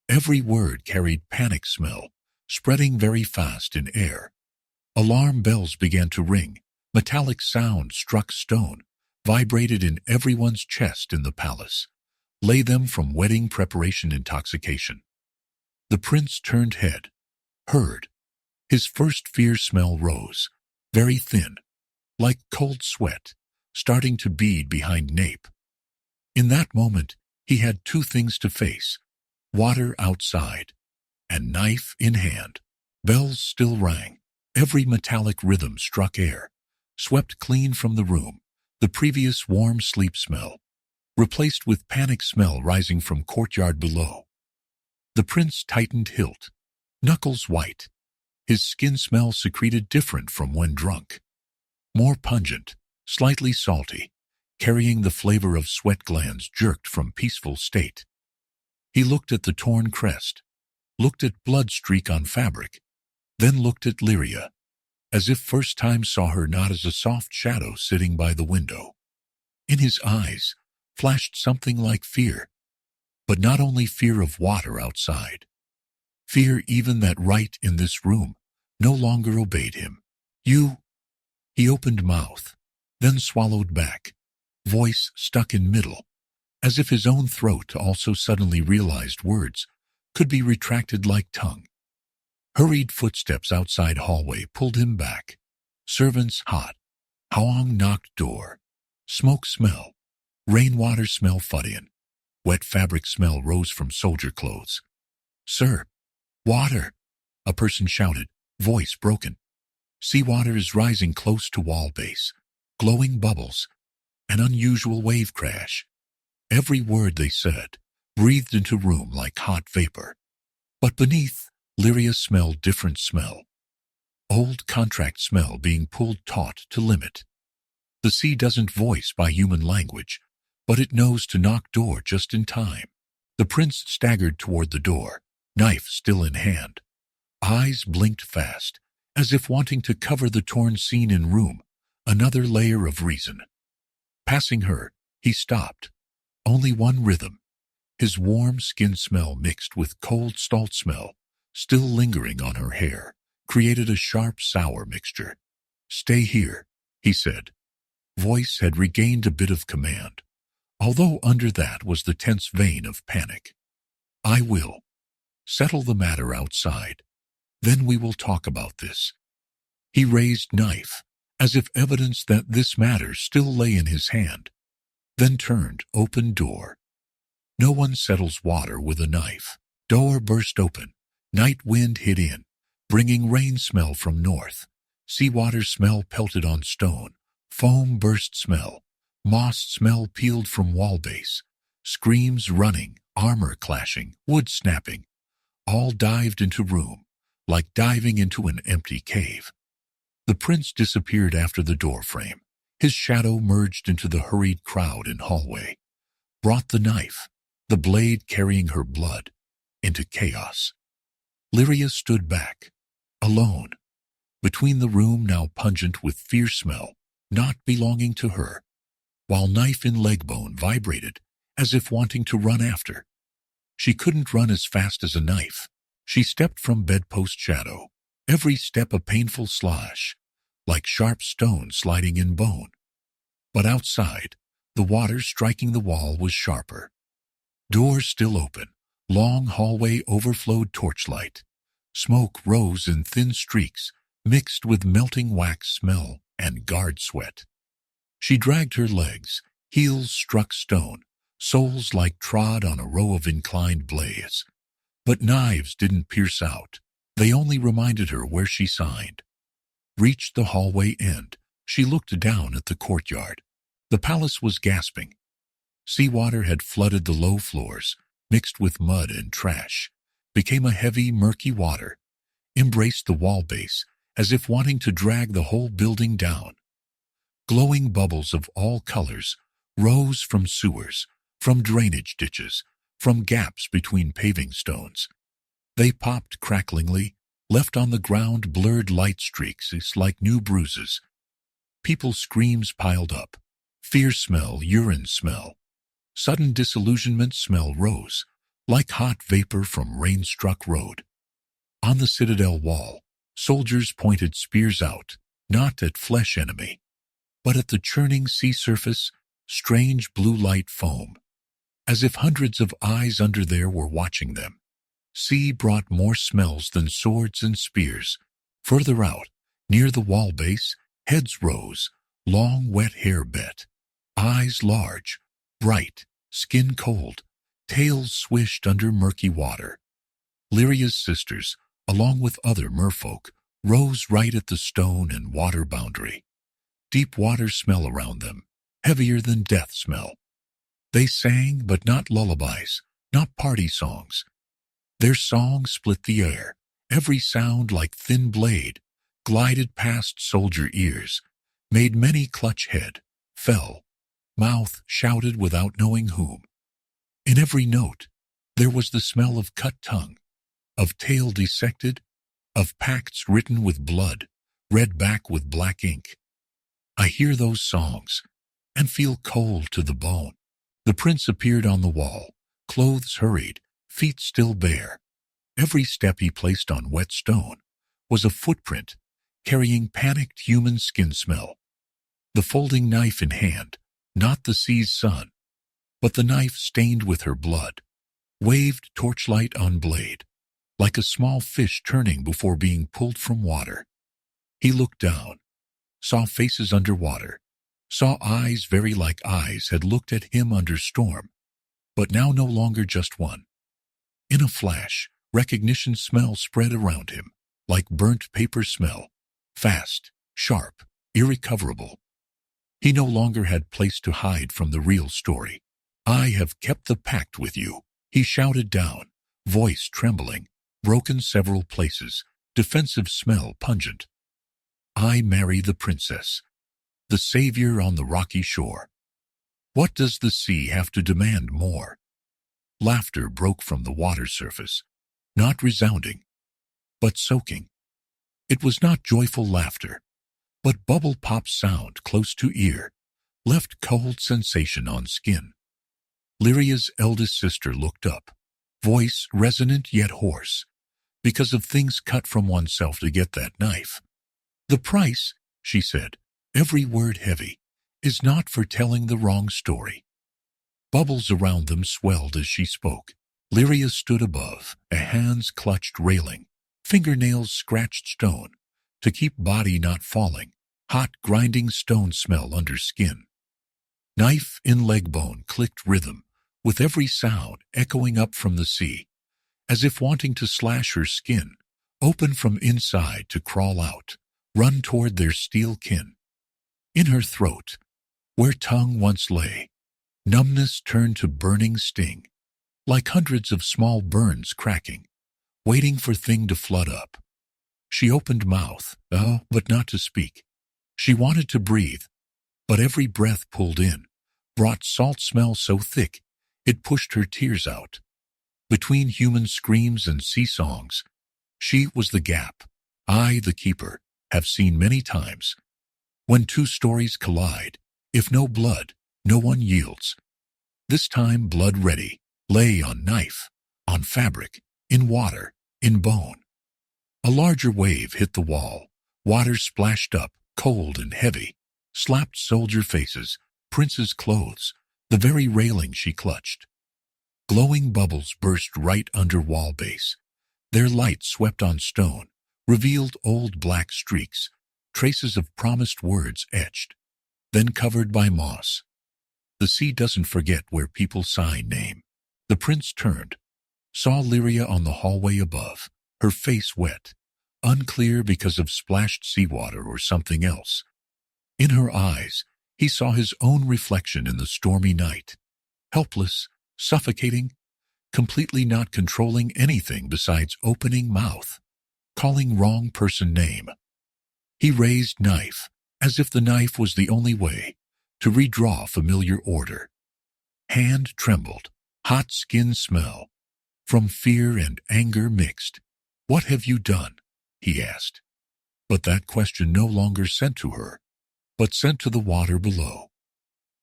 Every word carried panic smell, spreading very fast in air. Alarm bells began to ring. Metallic sound struck stone, vibrated in everyone's chest in the palace. Lay them from wedding preparation intoxication. The prince turned head, heard. His first fear smell rose, very thin, like cold sweat, starting to bead behind nape. In that moment, he had two things to face: water outside, and knife in hand. Bells still rang. Every metallic rhythm struck air, swept clean from the room, the previous warm sleep smell, replaced with panic smell rising from courtyard below. The prince tightened hilt, knuckles white. His skin smell secreted different from when drunk. More pungent, slightly salty, carrying the flavor of sweat glands jerked from peaceful state. He looked at the torn crest, looked at blood streak on fabric, then looked at Lyria, as if first time saw her not as a soft shadow sitting by the window. In his eyes flashed something like fear, but not only fear of water outside. Fear even that right in this room no longer obeyed him. "You—" He opened mouth, then swallowed back, voice stuck in middle, as if his own throat also suddenly realized words could be retracted like tongue. Hurried footsteps outside hallway pulled him back. Servants hot. Hawang knocked door. Smoke smell. Rainwater smell fut in. Wet fabric smell rose from soldier clothes. "Sir, water!" a person shouted, voice broken. Seawater is rising close to wall base. Glowing bubbles. An unusual wave crash. Every word they said breathed into room like hot vapor. But beneath, Lyria smelled different smell. Old contract smell being pulled taut to limit. The sea doesn't voice by human language, but it knows to knock door just in time. The prince staggered toward the door, knife still in hand. Eyes blinked fast, as if wanting to cover the torn scene in room, another layer of reason. Passing her, he stopped. Only one rhythm. His warm skin smell mixed with cold salt smell, still lingering on her hair, created a sharp, sour mixture. "Stay here," he said. Voice had regained a bit of command, although under that was the tense vein of panic. "I will. Settle the matter outside. Then we will talk about this." He raised knife, as if evidence that this matter still lay in his hand, then turned, opened door. No one settles water with a knife. Door burst open. Night wind hit in, bringing rain smell from north, seawater smell pelted on stone, foam burst smell, moss smell peeled from wall base, screams running, armor clashing, wood snapping, all dived into room, like diving into an empty cave. The prince disappeared after the door frame. His shadow merged into the hurried crowd in hallway, brought the knife, the blade carrying her blood, into chaos. Lyria stood back, alone, between the room now pungent with fierce smell, not belonging to her, while knife in leg bone vibrated as if wanting to run after. She couldn't run as fast as a knife. She stepped from bedpost shadow, every step a painful slash, like sharp stone sliding in bone. But outside, the water striking the wall was sharper. Doors still open, long hallway overflowed torchlight. Smoke rose in thin streaks, mixed with melting wax smell and guard sweat. She dragged her legs, heels struck stone, soles like trod on a row of inclined blades. But knives didn't pierce out. They only reminded her where she signed. Reached the hallway end, she looked down at the courtyard. The palace was gasping. Seawater had flooded the low floors, mixed with mud and trash, became a heavy, murky water, embraced the wall base as if wanting to drag the whole building down. Glowing bubbles of all colors rose from sewers, from drainage ditches, from gaps between paving stones. They popped cracklingly, left on the ground blurred light streaks like new bruises. People's screams piled up. Fear smell, urine smell. Sudden disillusionment smell rose, like hot vapor from rain-struck road. On the citadel wall, soldiers pointed spears out, not at flesh enemy, but at the churning sea surface, strange blue light foam, as if hundreds of eyes under there were watching them. Sea brought more smells than swords and spears. Further out, near the wall base, heads rose, long wet hair bet, eyes large, bright, skin cold, tails swished under murky water. Lyria's sisters, along with other merfolk, rose right at the stone and water boundary. Deep water smell around them, heavier than death smell. They sang, but not lullabies, not party songs. Their song split the air, every sound like thin blade, glided past soldier ears, made many clutch head, fell, mouth shouted without knowing whom. In every note, there was the smell of cut tongue, of tail dissected, of pacts written with blood, read back with black ink. I hear those songs, and feel cold to the bone. The prince appeared on the wall, clothes hurried, feet still bare. Every step he placed on wet stone was a footprint, carrying panicked human skin smell. The folding knife in hand, not the sea's sun, but the knife stained with her blood, waved torchlight on blade, like a small fish turning before being pulled from water. He looked down, saw faces underwater, saw eyes very like eyes had looked at him under storm, but now no longer just one. In a flash, recognition smell spread around him, like burnt paper smell, fast, sharp, irrecoverable. He no longer had place to hide from the real story. I have kept the pact with you, he shouted down, voice trembling, broken several places, defensive smell pungent. I marry the princess, the savior on the rocky shore. What does the sea have to demand more? Laughter broke from the water surface, not resounding, but soaking. It was not joyful laughter, but bubble pop sound close to ear, left cold sensation on skin. Lyria's eldest sister looked up, voice resonant yet hoarse, because of things cut from oneself to get that knife. The price, she said, every word heavy, is not for telling the wrong story. Bubbles around them swelled as she spoke. Lyria stood above, a hands clutched railing, fingernails scratched stone, to keep body not falling, hot grinding stone smell under skin. Knife in leg bone clicked rhythm, with every sound echoing up from the sea, as if wanting to slash her skin, open from inside to crawl out, run toward their steel kin. In her throat, where tongue once lay, numbness turned to burning sting, like hundreds of small burns cracking, waiting for thing to flood up. She opened mouth, but not to speak. She wanted to breathe, but every breath pulled in brought salt smell so thick it pushed her tears out. Between human screams and sea songs, she was the gap I, the keeper, have seen many times. When two stories collide, if no blood, no one yields. This time blood ready, lay on knife, on fabric, in water, in bone. A larger wave hit the wall. Water splashed up, cold and heavy, slapped soldier faces, prince's clothes, the very railing she clutched. Glowing bubbles burst right under wall base. Their light swept on stone, revealed old black streaks, traces of promised words etched, then covered by moss. The sea doesn't forget where people sign name. The prince turned, saw Lyria on the hallway above, her face wet, unclear because of splashed seawater or something else. In her eyes, he saw his own reflection in the stormy night, helpless, suffocating, completely not controlling anything besides opening mouth, calling wrong person name. He raised knife, as if the knife was the only way, to redraw familiar order. Hand trembled, hot skin smell, from fear and anger mixed. "What have you done?" he asked. But that question no longer sent to her, but sent to the water below.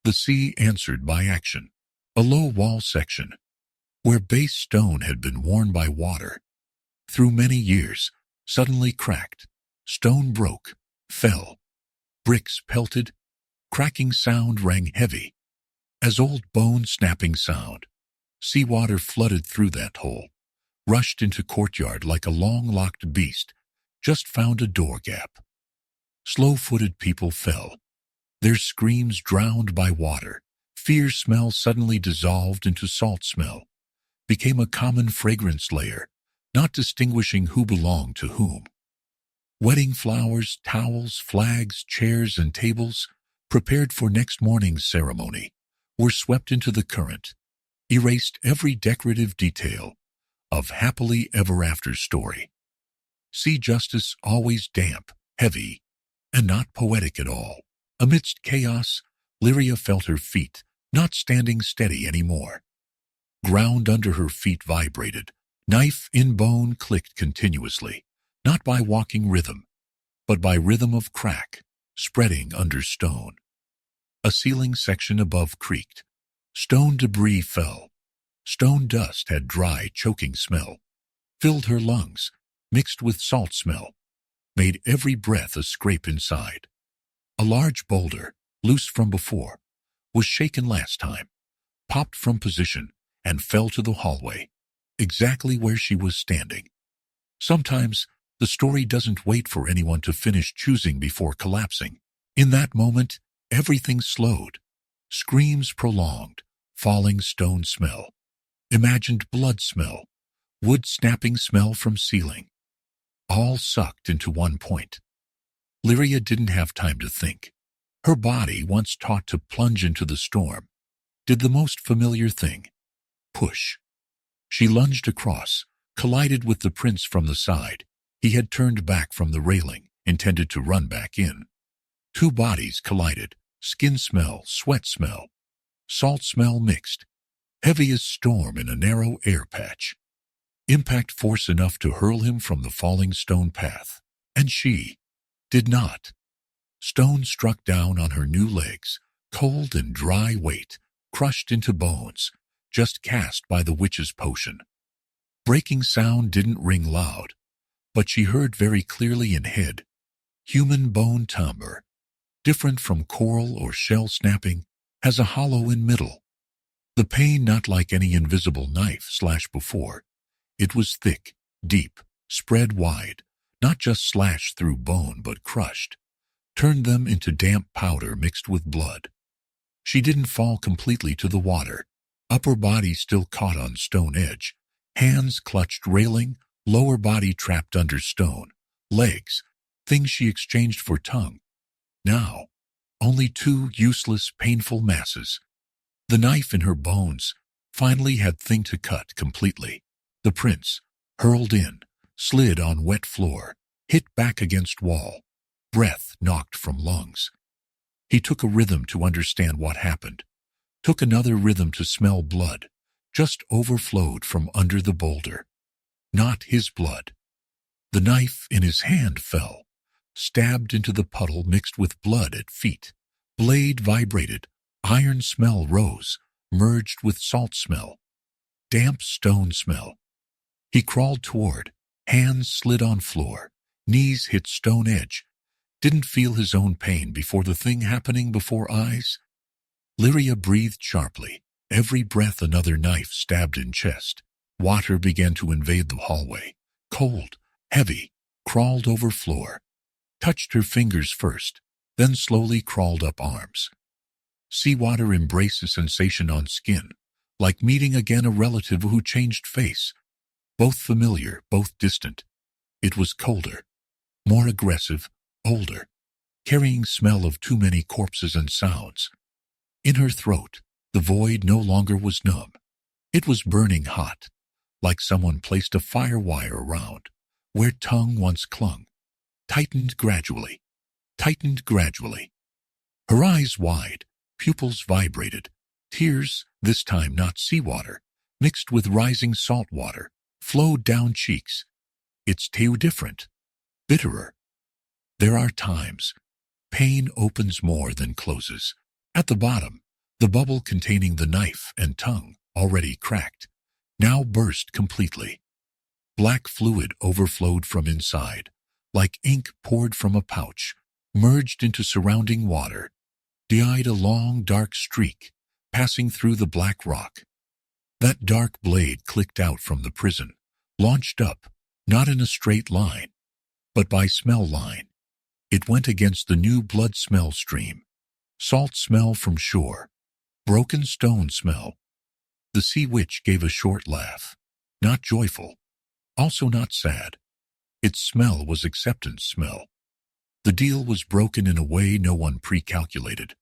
The sea answered by action. A low wall section, where base stone had been worn by water, through many years, suddenly cracked. Stone broke, fell. Bricks pelted. Cracking sound rang heavy, as old bone snapping sound. Seawater flooded through that hole, rushed into courtyard like a long-locked beast, just found a door gap. Slow-footed people fell, their screams drowned by water. Fear smell suddenly dissolved into salt smell, became a common fragrance layer, not distinguishing who belonged to whom. Wedding flowers, towels, flags, chairs, and tables, prepared for next morning's ceremony, were swept into the current, erased every decorative detail of happily ever after story. Sea justice always damp, heavy, and not poetic at all. Amidst chaos, Lyria felt her feet, not standing steady anymore. Ground under her feet vibrated. Knife in bone clicked continuously, not by walking rhythm, but by rhythm of crack, spreading under stone. A ceiling section above creaked. Stone debris fell. Stone dust had dry, choking smell, filled her lungs, mixed with salt smell, made every breath a scrape inside. A large boulder, loose from before, was shaken last time, popped from position, and fell to the hallway, exactly where she was standing. Sometimes, the story doesn't wait for anyone to finish choosing before collapsing. In that moment, everything slowed. Screams prolonged, falling stone smell, imagined blood smell, wood snapping smell from ceiling, all sucked into one point. Lyria didn't have time to think. Her body, once taught to plunge into the storm, did the most familiar thing: push. She lunged across, collided with the prince from the side. He had turned back from the railing, intended to run back in. Two bodies collided, skin smell, sweat smell, salt smell mixed, heavy as storm in a narrow air patch. Impact force enough to hurl him from the falling stone path, and she did not. Stone struck down on her new legs, cold and dry weight, crushed into bones, just cast by the witch's potion. Breaking sound didn't ring loud, but she heard very clearly in head. Human bone timbre, different from coral or shell snapping, has a hollow in middle. The pain not like any invisible knife slash before. It was thick, deep, spread wide, not just slashed through bone but crushed, turned them into damp powder mixed with blood. She didn't fall completely to the water. Upper body still caught on stone edge, hands clutched railing, lower body trapped under stone, legs, things she exchanged for tongue. Now, only two useless, painful masses. The knife in her bones finally had thing to cut completely. The prince, hurled in, slid on wet floor, hit back against wall, breath knocked from lungs. He took a rhythm to understand what happened, took another rhythm to smell blood, just overflowed from under the boulder. Not his blood. The knife in his hand fell, stabbed into the puddle mixed with blood at feet. Blade vibrated, iron smell rose, merged with salt smell, damp stone smell. He crawled toward, hands slid on floor, knees hit stone edge, didn't feel his own pain before the thing happening before eyes. Lyria breathed sharply, every breath another knife stabbed in chest. Water began to invade the hallway, cold, heavy, crawled over floor, touched her fingers first, then slowly crawled up arms. Seawater embraced a sensation on skin, like meeting again a relative who changed face. Both familiar, both distant. It was colder, more aggressive, older, carrying smell of too many corpses and sounds. In her throat, the void no longer was numb. It was burning hot, like someone placed a fire wire around, where tongue once clung. Tightened gradually, tightened gradually. Her eyes wide, pupils vibrated. Tears, this time not seawater, mixed with rising salt water, flowed down cheeks. It's too different, bitterer. There are times pain opens more than closes. At the bottom, the bubble containing the knife and tongue, already cracked, now burst completely. Black fluid overflowed from inside, like ink poured from a pouch, merged into surrounding water, dyed a long dark streak, passing through the black rock. That dark blade clicked out from the prison, launched up, not in a straight line, but by smell line. It went against the new blood smell stream, salt smell from shore, broken stone smell. The sea witch gave a short laugh, not joyful, also not sad. Its smell was acceptance smell. The deal was broken in a way no one pre-calculated,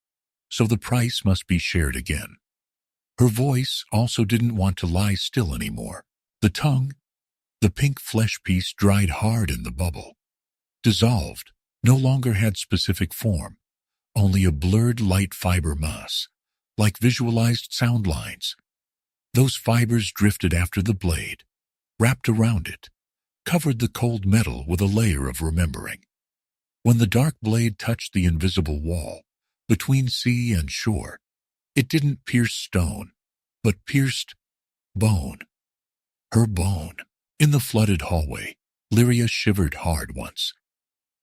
so the price must be shared again. Her voice also didn't want to lie still anymore. The tongue, the pink flesh piece dried hard in the bubble, dissolved, no longer had specific form, only a blurred light fiber mass, like visualized sound lines. Those fibers drifted after the blade, wrapped around it, covered the cold metal with a layer of remembering. When the dark blade touched the invisible wall, between sea and shore, it didn't pierce stone, but pierced bone. Her bone. In the flooded hallway, Lyria shivered hard once.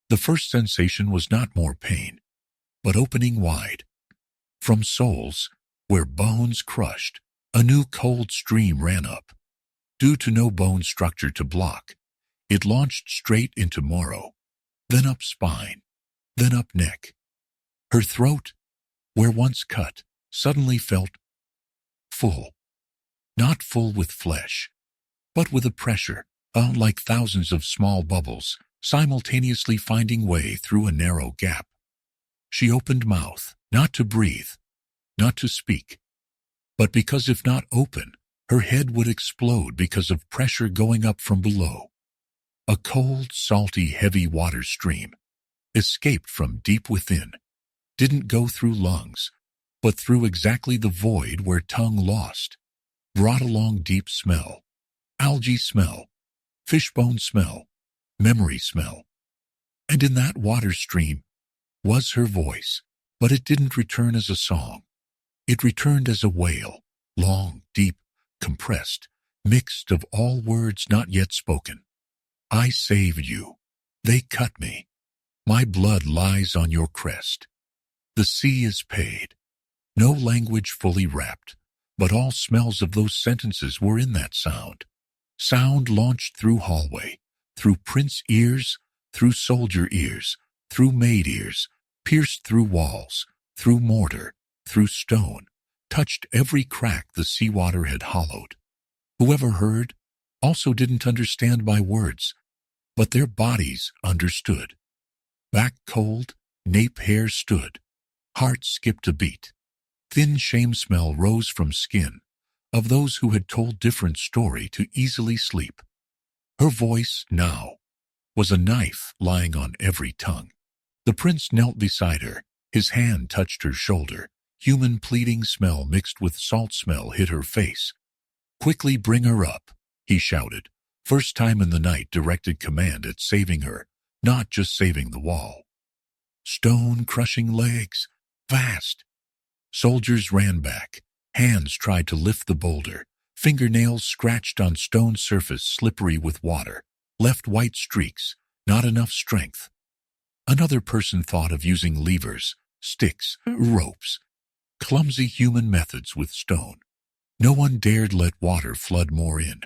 The first sensation was not more pain, but opening wide. From souls, where bones crushed, a new cold stream ran up. Due to no bone structure to block, it launched straight into marrow, then up spine, then up neck. Her throat, where once cut, suddenly felt full. Not full with flesh, but with a pressure, like thousands of small bubbles, simultaneously finding way through a narrow gap. She opened mouth, not to breathe, not to speak, but because if not open, her head would explode because of pressure going up from below. A cold, salty, heavy water stream escaped from deep within, didn't go through lungs, but through exactly the void where tongue lost, brought along deep smell, algae smell, fishbone smell, memory smell. And in that water stream was her voice, but it didn't return as a song. It returned as a wail, long, deep, compressed, mixed of all words not yet spoken. I saved you. They cut me. My blood lies on your crest. The sea is paid. No language fully wrapped, but all smells of those sentences were in that sound. Sound launched through hallway, through prince ears, through soldier ears, through maid ears, pierced through walls, through mortar, through stone, touched every crack the seawater had hollowed. Whoever heard, also didn't understand my words, but their bodies understood. Back cold, nape hair stood, heart skipped a beat. Thin shame smell rose from skin of those who had told different story to easily sleep. Her voice, now, was a knife lying on every tongue. The prince knelt beside her, his hand touched her shoulder. Human pleading smell mixed with salt smell hit her face. "Quickly bring her up," he shouted. First time in the night directed command at saving her, not just saving the wall. Stone-crushing legs, vast. Soldiers ran back. Hands tried to lift the boulder. Fingernails scratched on stone surface slippery with water. Left white streaks, not enough strength. Another person thought of using levers, sticks, ropes. Clumsy human methods with stone. No one dared let water flood more in.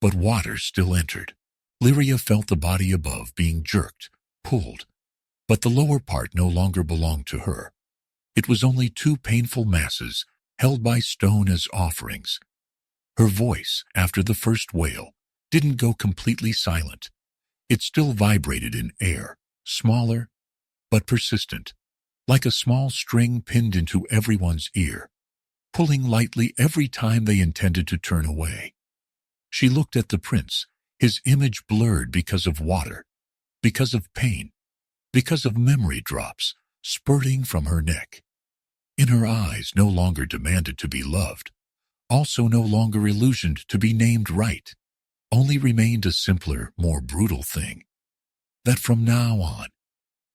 But water still entered. Lyria felt the body above being jerked, pulled. But the lower part no longer belonged to her. It was only two painful masses held by stone as offerings. Her voice, after the first wail, didn't go completely silent. It still vibrated in air, smaller, but persistent, like a small string pinned into everyone's ear, pulling lightly every time they intended to turn away. She looked at the prince, his image blurred because of water, because of pain, because of memory drops spurting from her neck. In her eyes no longer demanded to be loved, also no longer illusioned to be named right, only remained a simpler, more brutal thing. That from now on,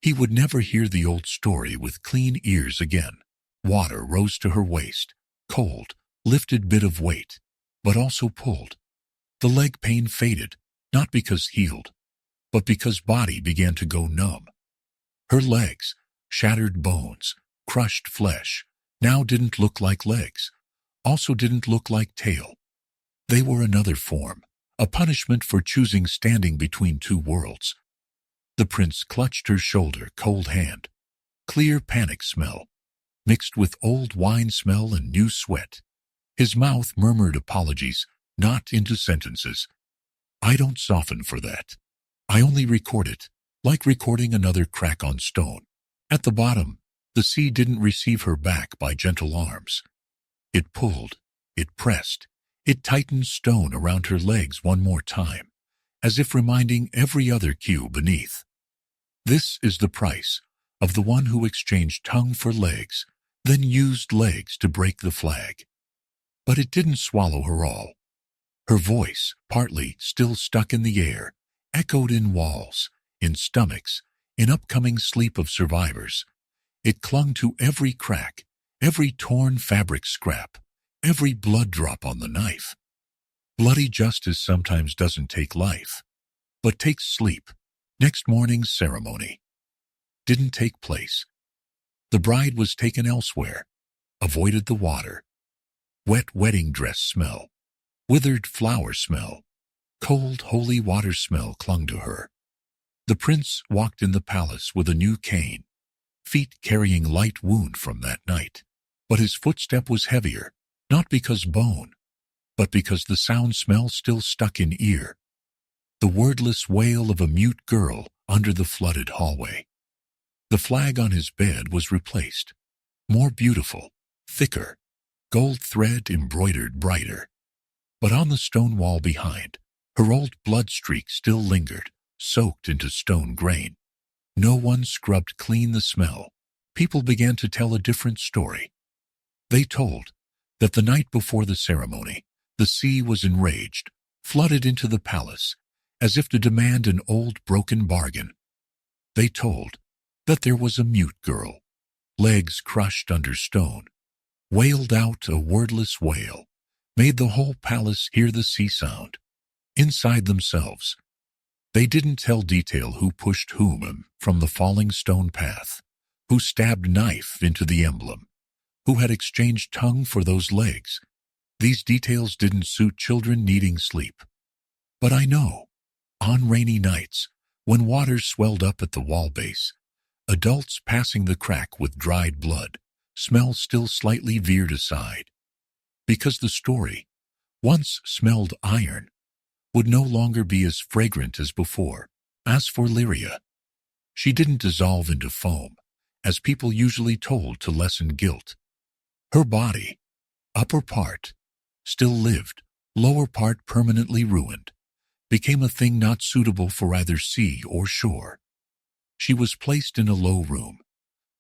he would never hear the old story with clean ears again. Water rose to her waist, cold, lifted bit of weight, but also pulled. The leg pain faded, not because healed, but because body began to go numb. Her legs, shattered bones, crushed flesh, now didn't look like legs, also didn't look like tail. They were another form, a punishment for choosing standing between two worlds. The prince clutched her shoulder, cold hand. Clear panic smell, mixed with old wine smell and new sweat. His mouth murmured apologies, not into sentences. I don't soften for that. I only record it, like recording another crack on stone. At the bottom, the sea didn't receive her back by gentle arms. It pulled, it pressed, it tightened stone around her legs one more time, as if reminding every other cue beneath. This is the price of the one who exchanged tongue for legs, then used legs to break the flag. But it didn't swallow her all. Her voice, partly still stuck in the air, echoed in walls, in stomachs, in upcoming sleep of survivors. It clung to every crack, every torn fabric scrap, every blood drop on the knife. Bloody justice sometimes doesn't take life, but takes sleep. Next morning's ceremony didn't take place. The bride was taken elsewhere, avoided the water. Wet wedding dress smell, withered flower smell, cold holy water smell clung to her. The prince walked in the palace with a new cane, feet carrying light wound from that night. But his footstep was heavier, not because bone, but because the sound smell still stuck in ear. The wordless wail of a mute girl under the flooded hallway. The flag on his bed was replaced, more beautiful, thicker, gold thread embroidered brighter. But on the stone wall behind, her old blood streak still lingered, soaked into stone grain. No one scrubbed clean the smell. People began to tell a different story. They told that the night before the ceremony, the sea was enraged, flooded into the palace, as if to demand an old broken bargain. They told that there was a mute girl, legs crushed under stone, wailed out a wordless wail, made the whole palace hear the sea sound. Inside themselves, they didn't tell detail who pushed whom from the falling stone path, who stabbed knife into the emblem, who had exchanged tongue for those legs. These details didn't suit children needing sleep. But I know, on rainy nights, when water swelled up at the wall base, adults passing the crack with dried blood, smell still slightly veered aside. Because the story once smelled iron, would no longer be as fragrant as before. As for Lyria, she didn't dissolve into foam, as people usually told to lessen guilt. Her body, upper part, still lived, lower part permanently ruined, became a thing not suitable for either sea or shore. She was placed in a low room,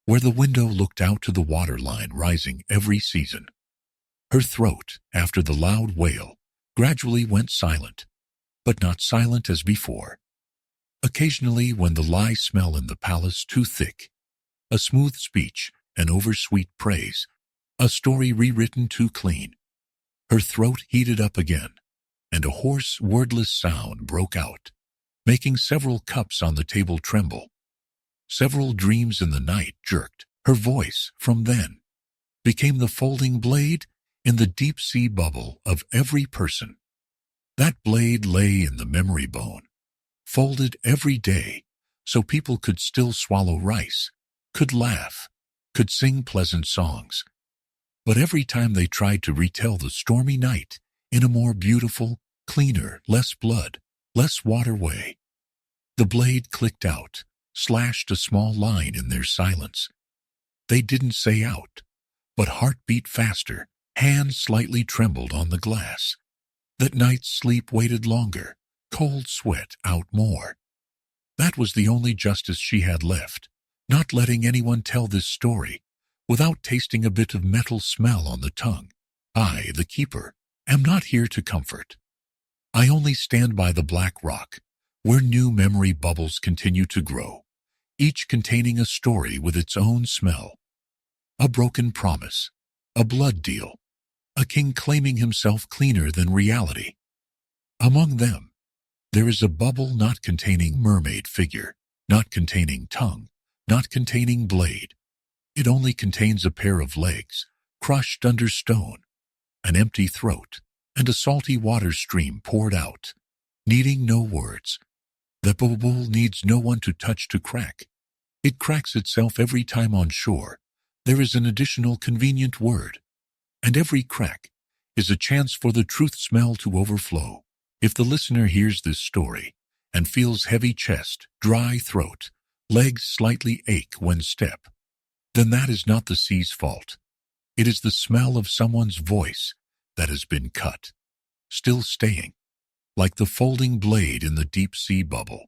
where the window looked out to the waterline rising every season. Her throat, after the loud wail, gradually went silent, but not silent as before. Occasionally, when the lie smell in the palace too thick, a smooth speech, an oversweet praise, a story rewritten too clean, her throat heated up again, and a hoarse, wordless sound broke out, making several cups on the table tremble. Several dreams in the night jerked. Her voice, from then, became the folding blade in the deep-sea bubble of every person. That blade lay in the memory bone, folded every day so people could still swallow rice, could laugh, could sing pleasant songs. But every time they tried to retell the stormy night in a more beautiful, cleaner, less blood, less water way, the blade clicked out, slashed a small line in their silence. They didn't say out, but heart beat faster, hands slightly trembled on the glass. That night's sleep waited longer, cold sweat out more. That was the only justice she had left, not letting anyone tell this story without tasting a bit of metal smell on the tongue. I, the keeper, am not here to comfort. I only stand by the black rock, where new memory bubbles continue to grow, each containing a story with its own smell. A broken promise, a blood deal, a king claiming himself cleaner than reality. Among them, there is a bubble not containing mermaid figure, not containing tongue, not containing blade. It only contains a pair of legs, crushed under stone, an empty throat, and a salty water stream poured out, needing no words. The bubble needs no one to touch to crack. It cracks itself every time on shore. There is an additional convenient word, and every crack is a chance for the truth smell to overflow. If the listener hears this story and feels heavy chest, dry throat, legs slightly ache when step, then that is not the sea's fault. It is the smell of someone's voice that has been cut, still staying, like the folding blade in the deep sea bubble.